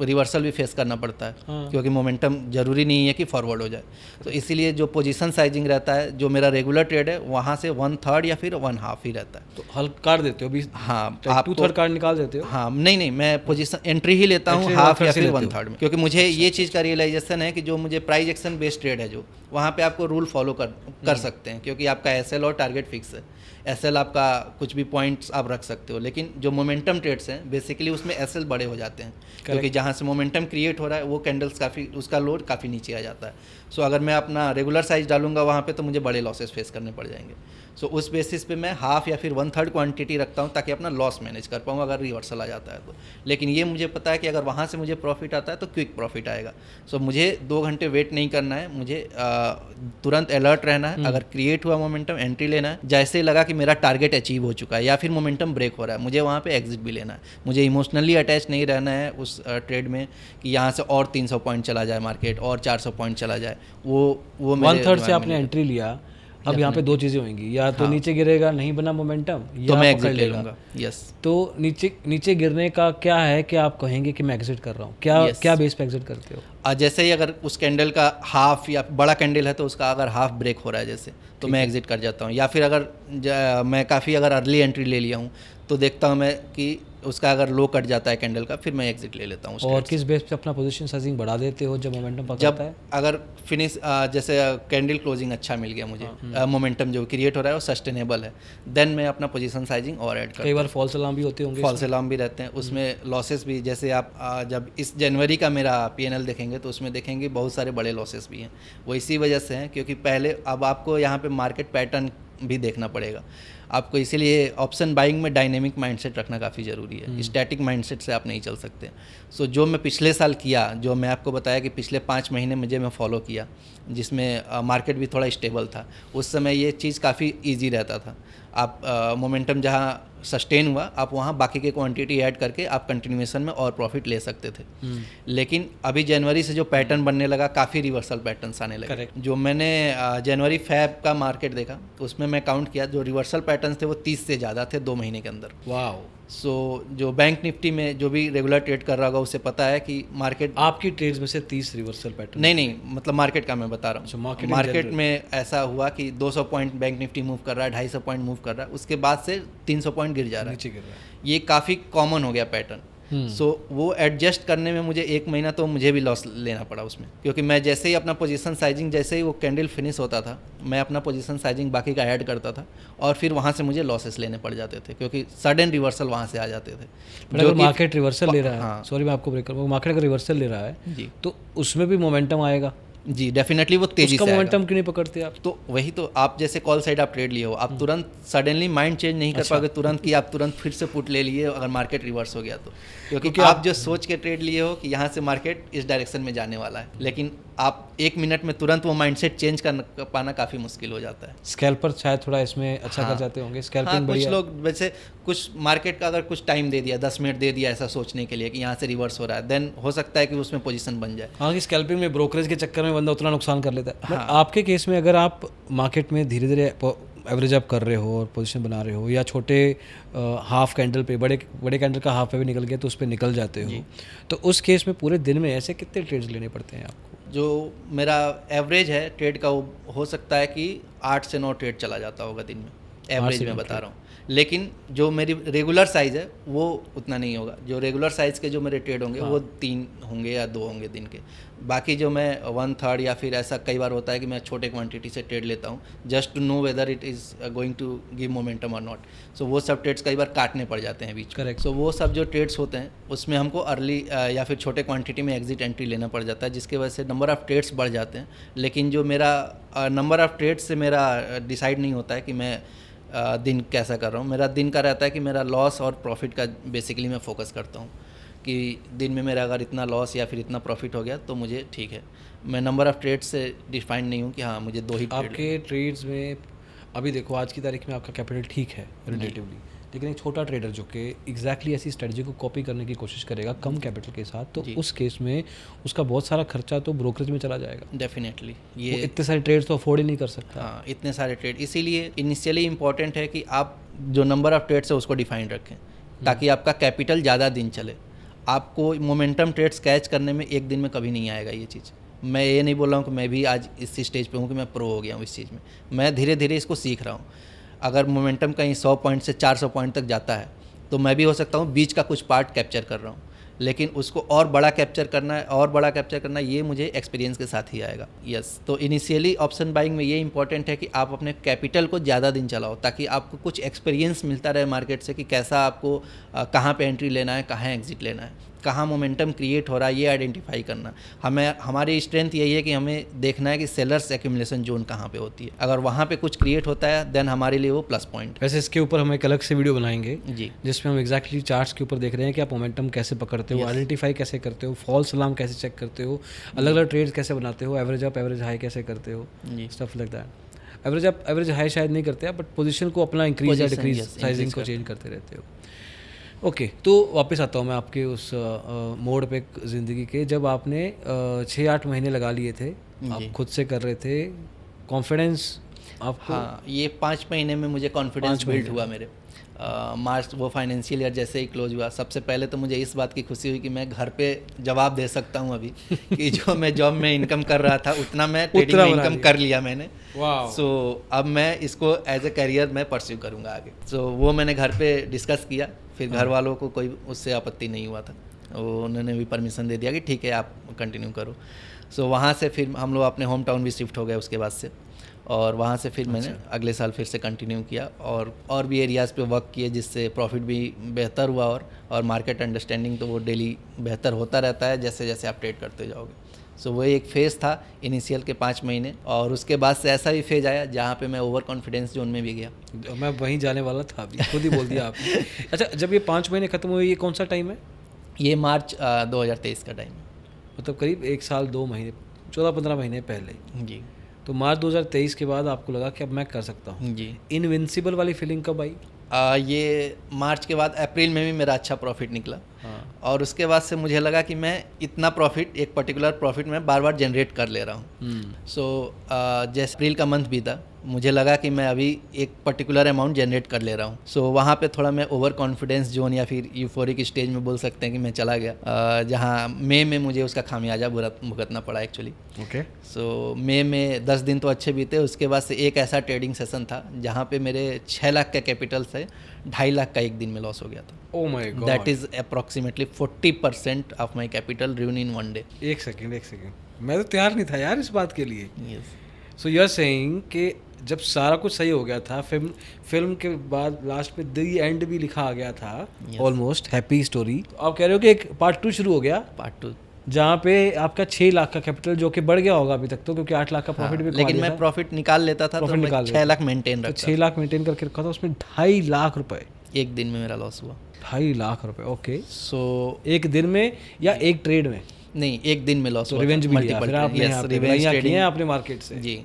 रिवर्सल भी फेस करना पड़ता है, क्योंकि मोमेंटम जरूरी नहीं है कि फॉरवर्ड हो जाए। तो इसीलिए जो पोजीशन साइजिंग रहता है, जो मेरा रेगुलर ट्रेड है, वहाँ से 1/3 या फिर 1/2 ही रहता है। तो हल्का कार्ड देते हो अभी? हाँ, आप 2/3 कार्ड निकाल देते हो? हाँ, नहीं, मैं पोजीशन एंट्री ही लेता हूँ, हाफ या फिर 1/3 में, क्योंकि मुझे ये चीज़ का रियलाइजेशन है कि जो मुझे प्राइस एक्शन बेस्ड ट्रेड है, जो वहाँ पे आपको रूल फॉलो कर सकते हैं, क्योंकि आपका एसएल और टारगेट फिक्स है। एसएल आपका कुछ भी पॉइंट्स आप रख सकते हो, लेकिन जो मोमेंटम ट्रेड्स हैं बेसिकली उसमें एसएल बड़े हो जाते हैं, क्योंकि जहाँ से मोमेंटम क्रिएट हो रहा है वो कैंडल्स काफ़ी, उसका लोड काफ़ी नीचे आ जाता है। सो अगर मैं अपना रेगुलर साइज डालूंगा वहाँ पे तो मुझे बड़े लॉसेस फेस करने पड़ जाएंगे। सो उस बेसिस पे मैं हाफ या फिर 1/3 क्वांटिटी रखता हूँ ताकि अपना लॉस मैनेज कर पाऊँ अगर रिवर्सल आ जाता है तो। लेकिन ये मुझे पता है कि अगर वहाँ से मुझे प्रॉफिट आता है तो क्विक प्रॉफिट आएगा। सो मुझे 2 घंटे वेट नहीं करना है, मुझे तुरंत अलर्ट रहना है। अगर क्रिएट हुआ मोमेंटम, एंट्री लेना है। जैसे ही लगा कि मेरा टारगेट अचीव हो चुका है या फिर मोमेंटम ब्रेक हो रहा है, मुझे वहाँ पे एग्जिट भी लेना है। मुझे इमोशनली अटैच नहीं रहना है उस ट्रेड में कि यहाँ से और 300 पॉइंट चला जाए मार्केट और 400 पॉइंट चला जाए। वो 1/3 से आपने एंट्री लिया, अब यहाँ पे 2 चीज़ें होंगी, या तो नीचे गिरेगा, नहीं बना मोमेंटम, तो मैं एग्जिट ले लूँगा। यस। तो नीचे गिरने का क्या है कि आप कहेंगे कि मैं एग्जिट कर रहा हूँ, क्या बेस पे एग्जिट करते हो? जैसे ही अगर उस कैंडल का हाफ या बड़ा कैंडल है तो उसका अगर हाफ ब्रेक हो रहा है जैसे, तो मैं एग्जिट कर जाता हूँ। या फिर अगर मैं काफ़ी अगर अर्ली एंट्री ले लिया हूँ तो देखता हूँ मैं कि उसका अगर लो कट जाता है कैंडल का, फिर मैं एग्जिट ले लेता हूँ। और किस बेस पे अपना पोजीशन साइजिंग बढ़ा देते हो जब मोमेंटम पकड़ता है? जब अगर फिनिश जैसे कैंडल क्लोजिंग अच्छा मिल गया मुझे, मोमेंटम जो क्रिएट हो रहा है वो सस्टेनेबल है, देन मैं अपना पोजीशन साइजिंग और ऐड करता हूँ। कई बार फॉल्स अलार्म भी होते होंगे? फॉल्स अलार्म भी रहते हैं उसमें, लॉसेस भी। जैसे आप जब इस जनवरी का मेरा पीएनएल देखेंगे तो उसमें देखेंगे बहुत सारे बड़े लॉसेस भी हैं। वो इसी वजह से हैं क्योंकि पहले अब आपको यहाँ पे मार्केट पैटर्न भी देखना पड़ेगा आपको, इसीलिए ऑप्शन बाइंग में डायनेमिक माइंडसेट रखना काफ़ी ज़रूरी है। स्टैटिक माइंडसेट से आप नहीं चल सकते। सो जो मैं पिछले साल किया, जो मैं आपको बताया कि पिछले 5 महीने मुझे मैं फॉलो किया, जिसमें मार्केट भी थोड़ा स्टेबल था, उस समय ये चीज़ काफ़ी ईजी रहता था। आप मोमेंटम जहाँ सस्टेन हुआ आप वहाँ बाकी के क्वांटिटी ऐड करके आप कंटिन्यूएशन में और प्रॉफिट ले सकते थे। लेकिन अभी जनवरी से जो पैटर्न बनने लगा, काफ़ी रिवर्सल पैटर्न्स आने लगे। जो मैंने जनवरी फैब का मार्केट देखा उसमें मैं काउंट किया, जो रिवर्सल पैटर्न्स थे वो 30 से ज़्यादा थे 2 महीने के अंदर। वाह। सो जो बैंक निफ्टी में जो भी रेगुलर ट्रेड कर रहा होगा उसे पता है कि मार्केट, आपकी ट्रेड्स में से 30 रिवर्सल पैटर्न? नहीं, मतलब मार्केट का मैं बता रहा हूँ। मार्केट में ऐसा हुआ कि 200 पॉइंट बैंक निफ्टी मूव कर रहा है, 250 पॉइंट मूव कर रहा है, उसके बाद से 300 पॉइंट गिर जा रहा है, नीचे गिर रहा है। ये काफ़ी कॉमन हो गया पैटर्न। सो वो एडजस्ट करने में मुझे 1 महीना तो मुझे भी लॉस लेना पड़ा उसमें, क्योंकि मैं जैसे ही अपना पोजीशन साइजिंग, जैसे ही वो कैंडल फिनिश होता था, मैं अपना पोजीशन साइजिंग बाकी का ऐड करता था और फिर वहाँ से मुझे लॉसेस लेने पड़ जाते थे क्योंकि सडन रिवर्सल वहाँ से आ जाते थे। जो मार्केट रिवर्सल ले रहा है, सॉरी मैं आपको ब्रेक करूँगा, मार्केट अगर रिवर्सल ले रहा है जी, तो उसमें भी मोमेंटम आएगा? जी डेफिनेटली, वो तेजी से मोमेंटम क्यों नहीं पकड़ते आप? तो वही तो, आप जैसे कॉल साइड आप ट्रेड लिए हो, आप तुरंत सडनली माइंड चेंज नहीं कर पाओगे तुरंत कि आप तुरंत फिर से पुट ले लिए अगर मार्केट रिवर्स हो गया तो, क्योंकि आप जो सोच के ट्रेड लिए हो कि यहाँ से मार्केट इस डायरेक्शन में जाने वाला है, लेकिन आप 1 मिनट में तुरंत वो माइंडसेट चेंज कर पाना काफ़ी मुश्किल हो जाता है। स्कैल्पर शायद थोड़ा इसमें अच्छा कर जाते होंगे, स्कैल्पिंग कुछ लोग वैसे, कुछ मार्केट का अगर कुछ टाइम दे दिया, 10 मिनट दे दिया ऐसा सोचने के लिए कि यहाँ से रिवर्स हो रहा है, देन हो सकता है कि उसमें पोजीशन बन जाए। हाँ, कि स्कैल्पिंग में ब्रोकरेज के चक्कर में बंदा उतना नुकसान कर लेता है। हाँ। आपके केस में अगर आप मार्केट में धीरे धीरे एवरेज अप कर रहे हो और पोजीशन बना रहे हो, या छोटे हाफ कैंडल पे, बड़े कैंडल का हाफ पे भी निकल गया तो उस पर निकल जाते हो, तो उस केस में पूरे दिन में ऐसे कितने ट्रेड्स लेने पड़ते हैं आपको? जो मेरा एवरेज है ट्रेड का वो हो सकता है कि 8 से 9 ट्रेड चला जाता होगा दिन में, एवरेज में बता रहा हूँ। लेकिन जो मेरी रेगुलर साइज़ है वो उतना नहीं होगा। जो रेगुलर साइज़ के जो मेरे ट्रेड होंगे वो 3 होंगे या 2 होंगे दिन के। बाकी जो मैं 1/3 या फिर ऐसा कई बार होता है कि मैं छोटे क्वांटिटी से ट्रेड लेता हूँ just to know whether it is going to give momentum और नॉट। सो वो सब ट्रेड्स कई बार काटने पड़ जाते हैं बीच। करेक्ट। सो वो सब जो ट्रेड्स होते हैं उसमें हमको अर्ली या फिर छोटे क्वांटिटी में एग्जिट एंट्री लेना पड़ जाता है, जिसकी वजह से नंबर ऑफ़ ट्रेड्स बढ़ जाते हैं। लेकिन जो मेरा नंबर ऑफ़ ट्रेड्स से मेरा डिसाइड नहीं होता है कि मैं दिन कैसा कर रहा हूँ। मेरा दिन का रहता है कि मेरा लॉस और प्रॉफिट का बेसिकली मैं फोकस करता हूँ कि दिन में मेरा अगर इतना लॉस या फिर इतना प्रॉफिट हो गया तो मुझे ठीक है। मैं नंबर ऑफ़ ट्रेड्स से डिफाइंड नहीं हूँ कि हाँ मुझे 2 ही ट्रेड। आपके ट्रेड्स में अभी देखो आज की तारीख में आपका कैपिटल ठीक है रिलेटिवली, लेकिन एक छोटा ट्रेडर जो कि एग्जैक्टली ऐसी स्ट्रेटजी को कॉपी करने की कोशिश करेगा कम कैपिटल के साथ, तो उस केस में उसका बहुत सारा खर्चा तो ब्रोकरेज में चला जाएगा। डेफिनेटली ये इतने सारे ट्रेड्स तो अफोर्ड ही नहीं कर सकता। हाँ, इतने सारे ट्रेड, इसीलिए इनिशियली इंपॉर्टेंट है कि आप जो नंबर ऑफ़ ट्रेड्स है उसको डिफाइन रखें ताकि आपका कैपिटल ज़्यादा दिन चले। आपको मोमेंटम ट्रेड्स कैच करने में एक दिन में कभी नहीं आएगा ये चीज़। मैं ये नहीं बोल रहा हूँ कि मैं भी आज इस स्टेज पे हूँ कि मैं प्रो हो गया हूँ इस चीज़ में, मैं धीरे धीरे इसको सीख रहा हूँ। अगर मोमेंटम कहीं 100 पॉइंट से 400 पॉइंट तक जाता है तो मैं भी हो सकता हूँ बीच का कुछ पार्ट कैप्चर कर रहा हूँ, लेकिन उसको और बड़ा कैप्चर करना है ये मुझे एक्सपीरियंस के साथ ही आएगा। यस, तो इनिशियली ऑप्शन बाइंग में ये इंपॉर्टेंट है कि आप अपने कैपिटल को ज़्यादा दिन चलाओ ताकि आपको कुछ एक्सपीरियंस मिलता रहे मार्केट से कि कैसा आपको कहाँ पे एंट्री लेना है, कहाँ एग्जिट लेना है, कहाँ मोमेंटम क्रिएट हो रहा है ये आइडेंटिफाई करना। हमारी स्ट्रेंथ यही है कि हमें देखना है कि सेलर्स एक्यूमुलेशन जोन कहाँ पे होती है। अगर वहाँ पे कुछ क्रिएट होता है देन हमारे लिए वो प्लस पॉइंट। वैसे इसके ऊपर हम एक अलग से वीडियो बनाएंगे जी, जिसमें हम एग्जैक्टली चार्ट्स के ऊपर देख रहे हैं कि आप मोमेंटम कैसे पकड़ते हो, आइडेंटिफाई कैसे करते हो, फॉल्स अलार्म कैसे चेक करते हो, अलग अलग ट्रेड्स कैसे बनाते हो, एवरेज अप एवरेज हाई कैसे करते हो, stuff like that. Average up average high शायद नहीं करते आप, बट पोजीशन को अपना इंक्रीज या डिक्रीज साइजिंग को चेंज करते रहते हो। ओके, तो वापस आता हूँ मैं आपके उस मोड पे ज़िंदगी के, जब आपने 6-8 महीने लगा लिए थे, आप खुद से कर रहे थे, कॉन्फिडेंस आपको? हाँ, ये 5 महीने में मुझे कॉन्फिडेंस बिल्ड हुआ मेरे। मार्च वो फाइनेंशियल ईयर जैसे ही क्लोज हुआ, सबसे पहले तो मुझे इस बात की खुशी हुई कि मैं घर पे जवाब दे सकता हूँ अभी कि जो मैं जॉब में इनकम कर रहा था उतना मैं ट्रेडिंग में इनकम कर लिया मैंने। सो अब मैं इसको एज ए करियर मैं परस्यू करूँगा आगे। सो वो मैंने घर पे डिस्कस किया, फिर घर वालों को कोई उससे आपत्ति नहीं हुआ था, उन्होंने भी परमिशन दे दिया कि ठीक है आप कंटिन्यू करो। सो वहाँ से फिर हम लोग अपने होम टाउन भी शिफ्ट हो गए उसके बाद से, और वहाँ से फिर मैंने अगले साल फिर से कंटिन्यू किया और भी एरियाज़ पे वर्क किए जिससे प्रॉफिट भी बेहतर हुआ और मार्केट अंडरस्टैंडिंग तो वो डेली बेहतर होता रहता है जैसे जैसे आप ट्रेड करते जाओगे। सो वो एक फेज़ था इनिशियल के 5 महीने, और उसके बाद से ऐसा भी फेज आया जहाँ पे मैं ओवर कॉन्फिडेंस जोन में भी गया। मैं वहीं जाने वाला था अभी, खुद ही बोल दिया आपने। अच्छा, जब ये 5 महीने खत्म हुए, ये कौन सा टाइम है? ये मार्च 2023 का टाइम है, मतलब करीब 1 साल 2 महीने 14-15 महीने पहले। जी। तो मार्च 2023 के बाद आपको लगा कि अब मैं कर सकता हूँ जी। इनविंसिबल वाली फीलिंग कब आई? ये मार्च के बाद अप्रैल में भी मेरा अच्छा प्रॉफिट निकला। और उसके बाद से मुझे लगा कि मैं इतना प्रॉफिट, एक पर्टिकुलर प्रॉफिट मैं बार बार जनरेट कर ले रहा हूँ। सो जैसे अप्रैल का मंथ बीता, मुझे लगा कि मैं अभी एक पर्टिकुलर अमाउंट जनरेट कर ले रहा हूँ। सो वहाँ पे थोड़ा मैं ओवर कॉन्फिडेंस जोन या फिर यूफोरिक स्टेज में बोल सकते हैं कि मैं चला गया, जहाँ मई में मुझे उसका खामियाजा भुगतना पड़ा एक्चुअली। ओके। सो मई में 10 दिन तो अच्छे बीते, उसके बाद से एक ऐसा ट्रेडिंग सेशन था जहाँ पे मेरे 6 लाख का कैपिटल से 2.5 लाख का एक दिन में लॉस हो गया था। ओह my God. That is approximately 40% of my capital dune in 1 day. एक सेकेंड, मैं तो तैयार नहीं था यार इस बात के लिए। Yes. So you are saying कि जब सारा कुछ सही हो गया था, फिल्म के बाद लास्ट में द एंड भी लिखा आ गया था, ऑलमोस्ट हैप्पी स्टोरी, तो आप कह रहे हो कि एक पार्ट 2 शुरू हो गया, पार्ट 2 जहाँ पे आपका 6 लाख का कैपिटल, जो कि बढ़ गया होगा अभी तक तो, क्योंकि 8 लाख का प्रॉफिट भी, लेकिन मैं प्रॉफिट निकाल लेता था, तो मैं 6 लाख मेंटेन रखता, 6 लाख मेंटेन करके रखा था, उसमें 2.5 लाख रुपए एक दिन में मेरा लॉस हुआ। 2.5 लाख रुपए। ओके। सो एक दिन में या एक ट्रेड में? नहीं, एक दिन में लॉस तो हुआ। रिवेंज भी लिया फिर आपने, रिवेंज ट्रेडिंग आपने मार्केट से। जी।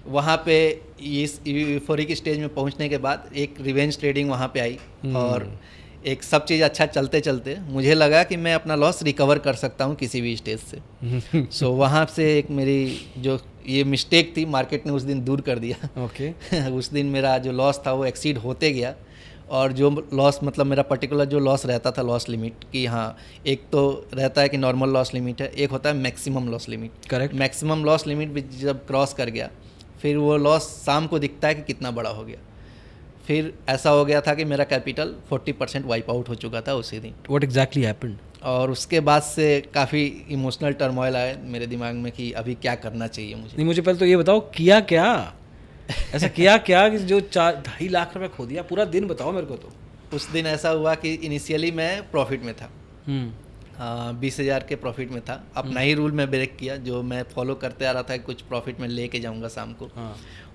वहाँ पे इस यूफोरिक स्टेज में पहुँचने के बाद एक रिवेंज ट्रेडिंग वहाँ पे आई, और एक सब चीज़ अच्छा चलते चलते मुझे लगा कि मैं अपना लॉस रिकवर कर सकता हूँ किसी भी स्टेज से। सो वहाँ से एक मेरी जो ये मिस्टेक थी, मार्केट ने उस दिन दूर कर दिया। ओके। उस दिन मेरा जो लॉस था वो एक्सीड होते गया, और जो लॉस मतलब मेरा पर्टिकुलर जो लॉस रहता था लॉस लिमिट कि हाँ, एक तो रहता है कि नॉर्मल लॉस लिमिट है, एक होता है maximum loss limit. Correct. Maximum loss limit भी जब क्रॉस कर गया फिर वो लॉस शाम को दिखता है कि कितना बड़ा हो गया। फिर ऐसा हो गया था कि मेरा कैपिटल 40% वाइप आउट हो चुका था उसी दिन। What exactly happened? और उसके बाद से काफ़ी इमोशनल टर्मोइल आया मेरे दिमाग में कि अभी क्या करना चाहिए मुझे। नहीं, मुझे पहले तो ये बताओ किया क्या, ऐसा किया क्या कि जो 2.5 लाख रुपए खो दिया? पूरा दिन बताओ मेरे को। तो उस दिन ऐसा हुआ कि इनिशियली मैं प्रॉफिट में था, 20,000 के प्रॉफिट में था। अपना ही रूल मैं ब्रेक किया जो मैं फॉलो करते आ रहा था, कुछ प्रॉफिट में लेके जाऊंगा शाम को।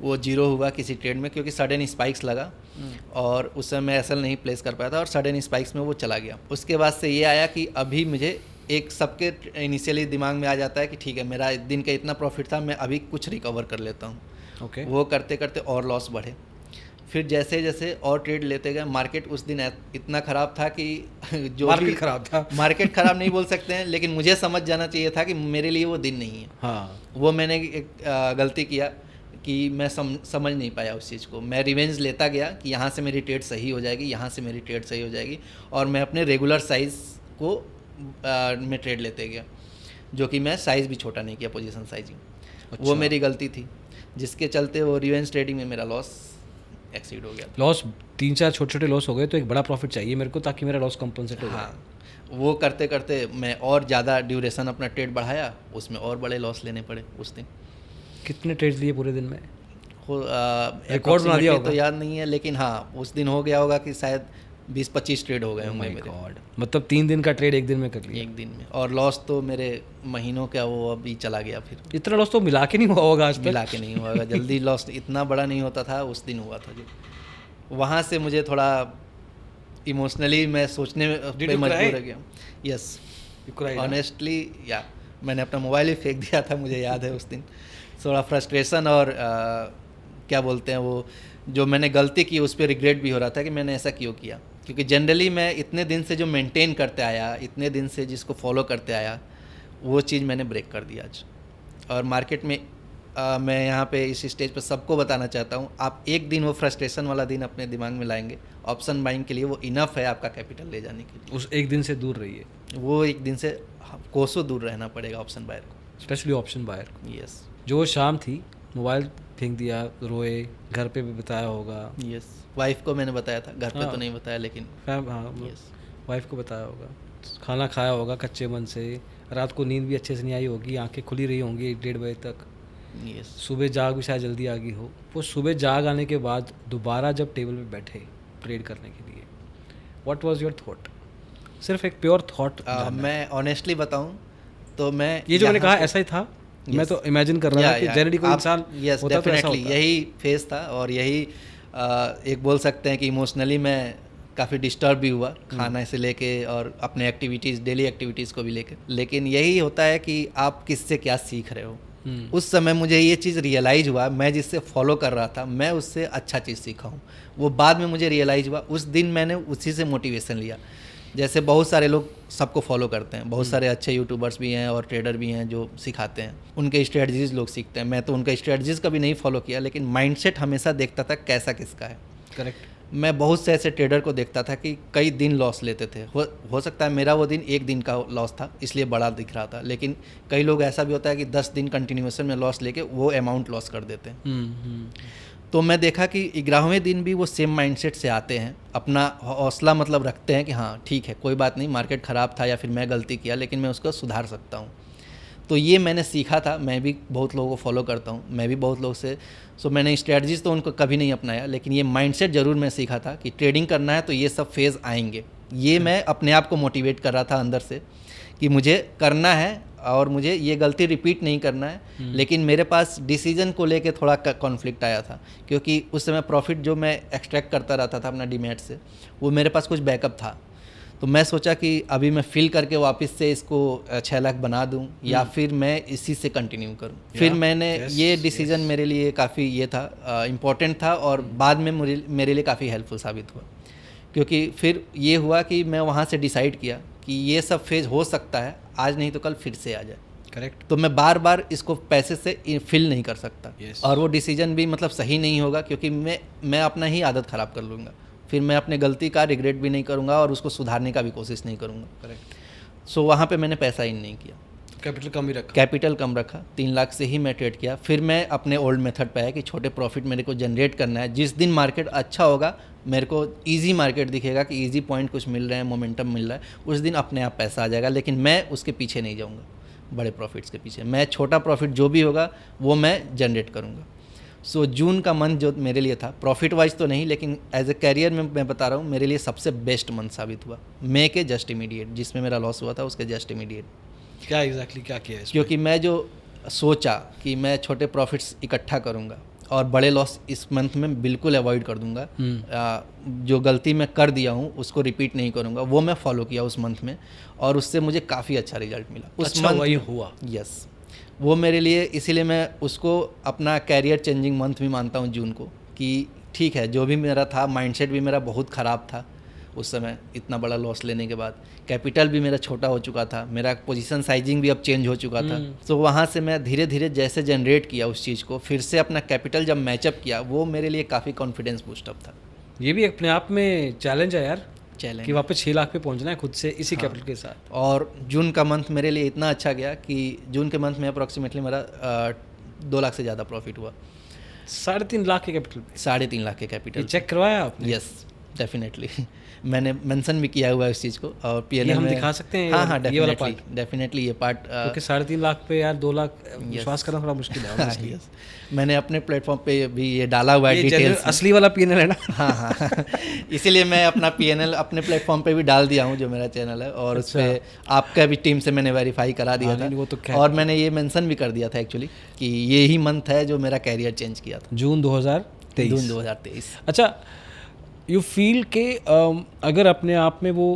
वो जीरो हुआ किसी ट्रेड में क्योंकि सडन स्पाइक्स लगा और उस समय मैं एसएल नहीं प्लेस कर पाया था और सडन स्पाइक्स में वो चला गया। उसके बाद से ये आया कि अभी मुझे एक सबके इनिशियली दिमाग में आ जाता है कि ठीक है मेरा दिन का इतना प्रॉफिट था, मैं अभी कुछ रिकवर कर लेता हूँ। ओके। वो करते करते और लॉस बढ़े। फिर जैसे जैसे और ट्रेड लेते गए, मार्केट उस दिन इतना ख़राब था कि जो मार्केट ख़राब था, मार्केट ख़राब नहीं बोल सकते हैं, लेकिन मुझे समझ जाना चाहिए था कि मेरे लिए वो दिन नहीं है। हाँ। वो मैंने एक गलती किया कि मैं समझ नहीं पाया उस चीज़ को। मैं रिवेंज लेता गया कि यहाँ से मेरी ट्रेड सही हो जाएगी, यहाँ से मेरी ट्रेड सही हो जाएगी, और मैं अपने रेगुलर साइज़ को में ट्रेड लेते गया, जो कि मैं साइज़ भी छोटा नहीं किया, पोजीशन साइजिंग। अच्छा। वो मेरी गलती थी जिसके चलते वो रिवेंज ट्रेडिंग में मेरा लॉस एक्सीड हो गया। लॉस 3-4 छोटे-छोटे लॉस हो गए, तो एक बड़ा प्रॉफिट चाहिए मेरे को ताकि मेरा लॉस कंपनसेट हो जाए। हाँ, वो करते करते मैं और ज़्यादा ड्यूरेशन अपना ट्रेड बढ़ाया, उसमें और बड़े लॉस लेने पड़े उस दिन। कितने ट्रेड्स लिए पूरे दिन में? रिकॉर्ड बना दिया होगा तो याद नहीं है, लेकिन हाँ उस दिन हो गया होगा कि शायद 20-25 ट्रेड हो गए होंगे मेरे। मतलब 3 दिन का ट्रेड एक दिन में कर लिया? एक दिन में। और लॉस तो मेरे महीनों का वो अभी चला गया। फिर इतना लॉस तो मिला के नहीं हुआ होगा आज तक? मिला के नहीं हुआ होगा, जल्दी लॉस इतना बड़ा नहीं होता था, उस दिन हुआ था जो। वहाँ से मुझे थोड़ा इमोशनली मैं सोचने पे मजबूर हो गया। यस, ऑनेस्टली या मैंने अपना मोबाइल ही फेंक दिया था, मुझे याद है उस दिन। थोड़ा फ्रस्ट्रेशन और क्या बोलते हैं वो जो मैंने गलती की उस पर रिग्रेट भी हो रहा था कि मैंने ऐसा क्यों किया, क्योंकि जनरली मैं इतने दिन से जो मेंटेन करते आया, इतने दिन से जिसको फॉलो करते आया, वो चीज़ मैंने ब्रेक कर दिया आज। और मार्केट में मैं यहाँ पे इस स्टेज पे सबको बताना चाहता हूँ, आप एक दिन वो फ्रस्ट्रेशन वाला दिन अपने दिमाग में लाएंगे, ऑप्शन बाइंग के लिए वो इनफ है आपका कैपिटल ले जाने के लिए। उस एक दिन से दूर रहिए, वो एक दिन से कोसों दूर रहना पड़ेगा ऑप्शन बायर को, स्पेशली ऑप्शन बायर को। यस। जो शाम थी, मोबाइल फेंक दिया, रोए, घर पे भी बताया होगा? यस, वाइफ को मैंने बताया था, घर पे तो नहीं बताया, लेकिन हाँ यस, वाइफ को बताया होगा। खाना खाया होगा कच्चे मन से, रात को नींद भी अच्छे से नहीं आई होगी, आंखें खुली रही होंगी 1-1.5 बजे तक। यस। सुबह जाग भी शायद जल्दी आ गई हो। वो सुबह जाग आने के बाद दोबारा जब टेबल पे बैठे ट्रेड करने के लिए, व्हाट वाज योर थॉट? सिर्फ एक प्योर थॉट। मैं ऑनेस्टली बताऊं तो मैं ये जो मैंने कहा ऐसा ही था। मैं तो इमेजिन कर रहा था कि जनरली कोई इंसान यस डेफिनेटली यही फेज था, और यही एक बोल सकते हैं कि इमोशनली मैं काफ़ी डिस्टर्ब भी हुआ, खाना से लेके और अपने एक्टिविटीज़, डेली एक्टिविटीज़ को भी लेके। लेकिन यही होता है कि आप किससे क्या सीख रहे हो। उस समय मुझे ये चीज़ रियलाइज़ हुआ, मैं जिससे फॉलो कर रहा था मैं उससे अच्छा चीज़ सीखा हूँ। वो बाद में मुझे रियलाइज़ हुआ, उस दिन मैंने उसी से मोटिवेशन लिया। जैसे बहुत सारे लोग सबको फॉलो करते हैं, बहुत सारे अच्छे यूट्यूबर्स भी हैं और ट्रेडर भी हैं जो सिखाते हैं, उनके स्ट्रेटजीज लोग सीखते हैं। मैं तो उनका स्ट्रेटजीज कभी नहीं फॉलो किया, लेकिन माइंडसेट हमेशा देखता था कैसा किसका है। करेक्ट। मैं बहुत से ऐसे ट्रेडर को देखता था कि कई दिन लॉस लेते थे। हो सकता है मेरा वो दिन एक दिन का लॉस था इसलिए बड़ा दिख रहा था, लेकिन कई लोग ऐसा भी होता है कि 10 दिन कंटिन्यूएशन में लॉस लेके वो अमाउंट लॉस कर देते हैं। तो मैं देखा कि 11वें दिन भी वो सेम माइंडसेट से आते हैं, अपना हौसला मतलब रखते हैं कि हाँ ठीक है, कोई बात नहीं, मार्केट ख़राब था या फिर मैं गलती किया, लेकिन मैं उसको सुधार सकता हूँ। तो ये मैंने सीखा था। मैं भी बहुत लोगों को फॉलो करता हूँ, मैं भी बहुत लोग से मैंने स्ट्रेटजीज तो उनको कभी नहीं अपनाया, लेकिन ये माइंडसेट ज़रूर मैं सीखा था कि ट्रेडिंग करना है तो ये सब फेज़ आएंगे। ये मैं अपने आप को मोटिवेट कर रहा था अंदर से कि मुझे करना है और मुझे ये गलती रिपीट नहीं करना है। लेकिन मेरे पास डिसीजन को लेके थोड़ा कॉन्फ्लिक्ट आया था, क्योंकि उस समय प्रॉफिट जो मैं एक्सट्रैक्ट करता रहता था अपना डीमैट से, वो मेरे पास कुछ बैकअप था। तो मैं सोचा कि अभी मैं फिल करके वापस से इसको 6 लाख बना दूं या फिर मैं इसी से कंटिन्यू करूं। फिर मैंने ये डिसीजन मेरे लिए काफ़ी ये था, इम्पोर्टेंट था, और बाद में मेरे लिए काफ़ी हेल्पफुल साबित हुआ, क्योंकि फिर ये हुआ कि मैं वहाँ से डिसाइड किया कि ये सब फेज हो सकता है, आज नहीं तो कल फिर से आ जाए। करेक्ट। तो मैं बार बार इसको पैसे से फिल नहीं कर सकता। और वो डिसीजन भी मतलब सही नहीं होगा, क्योंकि मैं अपना ही आदत ख़राब कर लूँगा। फिर मैं अपने गलती का रिग्रेट भी नहीं करूँगा और उसको सुधारने का भी कोशिश नहीं करूँगा। करेक्ट। सो वहाँ पे मैंने पैसा इन नहीं किया, कैपिटल कम ही रखा। कैपिटल कम रखा, 3 लाख से ही मैं ट्रेड किया। फिर मैं अपने ओल्ड मेथड पे आया कि छोटे प्रॉफिट मेरे को जनरेट करना है। जिस दिन मार्केट अच्छा होगा, मेरे को इजी मार्केट दिखेगा कि इजी पॉइंट कुछ मिल रहे हैं, मोमेंटम मिल रहा है, उस दिन अपने आप पैसा आ जाएगा। लेकिन मैं उसके पीछे नहीं जाऊँगा, बड़े प्रॉफिट्स के पीछे। मैं छोटा प्रॉफिट जो भी होगा वो मैं जनरेट करूँगा। सो जून का मंथ जो मेरे लिए था, प्रॉफिट वाइज तो नहीं लेकिन एज ए कैरियर में मैं बता रहा हूँ, मेरे लिए सबसे बेस्ट मंथ साबित हुआ। मई के जस्ट इमीडिएट, जिसमें मेरा लॉस हुआ था उसके जस्ट इमीडिएट। क्या एग्जैक्टली क्या किया है इसमें? क्योंकि मैं जो सोचा कि मैं छोटे प्रॉफिट्स इकट्ठा करूँगा और बड़े लॉस इस मंथ में बिल्कुल अवॉइड कर दूंगा। जो गलती मैं कर दिया हूँ उसको रिपीट नहीं करूँगा, वो मैं फॉलो किया उस मंथ में और उससे मुझे काफ़ी अच्छा रिजल्ट मिला उस अच्छा मंथ वही हुआ। यस, वो मेरे लिए, इसीलिए मैं उसको अपना कैरियर चेंजिंग मंथ भी मानता हूँ जून को। कि ठीक है, जो भी मेरा था, माइंडसेट भी मेरा बहुत ख़राब था उस समय, इतना बड़ा लॉस लेने के बाद कैपिटल भी मेरा छोटा हो चुका था, मेरा पोजीशन साइजिंग भी अब चेंज हो चुका था। तो वहाँ से मैं धीरे धीरे जैसे जनरेट किया उस चीज़ को, फिर से अपना कैपिटल जब मैचअप किया, वो मेरे लिए काफ़ी कॉन्फिडेंस बूस्टअप था। ये भी अपने आप में चैलेंज है यार, चैलेंज कि वापस 6 लाख पे पहुंचना है खुद से इसी कैपिटल के साथ। और जून का मंथ मेरे लिए इतना अच्छा गया कि जून के मंथ में अप्रॉक्सीमेटली मेरा 2 लाख से ज़्यादा प्रॉफिट हुआ। 3.5 लाख के कैपिटल पे? 3.5 लाख के कैपिटल। चेक करवाया आपने? यस डेफिनेटली मैंने मेंशन भी किया हुआ है इस चीज़ को। और पीएनएल हम में दिखा सकते हैं? हाँ हाँ, ये वाला डेफिनेटली ये पार्ट, क्योंकि 3.5 लाख पे यार 2 लाख विश्वास करना थोड़ा मुश्किल है। यस, मैंने अपने प्लेटफॉर्म पे भी ये डाला हुआ है डिटेल्स। असली वाला पीएनएल है ना? हाँ हाँ इसीलिए मैं अपना पीएनएल अपने प्लेटफॉर्म पे भी डाल दिया हूँ, जो मेरा चैनल है, और उस पर आपका भी टीम से मैंने वेरीफाई करा दिया था। वो तो और मैंने ये मेंशन भी कर दिया था एक्चुअली कि ये ही मंथ है जो मेरा कैरियर चेंज किया था, जून 2023। अच्छा, यू फील के अगर अपने आप में वो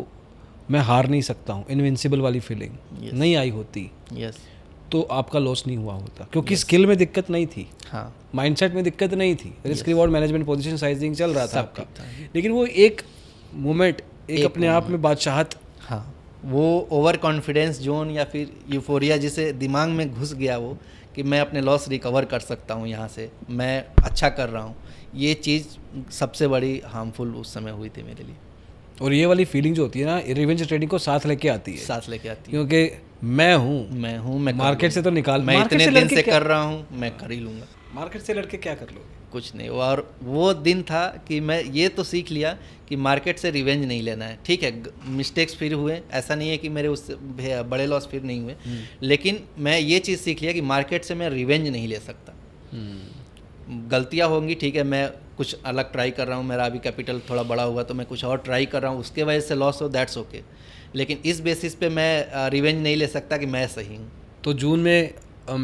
मैं हार नहीं सकता हूँ, इनविंसिबल वाली फीलिंग नहीं आई होती, यस, तो आपका लॉस नहीं हुआ होता, क्योंकि स्किल में दिक्कत नहीं थी, हाँ, माइंडसेट में दिक्कत नहीं थी, risk reward management, position sizing चल रहा था आपका, लेकिन वो एक मोमेंट, एक अपने आप में बादशाहत, हाँ, वो ओवर कॉन्फिडेंस जोन या फिर यूफोरिया जिसे दिमाग में घुस गया, वो कि मैं अपने लॉस रिकवर कर सकता हूँ, यहाँ से मैं अच्छा कर रहा हूँ, ये चीज़ सबसे बड़ी हार्मफुल उस समय हुई थी मेरे लिए। और ये वाली फीलिंग जो होती है ना, रिवेंज ट्रेडिंग को साथ लेके आती है, क्योंकि मैं मार्केट से तो मैं इतने दिन से कर रहा हूँ, मैं कर ही लूँगा। मार्केट से लड़के क्या कर लोगे? कुछ नहीं। और वो दिन था कि मैं ये तो सीख लिया कि मार्केट से रिवेंज नहीं लेना है। ठीक है, मिस्टेक्स फिर हुए, ऐसा नहीं है कि मेरे उससे बड़े लॉस फिर नहीं हुए, लेकिन मैं ये चीज़ सीख लिया कि मार्केट से मैं रिवेंज नहीं ले सकता। गलतियाँ होंगी, ठीक है, मैं कुछ अलग ट्राई कर रहा हूँ, मेरा अभी कैपिटल थोड़ा बड़ा हुआ तो मैं कुछ और ट्राई कर रहा हूँ, उसके वजह से लॉस हो, दैट्स ओके, लेकिन इस बेसिस पे मैं रिवेंज नहीं ले सकता कि मैं सही हूँ। तो जून में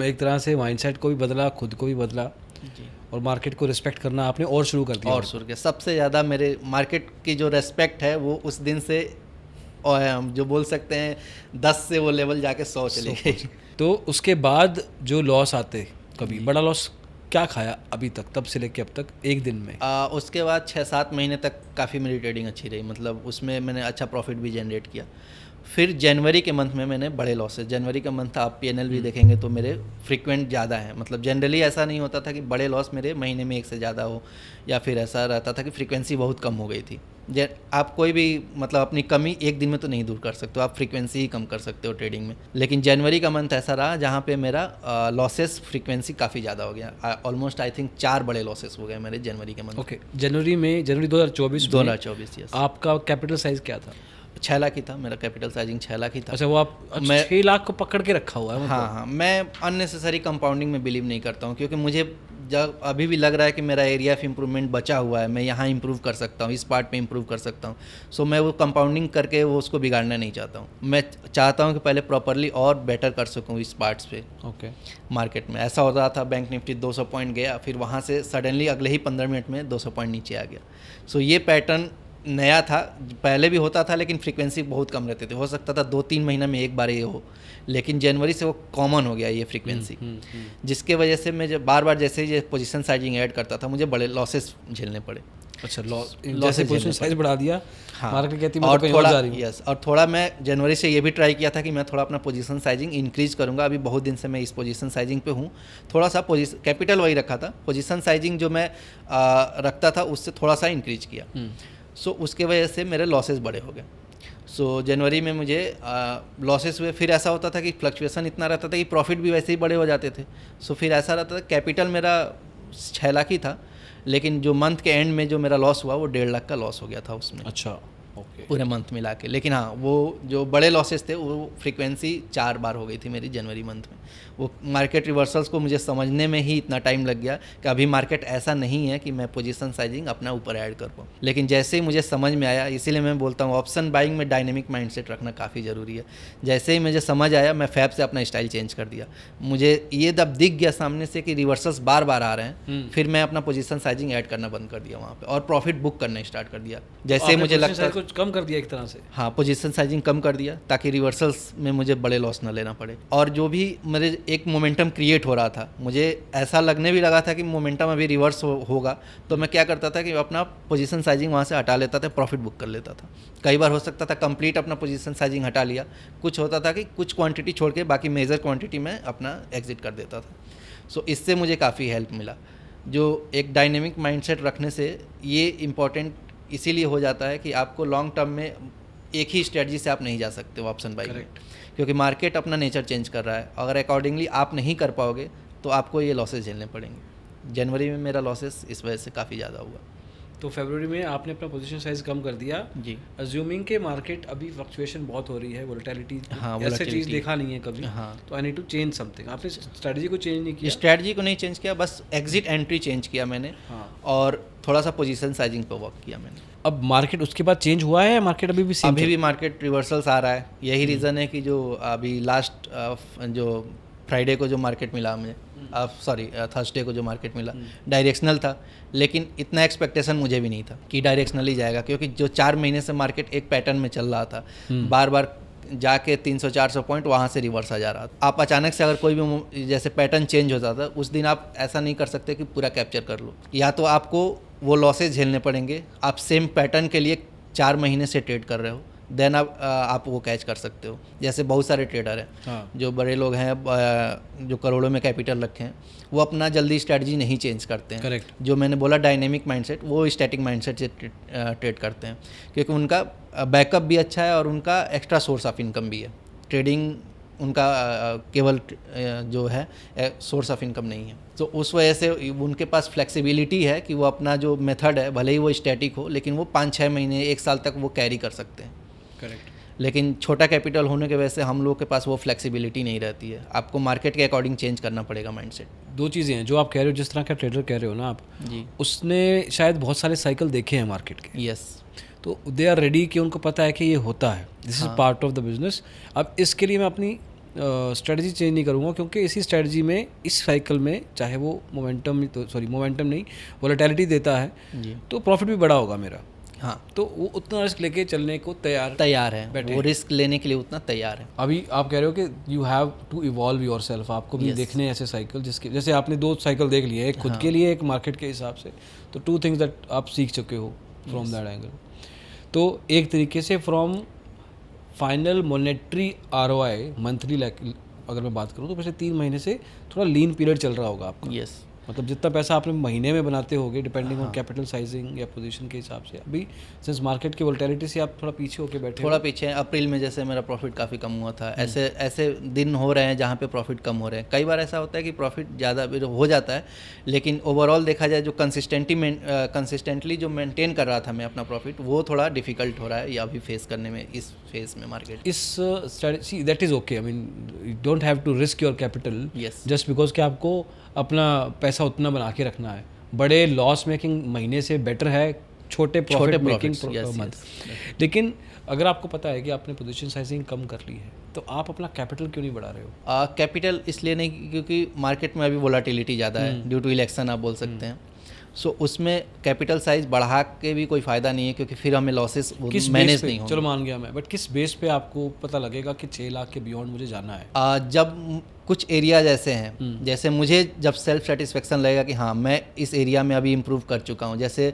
एक तरह से माइंडसेट को भी बदला, खुद को भी बदला जी, और मार्केट को रिस्पेक्ट करना आपने और शुरू कर दिया। और शुरू किया। सबसे ज़्यादा मेरे मार्केट की जो रेस्पेक्ट है वो उस दिन से, और हम जो बोल सकते हैं 10 से वो लेवल जाके 100 चले गए। तो उसके बाद जो लॉस आते, कभी बड़ा लॉस क्या खाया अभी तक, तब से लेके अब तक एक दिन में? उसके बाद 6-7 महीने तक काफ़ी मेरी ट्रेडिंग अच्छी रही, मतलब उसमें मैंने अच्छा प्रॉफिट भी जनरेट किया। फिर जनवरी के मंथ में मैंने बड़े लॉसेस, जनवरी का मंथ आप पीएनएल भी देखेंगे तो मेरे फ्रीक्वेंट ज़्यादा हैं, मतलब जनरली ऐसा नहीं होता था कि बड़े लॉस मेरे महीने में एक से ज़्यादा हो, या फिर ऐसा रहता था कि फ्रीक्वेंसी बहुत कम हो गई थी। आप कोई भी मतलब अपनी कमी एक दिन में तो नहीं दूर कर सकते हो, आप फ्रीक्वेंसी ही कम कर सकते हो ट्रेडिंग में, लेकिन जनवरी का मंथ ऐसा रहा जहाँ पे मेरा लॉसेस फ्रीक्वेंसी काफ़ी ज़्यादा हो गया। ऑलमोस्ट आई थिंक 4 बड़े लॉसेस हो गए मेरे जनवरी के मंथ। ओके, जनवरी 2024 आपका कैपिटल साइज क्या था? 6 लाख ही था मेरा कैपिटल साइजिंग, 6 लाख ही था। अच्छा, वो आप 6 लाख को पकड़ के रखा हुआ है? हाँ हाँ, मैं अननेसेसरी कंपाउंडिंग में बिलीव नहीं करता हूँ, क्योंकि मुझे जब अभी भी लग रहा है कि मेरा एरिया ऑफ इम्प्रूवमेंट बचा हुआ है, मैं यहाँ इंप्रूव कर सकता हूँ, इस पार्ट पे इंप्रूव कर सकता हूँ। सो मैं वो कंपाउंडिंग करके वो उसको बिगाड़ना नहीं चाहता हूँ। मैं चाहता हूँ कि पहले प्रॉपरली और बेटर कर सकूँ इस पार्ट्स पे। ओके, मार्केट में ऐसा हो रहा था, बैंक निफ्टी 200 पॉइंट गया, फिर वहाँ से सडनली अगले ही 15 मिनट में 200 पॉइंट नीचे आ गया। सो ये पैटर्न नया था, पहले भी होता था लेकिन फ्रीक्वेंसी बहुत कम रहते थे, हो सकता था 2-3 महीना में एक बार ये हो, लेकिन जनवरी से वो कॉमन हो गया ये फ्रीक्वेंसी, जिसके वजह से मैं जब बार बार जैसे ही पोजीशन साइजिंग ऐड करता था मुझे बड़े लॉसेस झेलने पड़े। अच्छा, जैसे पोजीशन साइज बढ़ा दिया, हाँ, मार्केट कहती और थोड़ा यस, और थोड़ा मैं जनवरी से ये भी ट्राई किया था कि मैं थोड़ा अपना पोजीशन साइजिंग इंक्रीज करूंगा। अभी बहुत दिन से मैं इस पोजीशन साइजिंग पे हूँ, थोड़ा सा कैपिटल वही रखा था, पोजीशन साइजिंग जो मैं रखता था उससे थोड़ा सा इंक्रीज किया। सो उसके वजह से मेरे लॉसेस बड़े हो गए। सो जनवरी में मुझे लॉसेस हुए। फिर ऐसा होता था कि फ्लक्चुएसन इतना रहता था कि प्रॉफिट भी वैसे ही बड़े हो जाते थे। सो फिर ऐसा रहता था, कैपिटल मेरा 6 लाख ही था, लेकिन जो मंथ के एंड में जो मेरा लॉस हुआ वो 1.5 लाख का लॉस हो गया था उसमें। अच्छा, ओके। पूरे मंथ मिला के। लेकिन हाँ, वो जो बड़े लॉसेस थे वो फ्रीक्वेंसी 4 बार हो गई थी मेरी जनवरी मंथ में। वो मार्केट रिवर्सल्स को मुझे समझने में ही इतना टाइम लग गया कि अभी मार्केट ऐसा नहीं है कि मैं पोजीशन साइजिंग अपना ऊपर ऐड कर पाऊँ। लेकिन जैसे ही मुझे समझ में आया, इसीलिए मैं बोलता हूँ ऑप्शन बाइंग में डायनेमिक माइंडसेट रखना काफ़ी ज़रूरी है। जैसे ही मुझे समझ आया, मैं फैब से अपना स्टाइल चेंज कर दिया। मुझे ये जब दिख गया सामने से कि रिवर्सल्स बार बार आ रहे हैं, फिर मैं अपना पोजीशन साइजिंग ऐड करना बंद कर दिया वहाँ पे और प्रॉफिट बुक करना स्टार्ट कर दिया। जैसे मुझे लगता है कुछ कम कर दिया एक तरह से। हाँ, पोजीशन साइजिंग कम कर दिया ताकि रिवर्सल्स में मुझे बड़े लॉस ना लेना पड़े। और जो भी मेरे एक मोमेंटम क्रिएट हो रहा था, मुझे ऐसा लगने भी लगा था कि मोमेंटम अभी रिवर्स होगा, तो मैं क्या करता था कि अपना पोजीशन साइजिंग वहाँ से हटा लेता था, प्रॉफिट बुक कर लेता था। कई बार हो सकता था कंप्लीट अपना पोजीशन साइजिंग हटा लिया, कुछ होता था कि कुछ क्वांटिटी छोड़ के बाकी मेजर क्वांटिटी में अपना एग्जिट कर देता था। सो इससे मुझे काफ़ी हेल्प मिला। जो एक डायनेमिक माइंडसेट रखने से ये इम्पॉर्टेंट इसीलिए हो जाता है कि आपको लॉन्ग टर्म में एक ही स्ट्रेटजी से आप नहीं जा सकते ऑप्शन बाइंग में, क्योंकि मार्केट अपना नेचर चेंज कर रहा है। अगर अकॉर्डिंगली आप नहीं कर पाओगे तो आपको ये लॉसेस झेलने पड़ेंगे। जनवरी में मेरा लॉसेस इस वजह से काफ़ी ज़्यादा हुआ। तो फरवरी में आपने अपना पोजीशन साइज कम कर दिया जी, अज्यूमिंग के मार्केट अभी फ्लक्चुएशन बहुत हो रही है, वोलेटिलिटी, हाँ, ऐसा चीज़ देखा नहीं है कभी। हाँ, तो I need to change something. आपने स्ट्रेटजी को चेंज नहीं किया? स्ट्रेटजी को नहीं चेंज किया, बस एग्जिट एंट्री चेंज किया मैंने। हाँ। और थोड़ा सा पोजीशन साइजिंग पे वर्क किया मैंने। अब मार्केट उसके बाद चेंज हुआ है या मार्केट अभी भी सेम? अभी भी मार्केट रिवर्सल्स आ रहा है। यही रीज़न है कि जो अभी लास्ट जो फ्राइडे को जो मार्केट मिला हमें, सॉरी थर्सडे को जो मार्केट मिला, डायरेक्शनल था, लेकिन इतना एक्सपेक्टेशन मुझे भी नहीं था कि डायरेक्शनल ही जाएगा, क्योंकि जो 4 महीने से मार्केट एक पैटर्न में चल रहा था, बार बार जाके 300-400 पॉइंट वहाँ से रिवर्स आ जा रहा था। आप अचानक से अगर कोई भी जैसे पैटर्न चेंज हो जाता, उस दिन आप ऐसा नहीं कर सकते कि पूरा कैप्चर कर लो, या तो आपको वो लॉसेज झेलने पड़ेंगे। आप सेम पैटर्न के लिए 4 महीने से ट्रेड कर रहे हो, देन आप वो कैच कर सकते हो। जैसे बहुत सारे ट्रेडर हैं, हाँ, जो बड़े लोग हैं, जो करोड़ों में कैपिटल रखे हैं, वो अपना जल्दी स्ट्रेटजी नहीं चेंज करते हैं। करेक्ट। जो मैंने बोला डायनेमिक माइंडसेट, वो स्टैटिक माइंडसेट से ट्रेड करते हैं, क्योंकि उनका बैकअप भी अच्छा है और उनका एक्स्ट्रा सोर्स ऑफ इनकम भी है। ट्रेडिंग उनका केवल जो है सोर्स ऑफ इनकम नहीं है। तो उस वजह से उनके पास फ्लेक्सिबिलिटी है कि वो अपना जो मेथड है, भले ही वो स्टैटिक हो, लेकिन वो 5-6 महीने 1 साल तक वो कैरी कर सकते हैं। करेक्ट। लेकिन छोटा कैपिटल होने के वजह से हम लोग के पास वो फ्लेक्सिबिलिटी नहीं रहती है। आपको मार्केट के अकॉर्डिंग चेंज करना पड़ेगा माइंडसेट। 2 चीज़ें हैं जो आप कह रहे हो, जिस तरह का ट्रेडर कह रहे हो ना आप जी, उसने शायद बहुत सारे साइकिल देखे हैं मार्केट के। यस। तो दे आर रेडी कि उनको पता है कि ये होता है, this is part of the business. अब इसके लिए मैं अपनी स्ट्रेटजी चेंज नहीं करूँगा, क्योंकि इसी स्ट्रेटजी में इस साइकिल में चाहे वो मोमेंटम नहीं वोलेटिलिटी देता है जी, तो प्रॉफिट भी बड़ा होगा मेरा। हाँ, तो वो उतना रिस्क लेके चलने को तैयार है, वो रिस्क लेने के लिए उतना तैयार है। अभी आप कह रहे हो कि you have to evolve your self, आपको भी देखने ऐसे साइकिल जिसके जैसे आपने 2 साइकिल देख लिए, एक खुद के लिए, एक मार्केट के हिसाब से। तो 2 थिंग्स दैट आप सीख चुके हो फ्रॉम दैट एंगल। तो एक तरीके से from final monetary ROI monthly, अगर मैं बात करूँ तो पिछले 3 महीने से थोड़ा लीन पीरियड चल रहा होगा आपका। यस। मतलब जितना पैसा आपने महीने में बनाते होगे डिपेंडिंग ऑन कैपिटल साइजिंग या पोजीशन के हिसाब से, अभी सिंस मार्केट की वोलेटिलिटी से आप थोड़ा पीछे होके बैठे, थोड़ा पीछे हैं। अप्रैल में जैसे मेरा प्रॉफिट काफ़ी कम हुआ था, ऐसे दिन हो रहे हैं जहाँ पे प्रॉफिट कम हो रहे हैं। कई बार ऐसा होता है कि प्रॉफिट ज़्यादा हो जाता है, लेकिन ओवरऑल देखा जाए जो कंसिस्टेंटली जो मेंटेन कर रहा था मैं अपना प्रॉफिट, वो थोड़ा डिफिकल्ट हो रहा है या अभी फेस करने में, इस फेज में मार्केट। इस strategy that is okay, I mean you don't have to risk your capital just because कि आपको अपना पैसा उतना बना के रखना है। बड़े लॉस मेकिंग महीने से बेटर है छोटे प्रॉफिट मेकिंग मंथ। लेकिन अगर आपको पता है कि आपने पोजीशन साइजिंग कम कर ली है, तो आप अपना कैपिटल क्यों नहीं बढ़ा रहे हो? कैपिटल इसलिए नहीं, क्योंकि मार्केट में अभी वोलेटिलिटी ज़्यादा है ड्यू टू इलेक्शन, आप बोल सकते हैं। सो उसमें कैपिटल साइज बढ़ा के भी कोई फ़ायदा नहीं है, क्योंकि फिर हमें लॉसेस मैनेज नहीं होंगे। चलो मान गया मैं, बट किस बेस पे आपको पता लगेगा कि 6 लाख के बियॉन्ड मुझे जाना है? जब कुछ एरियाज ऐसे हैं, जैसे मुझे जब सेल्फ सेटिस्फेक्शन लगेगा कि हाँ मैं इस एरिया में अभी इम्प्रूव कर चुका हूँ। जैसे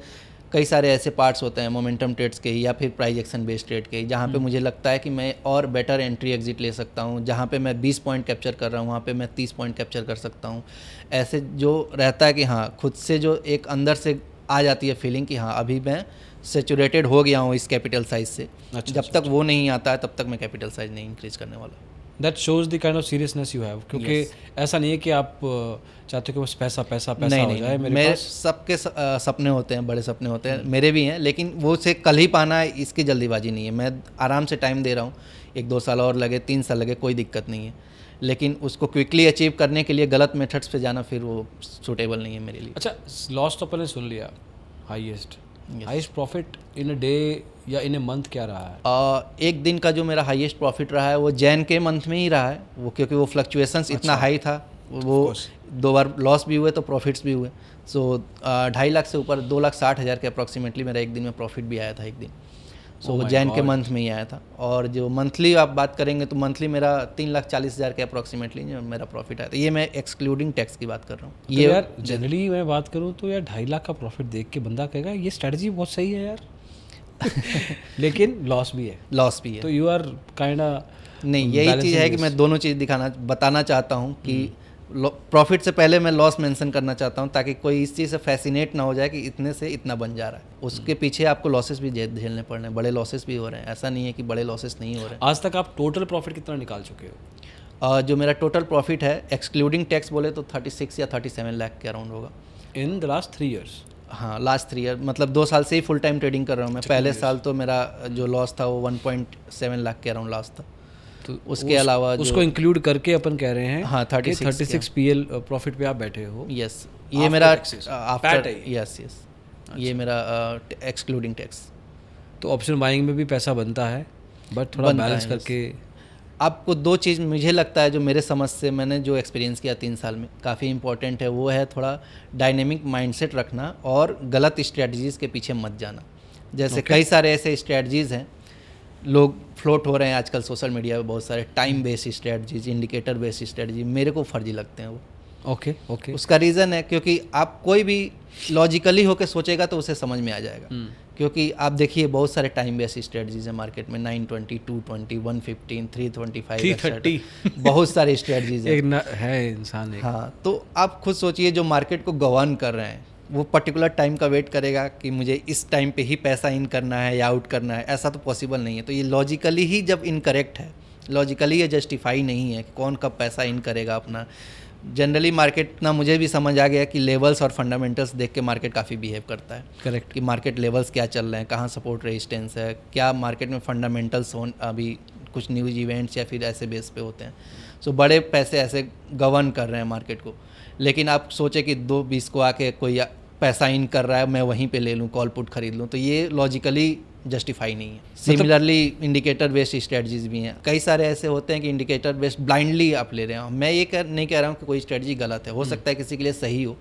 कई सारे ऐसे पार्ट्स होते हैं मोमेंटम ट्रेड्स के या फिर प्राइस एक्शन बेस्ड ट्रेड के, जहाँ पे मुझे लगता है कि मैं और बेटर एंट्री एग्जिट ले सकता हूँ। जहाँ पे मैं 20 पॉइंट कैप्चर कर रहा हूँ, वहाँ पे मैं 30 पॉइंट कैप्चर कर सकता हूँ। ऐसे जो रहता है कि हाँ खुद से जो एक अंदर से आ जाती है फीलिंग कि हाँ अभी मैं सेचुरेटेड हो गया हूँ इस कैपिटल साइज से। अच्छा, जब तक वो नहीं आता है तब तक मैं कैपिटल साइज नहीं इंक्रीज करने वाला। That shows the kind of seriousness you have, क्योंकि ऐसा नहीं है कि आप चाहते हो कि बस पैसा पैसा पैसा हो जाए मेरे पास। सबके सपने होते हैं, बड़े सपने होते हैं, मेरे भी हैं, लेकिन वो उसे कल ही पाना है इसकी जल्दीबाजी नहीं है। मैं आराम से टाइम दे रहा हूँ, 1-2 साल और लगे, 3 साल लगे, कोई दिक्कत नहीं है, लेकिन उसको क्विकली अचीव करने के लिए गलत मेथड्स पे जाना फिर वो सूटेबल नहीं है मेरे लिए। अच्छा, लॉस तो अपन सुन लिया, highest profit in a day या इन ए मंथ क्या रहा है? एक दिन का जो मेरा हाईएस्ट प्रॉफिट रहा है वो जैन के मंथ में ही रहा है, वो क्योंकि वो फ्लक्चुएशंस इतना हाई था, वो 2 बार लॉस भी हुए तो प्रॉफिट्स भी हुए। सो 2.5 लाख से ऊपर 2,60,000 के अप्रॉक्सीमेटली मेरा एक दिन में प्रॉफिट भी आया था एक दिन। सो वो जैन के मंथ में ही आया था। और जो मंथली आप बात करेंगे तो मंथली मेरा 3,40,000 के अप्रॉक्सीमेटली मेरा प्रॉफिट आया था। ये मैं एक्सक्लूडिंग टैक्स की बात कर रहा हूँ। तो ये यार जनरली मैं बात करूँ तो यार 2.5 लाख का प्रॉफिट देख के बंदा कहेगा ये स्ट्रेटजी बहुत सही है यार लेकिन लॉस भी है, तो यू आर काइंड नहीं, यही चीज़ है कि मैं दोनों चीज़ बताना चाहता हूँ कि प्रॉफिट से पहले मैं लॉस मेंशन करना चाहता हूँ, ताकि कोई इस चीज़ से फैसिनेट ना हो जाए कि इतने से इतना बन जा रहा है। उसके पीछे आपको लॉसेस भी झेलने पड़ रहे हैं, बड़े लॉसेस भी हो रहे हैं, ऐसा नहीं है कि बड़े लॉसेस नहीं हो रहे हैं। आज तक आप टोटल प्रॉफिट कितना निकाल चुके हो? जो मेरा टोटल प्रॉफिट है एक्सक्लूडिंग टैक्स बोले तो 36 या 37 लाख के अराउंड होगा इन द लास्ट 3 ईयर्स। हाँ, लास्ट 3 ईयर, मतलब 2 साल से ही फुल टाइम ट्रेडिंग कर रहा हूँ मैं। पहले साल तो मेरा जो लॉस था वो 1.7 लाख के अराउंड लॉस था। तो उसके अलावा उसको इंक्लूड करके अपन कह रहे हैं हाँ 36 PL प्रॉफिट पे आप बैठे हो। यस, ये मेरा आफ्टर यस ये मेरा एक्सक्लूडिंग टैक्स। तो ऑप्शन बाइंग में भी पैसा बनता है, बट थोड़ा बैलेंस करके। आपको 2 चीज़ मुझे लगता है जो मेरे समझ से मैंने जो एक्सपीरियंस किया 3 साल में काफ़ी इंपॉर्टेंट है, वो है थोड़ा डायनेमिक माइंडसेट रखना और गलत स्ट्रेटजीज़ के पीछे मत जाना। जैसे कई सारे ऐसे स्ट्रेटजीज़ हैं, लोग फ्लोट हो रहे हैं आजकल सोशल मीडिया पे, बहुत सारे time based strategies, indicator based strategy, मेरे को फर्जी लगते हैं वो। ओके उसका रीज़न है क्योंकि आप कोई भी लॉजिकली होकर सोचेगा तो उसे समझ में आ जाएगा। क्योंकि आप देखिए बहुत सारे टाइम बेस्ड स्ट्रेटजीज हैं मार्केट में, 920, 220, 115, 325, 330, बहुत सारे स्ट्रेटजीज है इंसान एक। हाँ, तो आप खुद सोचिए जो मार्केट को गवर्न कर रहे हैं वो पर्टिकुलर टाइम का वेट करेगा कि मुझे इस टाइम पे ही पैसा इन करना है या आउट करना है, ऐसा तो पॉसिबल नहीं है। तो ये लॉजिकली ही जब इनकरेक्ट है, लॉजिकली ये जस्टिफाई नहीं है कि कौन कब पैसा इन करेगा अपना। जनरली मार्केट ना मुझे भी समझ आ गया कि लेवल्स और फंडामेंटल्स देख के मार्केट काफ़ी बिहेव करता है। करेक्ट, कि मार्केट लेवल्स क्या चल रहे हैं, कहाँ सपोर्ट रेजिस्टेंस है, क्या मार्केट में फंडामेंटल्स अभी कुछ न्यूज इवेंट्स या फिर ऐसे बेस पे होते हैं। सो बड़े पैसे ऐसे गवर्न कर रहे हैं मार्केट को। लेकिन आप सोचे कि 2:20 को आके कोई पैसा इन कर रहा है, मैं वहीं पे ले लूँ, कॉल पुट खरीद लूँ, तो ये लॉजिकली जस्टिफाई नहीं है। सिमिलरली इंडिकेटर बेस्ड स्ट्रेटजीज भी हैं, कई सारे ऐसे होते हैं कि इंडिकेटर बेस्ड ब्लाइंडली आप ले रहे हो। मैं ये नहीं कह रहा हूँ कि कोई स्ट्रेटजी गलत है, हो सकता है किसी के लिए सही हो,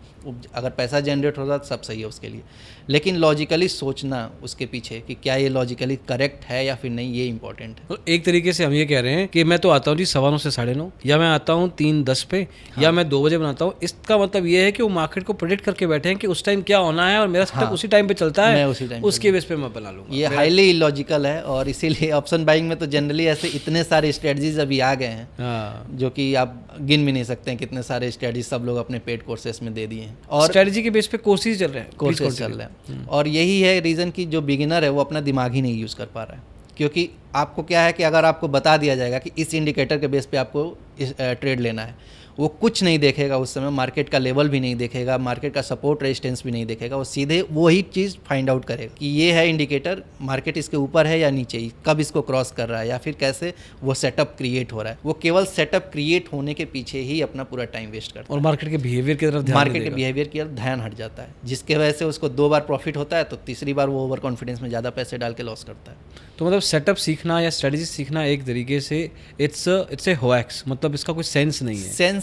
अगर पैसा जनरेट होता तो सब सही है उसके लिए, लेकिन लॉजिकली सोचना उसके पीछे कि क्या ये लॉजिकली करेक्ट है या फिर नहीं, ये इंपॉर्टेंट है। तो एक तरीके से हम ये कह रहे हैं कि मैं तो आता हूँ जी 9:15 से 9:30, या मैं आता हूँ 3:10 पे, या मैं 2 बजे बनाता हूँ। इसका मतलब ये है कि वो मार्केट को प्रेडिक्ट करके बैठे हैं कि उस टाइम क्या होना है और मेरा सेटअप उसी टाइम पे चलता है, उसके बेस पे मैं बना लूँगा। ये हाईली इलॉजिकल है और इसीलिए ऑप्शन बाइंग में तो जनरली ऐसे इतने सारे स्ट्रेटजीज अभी आ गए हैं जो कि आप गिन भी नहीं सकते हैं कितने सारे स्ट्रेटजीज सब लोग अपने पेड कोर्सेस में दे दिए हैं। और स्ट्रेटजी के बेस पे कोर्सेज चल रहे हैं और यही है रीज़न कि जो बिगिनर है वो अपना दिमाग ही नहीं यूज़ कर पा रहा है। क्योंकि आपको क्या है कि अगर आपको बता दिया जाएगा कि इस इंडिकेटर के बेस पे आपको ट्रेड लेना है, वो कुछ नहीं देखेगा उस समय, मार्केट का लेवल भी नहीं देखेगा, मार्केट का सपोर्ट रेजिस्टेंस भी नहीं देखेगा, वो सीधे वही चीज़ फाइंड आउट करेगा कि ये है इंडिकेटर, मार्केट इसके ऊपर है या नीचे, कब इसको क्रॉस कर रहा है या फिर कैसे वो सेटअप क्रिएट हो रहा है। वो केवल सेटअप क्रिएट होने के पीछे ही अपना पूरा टाइम वेस्ट करता है और मार्केट के बिहेवियर की तरफ ध्यान हट जाता है, जिसके वजह से उसको 2 बार प्रॉफिट होता है तो तीसरी बार वो ओवर कॉन्फिडेंस में ज़्यादा पैसे डाल के लॉस करता है। तो मतलब सेटअप सीखना या स्ट्रेटजी सीखना एक तरीके से इट्स ए होएक्स, मतलब इसका कोई सेंस नहीं है। सेंस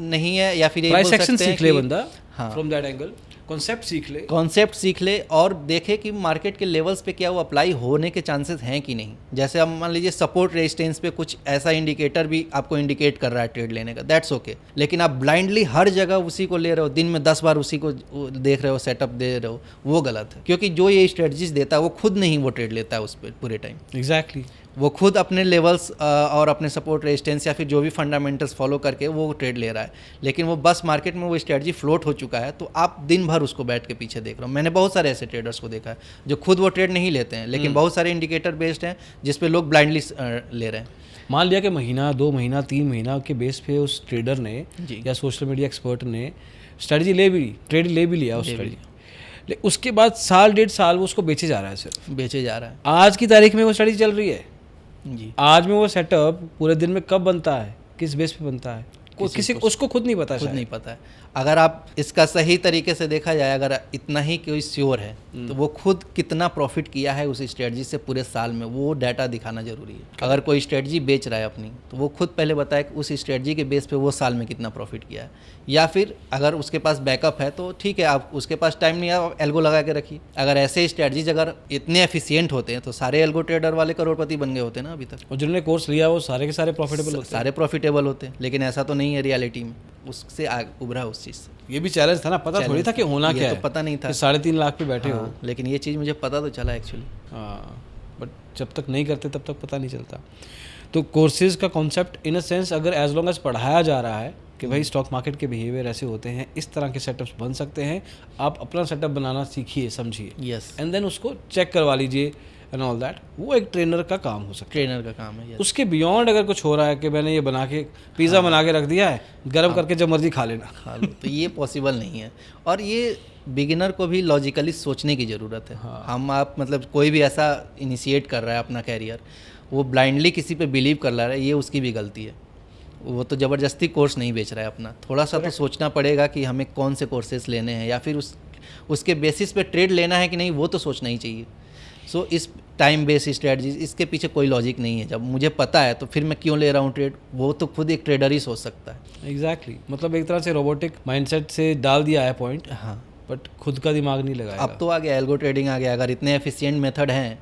नहीं है, या फिर प्राइस एक्शन सीख ले बंदा, फ्रॉम दैट एंगल कॉन्सेप्ट सीख ले और देखे कि मार्केट के लेवल्स पे क्या वो अप्लाई होने के चांसेस हैं कि नहीं। जैसे अब मान लीजिए सपोर्ट रेजिस्टेंस पे कुछ ऐसा इंडिकेटर भी आपको इंडिकेट कर रहा है ट्रेड लेने का, दैट्स ओके। लेकिन आप ब्लाइंडली हर जगह उसी को ले रहे हो, दिन में 10 बार उसी को देख रहे हो, सेटअप दे रहे हो, वो गलत है। क्योंकि जो ये स्ट्रेटजीज देता है वो खुद नहीं वो ट्रेड लेता है उस पर पूरे टाइम। एग्जैक्टली वो खुद अपने लेवल्स और अपने सपोर्ट रेजिस्टेंस या फिर जो भी फंडामेंटल्स फॉलो करके वो ट्रेड ले रहा है, लेकिन वो बस मार्केट में वो स्ट्रेटजी फ्लोट हो चुका है, तो आप दिन भर उसको बैठ के पीछे देख रहे हो। मैंने बहुत सारे ऐसे ट्रेडर्स को देखा है जो खुद वो ट्रेड नहीं लेते हैं, लेकिन बहुत सारे इंडिकेटर बेस्ड हैं जिस पे लोग ब्लाइंडली ले रहे हैं। मान लिया कि महीना 2 महीना 3 महीना के बेस पे उस ट्रेडर ने या सोशल मीडिया एक्सपर्ट ने स्ट्रेटजी ले भी ट्रेड ले भी लिया उस स्ट्रेटजी, उसके बाद साल 1.5 साल वो उसको बेचे जा रहा है, सिर्फ बेचे जा रहा है। आज की तारीख में वो स्ट्रेटजी चल रही है जी, आज में वो सेटअप पूरे दिन में कब बनता है, किस बेस पे बनता है, किसी उसको खुद नहीं पता, खुद नहीं पता है। अगर आप इसका सही तरीके से देखा जाए, अगर इतना ही कोई श्योर है तो वो खुद कितना प्रॉफिट किया है उस स्ट्रेटजी से पूरे साल में, वो डाटा दिखाना जरूरी है। अगर कोई स्ट्रेटजी बेच रहा है अपनी, तो वो खुद पहले बताए कि उस स्ट्रेटजी के बेस पे वो साल में कितना प्रॉफिट किया है, या फिर अगर उसके पास बैकअप है तो ठीक है, आप उसके पास टाइम नहीं है, आप एल्गो लगा के रखिए। अगर ऐसे स्ट्रेटजीज अगर इतने एफिशिएंट होते हैं तो सारे एल्गो ट्रेडर वाले करोड़पति बन गए होते हैं ना अभी तक। और जिन्होंने कोर्स लिया वो सारे के सारे प्रॉफिटेबल होते हैं, सारे प्रॉफिटेबल होते हैं, लेकिन ऐसा तो नहीं है रियलिटी में। उससे उभरा उस चीज़ से। ये भी चैलेंज था ना, पता थोड़ी था कि होना क्या तो है, पता नहीं था, 3.5 लाख पे बैठे हो। लेकिन ये चीज़ मुझे पता तो चला एक्चुअली। हाँ, बट जब तक नहीं करते तब तक पता नहीं चलता। तो कोर्सेज का कॉन्सेप्ट इन अ सेंस अगर एज लॉन्ग एज पढ़ाया जा रहा है कि भाई स्टॉक मार्केट के बिहेवियर ऐसे होते हैं, इस तरह के सेटअप्स बन सकते हैं, आप अपना सेटअप बनाना सीखिए, समझिए, यस, एंड देन उसको चेक करवा लीजिए एंड ऑल दैट। वो एक ट्रेनर का काम हो सकता है, ट्रेनर का काम है। yes. उसके बियॉन्ड अगर कुछ हो रहा है कि मैंने ये बना के पिज़्ज़ा बना के रख दिया है, गर्म करके जब मर्जी खा लेना, खा लो, तो ये पॉसिबल नहीं है। और ये बिगिनर को भी लॉजिकली सोचने की ज़रूरत है। हम आप मतलब कोई भी ऐसा इनिशिएट कर रहा है अपना कैरियर, वो ब्लाइंडली किसी पे बिलीव कर रहा है, ये उसकी भी गलती है। वो तो ज़बरदस्ती कोर्स नहीं बेच रहा है अपना, थोड़ा सा तो सोचना पड़ेगा कि हमें कौन से कोर्सेज लेने हैं, या फिर उसके बेसिस पे ट्रेड लेना है कि नहीं, वो तो सोचना ही चाहिए। सो इस टाइम बेस्ड स्ट्रेटजीज, इसके पीछे कोई लॉजिक नहीं है। जब मुझे पता है तो फिर मैं क्यों ले रहा हूँ ट्रेड, वो तो खुद एक ट्रेडर ही सोच सकता है। एग्जैक्टली मतलब एक तरह से रोबोटिक माइंडसेट से डाल दिया है पॉइंट, हाँ, बट खुद का दिमाग नहीं लगाया। अब तो आ गया एल्गो ट्रेडिंग आ गया। अगर इतने एफिशिएंट मेथड हैं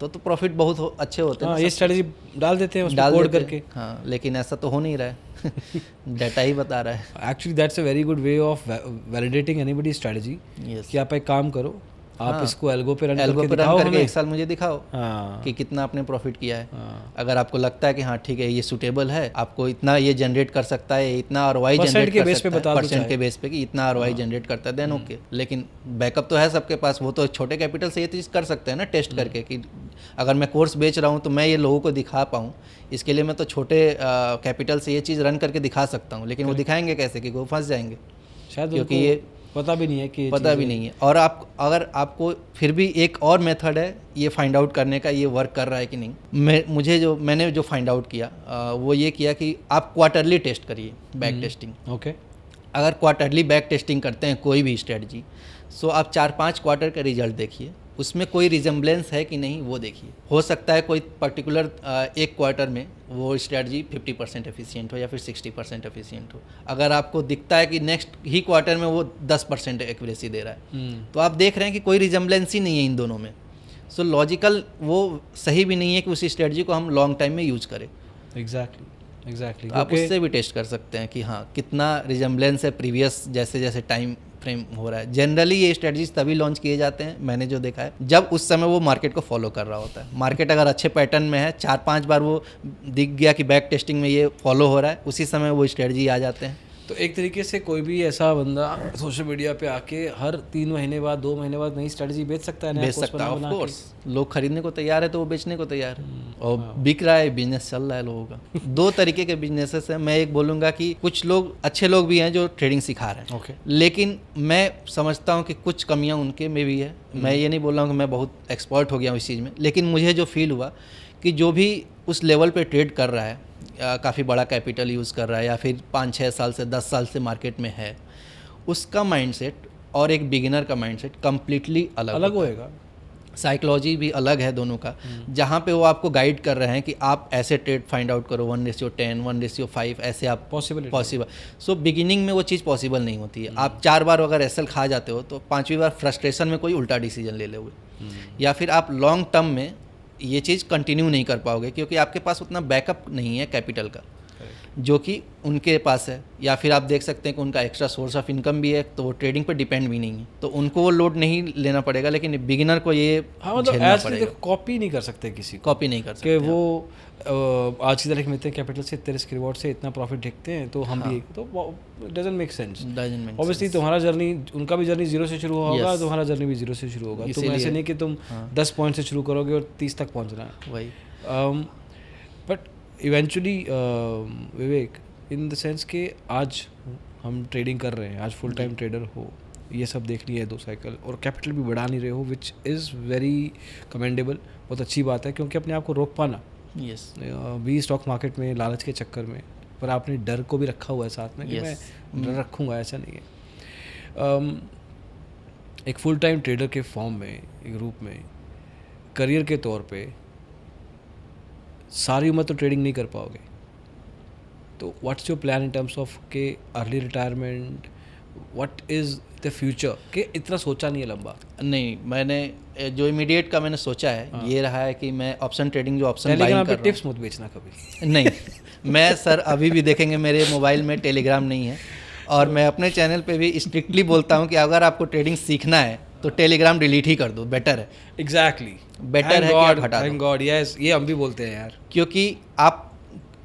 तो प्रॉफिट बहुत अच्छे होते हैं। हाँ, ये स्ट्रेटजी डाल देते हैं उसमें कोड करके। हाँ, लेकिन ऐसा तो हो नहीं रहा है। डाटा ही बता रहा है। Actually that's a very good way of validating anybody strategy कि आप एक काम करो, आप इसको एल्गो पे रन करके एक साल मुझे दिखाओ हाँ, कि कितना आपने प्रॉफिट किया है। हाँ, अगर आपको लगता है कि हाँ ठीक है ये सूटेबल है, आपको इतना ये जनरेट कर सकता है, इतना ROI जनरेट कर सकता है, परसेंट के बेस पे कि इतना ROI जनरेट करता है, देन ओके। लेकिन बैकअप तो है सबके पास, वो तो छोटे कैपिटल से ये चीज़ कर सकते हैं ना, टेस्ट करके कि अगर मैं कोर्स बेच रहा हूँ तो मैं ये लोगों को दिखा पाऊँ, इसके लिए मैं तो छोटे कैपिटल से ये चीज़ रन करके दिखा सकता हूँ। लेकिन वो दिखाएंगे कैसे कि वो फंस जाएंगे, शायद क्योंकि ये पता भी नहीं है कि पता भी नहीं है। और अगर आपको फिर भी एक और मेथड है ये फाइंड आउट करने का, ये वर्क कर रहा है कि नहीं। मैंने जो फाइंड आउट किया वो ये किया कि आप क्वार्टरली टेस्ट करिए, बैक टेस्टिंग। ओके, अगर क्वार्टरली बैक टेस्टिंग करते हैं कोई भी स्ट्रेटजी, सो आप 4-5 क्वार्टर का रिजल्ट देखिए, उसमें कोई रिजेम्बलेंस है कि नहीं वो देखिए। हो सकता है कोई पर्टिकुलर एक क्वार्टर में वो स्ट्रेटजी 50% एफिशिएंट हो या फिर 60% एफिशिएंट हो। अगर आपको दिखता है कि नेक्स्ट ही क्वार्टर में वो 10% एक्यूरेसी दे रहा है, तो आप देख रहे हैं कि कोई रिजेम्बलेंस ही नहीं है इन दोनों में। सो लॉजिकल वो सही भी नहीं है कि उस स्ट्रेटजी को हम लॉन्ग टाइम में यूज करें। एग्जैक्टली आप उससे भी टेस्ट कर सकते हैं कि हाँ कितना रिजेम्बलेंस है प्रीवियस जैसे जैसे टाइम फ्रेम हो रहा है। जनरली ये स्ट्रेटजीज तभी लॉन्च किए जाते हैं, मैंने जो देखा है, जब उस समय वो मार्केट को फॉलो कर रहा होता है। मार्केट अगर अच्छे पैटर्न में है, 4-5 बार वो दिख गया कि बैक टेस्टिंग में ये फॉलो हो रहा है, उसी समय वो स्ट्रेटजी आ जाते हैं। तो एक तरीके से कोई भी ऐसा बंदा सोशल मीडिया पे आके हर 3 महीने बाद 2 महीने बाद नई स्ट्रेटजी बेच सकता है, बेच सकता है। ऑफ कोर्स लोग खरीदने को तैयार है तो वो बेचने को तैयार है, और बिक रहा है, बिजनेस चल रहा है लोगों का। 2 तरीके के बिजनेसेस हैं। मैं एक बोलूँगा कि कुछ लोग अच्छे लोग भी हैं जो ट्रेडिंग सिखा रहे हैं, ओके, लेकिन मैं समझता हूँ कि कुछ कमियाँ उनके में भी है। मैं ये नहीं बोल रहा हूँ कि मैं बहुत एक्सपर्ट हो गया हूँ इस चीज़ में, लेकिन मुझे जो फील हुआ कि जो भी उस लेवल पे ट्रेड कर रहा है, काफ़ी बड़ा कैपिटल यूज़ कर रहा है, या फिर 5-6 साल से 10 साल से मार्केट में है, उसका माइंडसेट और एक बिगिनर का माइंडसेट कंप्लीटली अलग होएगा। साइकोलॉजी भी अलग है दोनों का। जहाँ पे वो आपको गाइड कर रहे हैं कि आप ऐसे ट्रेड फाइंड आउट करो, 1:10, 1:5, ऐसे आप पॉसिबल। सो बिगिनिंग में वो चीज़ पॉसिबल नहीं होती है। आप 4 बार अगर एसएल खा जाते हो तो 5वीं बार फ्रस्ट्रेशन में कोई उल्टा डिसीजन ले लोगे, या फिर आप लॉन्ग टर्म में ये चीज़ कंटिन्यू नहीं कर पाओगे, क्योंकि आपके पास उतना बैकअप नहीं है कैपिटल का। जो कि उनके पास है, या फिर आप देख सकते हैं कि उनका एक्स्ट्रा सोर्स ऑफ इनकम भी है, तो वो ट्रेडिंग पर डिपेंड भी नहीं है, तो उनको वो लोड नहीं लेना पड़ेगा। लेकिन बिगिनर को ये हाँ मतलब झेलना ऐसे पड़ेगा, कॉपी नहीं कर सकते किसी को, कॉपी नहीं कर कि सकते वो आज की तारीख में इतने कैपिटल से इतने रिस्क रिवॉर्ड से इतना प्रॉफिट देखते हैं तो हम भी, तो डजंट मेक सेंस। ऑब्वियसली तुम्हारा जर्नी, उनका भी जर्नी जीरो से शुरू होगा, तुम्हारा जर्नी भी जीरो से शुरू होगा। तुम ऐसे नहीं कि तुम 10 पॉइंट से शुरू करोगे और 30 तक पहुंचना है, वही। But eventually Vivek, in the sense कि आज हम ट्रेडिंग कर रहे हैं, आज फुल टाइम ट्रेडर हो, ये सब देख लिया है 2 साइकिल, और कैपिटल भी बढ़ा नहीं रहे हो, विच इज़ वेरी कमेंडेबल, बहुत अच्छी बात है, क्योंकि अपने आप को रोक पाना भी स्टॉक मार्केट में लालच के चक्कर में, पर आपने डर को भी रखा हुआ है साथ में कि मैं डर रखूँगा, ऐसा नहीं है। एक फुल टाइम ट्रेडर के फॉर्म में, एक रूप में, करियर के तौर पे सारी उम्र तो ट्रेडिंग नहीं कर पाओगे, तो what's your plan in terms of के early retirement, what is the future, कि इतना सोचा नहीं है लंबा? नहीं, मैंने जो इमीडिएट का मैंने सोचा है ये रहा है कि मैं ऑप्शन ट्रेडिंग, जो ऑप्शन बाइंग कर रहा हूं, टिप्स मत बेचना कभी। नहीं, मैं सर अभी भी देखेंगे मेरे मोबाइल में टेलीग्राम नहीं है, और मैं अपने चैनल पे भी स्ट्रिक्टली बोलता हूं कि अगर आपको ट्रेडिंग सीखना है तो टेलीग्राम डिलीट ही कर दो, बेटर है। एग्जैक्टली, बेटर है कि आप हटा दो। थैंक गॉड, यस, ये हम भी बोलते हैं यार, क्योंकि आप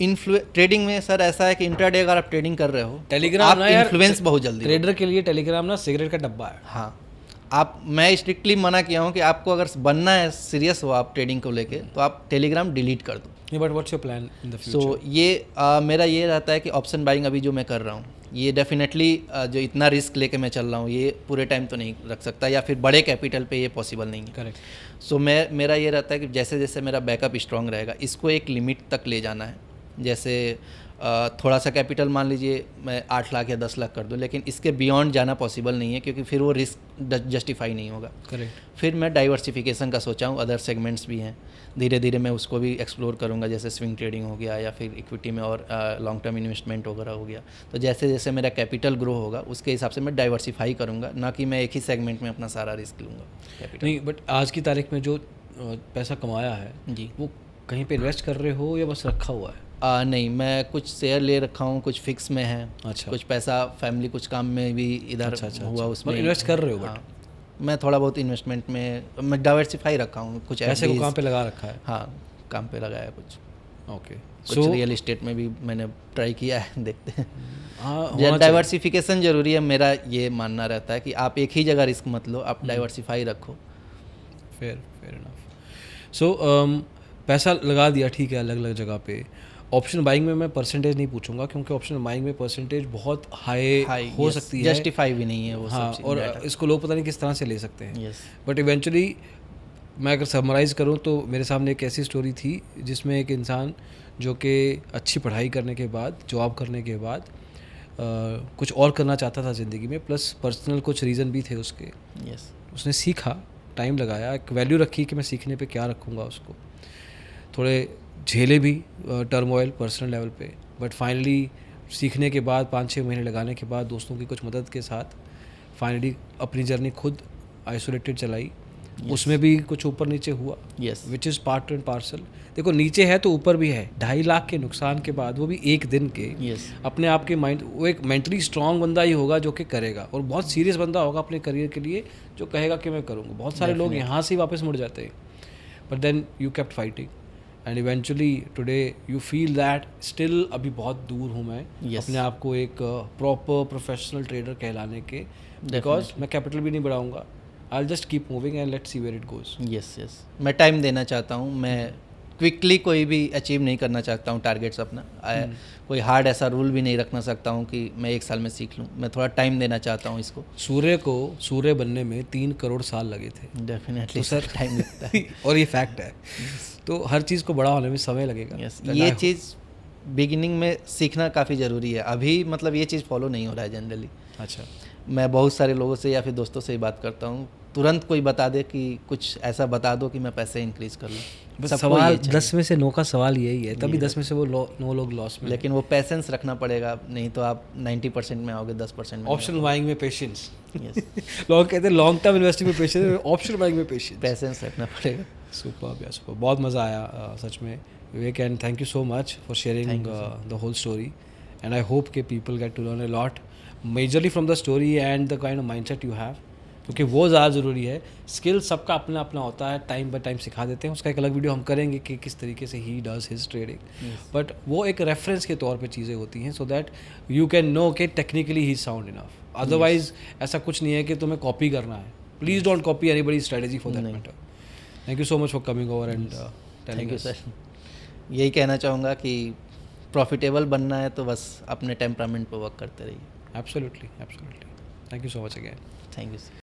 ट्रेडिंग में सर ऐसा है कि इंट्राडे अगर आप ट्रेडिंग कर रहे हो, टेलीग्राम आप इन्फ्लुएंस बहुत जल्दी, ट्रेडर के लिए टेलीग्राम ना सिगरेट का डब्बा है। हाँ, मैं स्ट्रिक्टली मना किया हूँ कि आपको अगर बनना है, सीरियस हो आप ट्रेडिंग को लेके, तो आप टेलीग्राम डिलीट कर दो। But what's your plan in the future? So ये मेरा ये रहता है कि ऑप्शन बाइंग अभी जो मैं कर रहा हूँ, ये डेफिनेटली जो इतना रिस्क लेके मैं चल रहा हूँ, ये पूरे टाइम तो नहीं रख सकता, या फिर बड़े कैपिटल पे ये पॉसिबल नहीं है। करेक्ट। सो मेरा ये रहता है कि जैसे जैसे मेरा बैकअप स्ट्रांग रहेगा, इसको एक लिमिट तक ले जाना है। जैसे थोड़ा सा कैपिटल मान लीजिए मैं 8 लाख या 10 लाख कर दूं, लेकिन इसके बियॉन्ड जाना पॉसिबल नहीं है, क्योंकि फिर वो रिस्क जस्टिफाई नहीं होगा। करेक्ट। फिर मैं डाइवर्सिफिकेशन का सोचा हूँ, अदर सेगमेंट्स भी हैं, धीरे धीरे मैं उसको भी एक्सप्लोर करूँगा, जैसे स्विंग ट्रेडिंग हो गया, या फिर इक्विटी में और लॉन्ग टर्म इन्वेस्टमेंट वगैरह हो गया। तो जैसे जैसे मेरा कैपिटल ग्रो होगा, उसके हिसाब से मैं डाइवर्सिफाई करूँगा, ना कि मैं एक ही सेगमेंट में अपना सारा रिस्क लूँगा कैपिटल। नहीं, बट आज की तारीख में जो पैसा कमाया है जी, वो कहीं पे इन्वेस्ट कर रहे हो या बस रखा हुआ है? नहीं, मैं कुछ शेयर ले रखा हूँ, कुछ फिक्स में है। अच्छा। कुछ पैसा फैमिली कुछ काम में भी इधर हुआ, उसमें इन्वेस्ट कर रहे हो? हाँ, मैं थोड़ा बहुत इन्वेस्टमेंट में मैं डाइवर्सिफाई रखा हूँ, कुछ पैसे को काम पे लगा रखा है? हाँ, काम पे लगाया कुछ। ओके। कुछ रियल इस्टेट में भी मैंने ट्राई किया है, देखते हैं। हाँ, डाइवर्सिफिकेशन जरूरी है, मेरा ये मानना रहता है कि आप एक ही जगह रिस्क मत लो, आप डाइवर्सिफाई रखो। Fair enough. सो पैसा लगा दिया, ठीक है, अलग अलग जगह पे। ऑप्शन बाइंग में मैं परसेंटेज नहीं पूछूंगा, क्योंकि ऑप्शन बाइंग में परसेंटेज बहुत हाई हो सकती है, जस्टिफाई भी नहीं है वो। हाँ, और इसको लोग पता नहीं किस तरह से ले सकते हैं। बट इवेंचुअली मैं अगर समराइज़ करूँ तो मेरे सामने एक ऐसी स्टोरी थी जिसमें एक इंसान जो कि अच्छी पढ़ाई करने के बाद, जॉब करने के बाद कुछ और करना चाहता था ज़िंदगी में, प्लस पर्सनल कुछ रीज़न भी थे उसके। उसने सीखा, टाइम लगाया, एक वैल्यू रखी कि मैं सीखने पे क्या रखूँगा उसको, थोड़े झेले भी टर्मोइल पर्सनल लेवल पे, बट फाइनली सीखने के बाद 5-6 महीने लगाने के बाद दोस्तों की कुछ मदद के साथ फाइनली अपनी जर्नी खुद आइसोलेटेड चलाई। उसमें भी कुछ ऊपर नीचे हुआ, which is part and parcel. देखो, नीचे है तो ऊपर भी है। 2.5 लाख के नुकसान के बाद, वो भी एक दिन के, अपने आप के माइंड, वो एक मेंटली स्ट्रांग बंदा ही होगा जो कि करेगा, और बहुत सीरियस बंदा होगा अपने करियर के लिए जो कहेगा कि मैं करूँगा। बहुत सारे लोग यहाँ से ही वापस मुड़ जाते हैं, but then you kept fighting and eventually today you feel that still अभी बहुत दूर हूँ मैं अपने आप को एक प्रॉपर प्रोफेशनल ट्रेडर कहलाने के, बिकॉज मैं कैपिटल भी नहीं बढ़ाऊँगा। I just keep moving and let's see where it goes. Yes, मैं टाइम देना चाहता हूँ, मैं क्विकली कोई भी अचीव नहीं करना चाहता हूँ टारगेट्स अपना। कोई हार्ड ऐसा रूल भी नहीं रखना सकता हूँ कि मैं 1 साल में सीख लूँ, मैं थोड़ा टाइम देना चाहता हूँ इसको। सूर्य को सूर्य बनने में 3 करोड़ साल लगे थे। डेफिनेटली सर, टाइम लगता है और ये फैक्ट है। तो हर चीज़ को बड़ा होने में समय लगेगा। ये चीज़ बिगिनिंग में सीखना काफ़ी ज़रूरी है। अभी मतलब ये चीज़ फॉलो नहीं हो रहा है जनरली। अच्छा, मैं बहुत सारे लोगों से या फिर दोस्तों से ही बात करता हूँ, तुरंत कोई बता दे कि कुछ ऐसा बता दो कि मैं पैसे इंक्रीज कर लूँ। सवाल 10 में से 9 का सवाल यही है, तभी 10 में से वो 9 लोग लॉस में। लेकिन वो पेशेंस रखना पड़ेगा, नहीं तो आप 90% में आओगे, 10% में। ऑप्शन बाइंग में पेशेंस। लोग कहते हैं लॉन्ग टर्म इन्वेस्टिंग में पेशेंस, ऑप्शन बाइंग में पेशेंस रखना पड़ेगा। सुपर यार, सुपर, बहुत मज़ा आया सच में Vivek, and thank you so much for sharing the whole story, and I hope के people get to learn a lot majorly from the story and the kind of mindset you have, क्योंकि वो ज़्यादा ज़रूरी है। स्किल सबका अपना अपना होता है, टाइम बाय टाइम सिखा देते हैं, उसका एक अलग वीडियो हम करेंगे कि किस तरीके से he does his trading, but वो एक रेफरेंस के तौर पे चीज़ें होती हैं, so that you can know कि technically he sound enough. Otherwise ऐसा कुछ नहीं है कि तुम्हें कॉपी करना है, please don't copy anybody strategy for that matter. Thank you so much for coming over and thank you sir. यही कहना चाहूँगा कि प्रॉफिटेबल बनना है तो बस अपने टेम्परामेंट पर वर्क करते रहिए। Absolutely, absolutely. Thank you so much again. Thank you sir.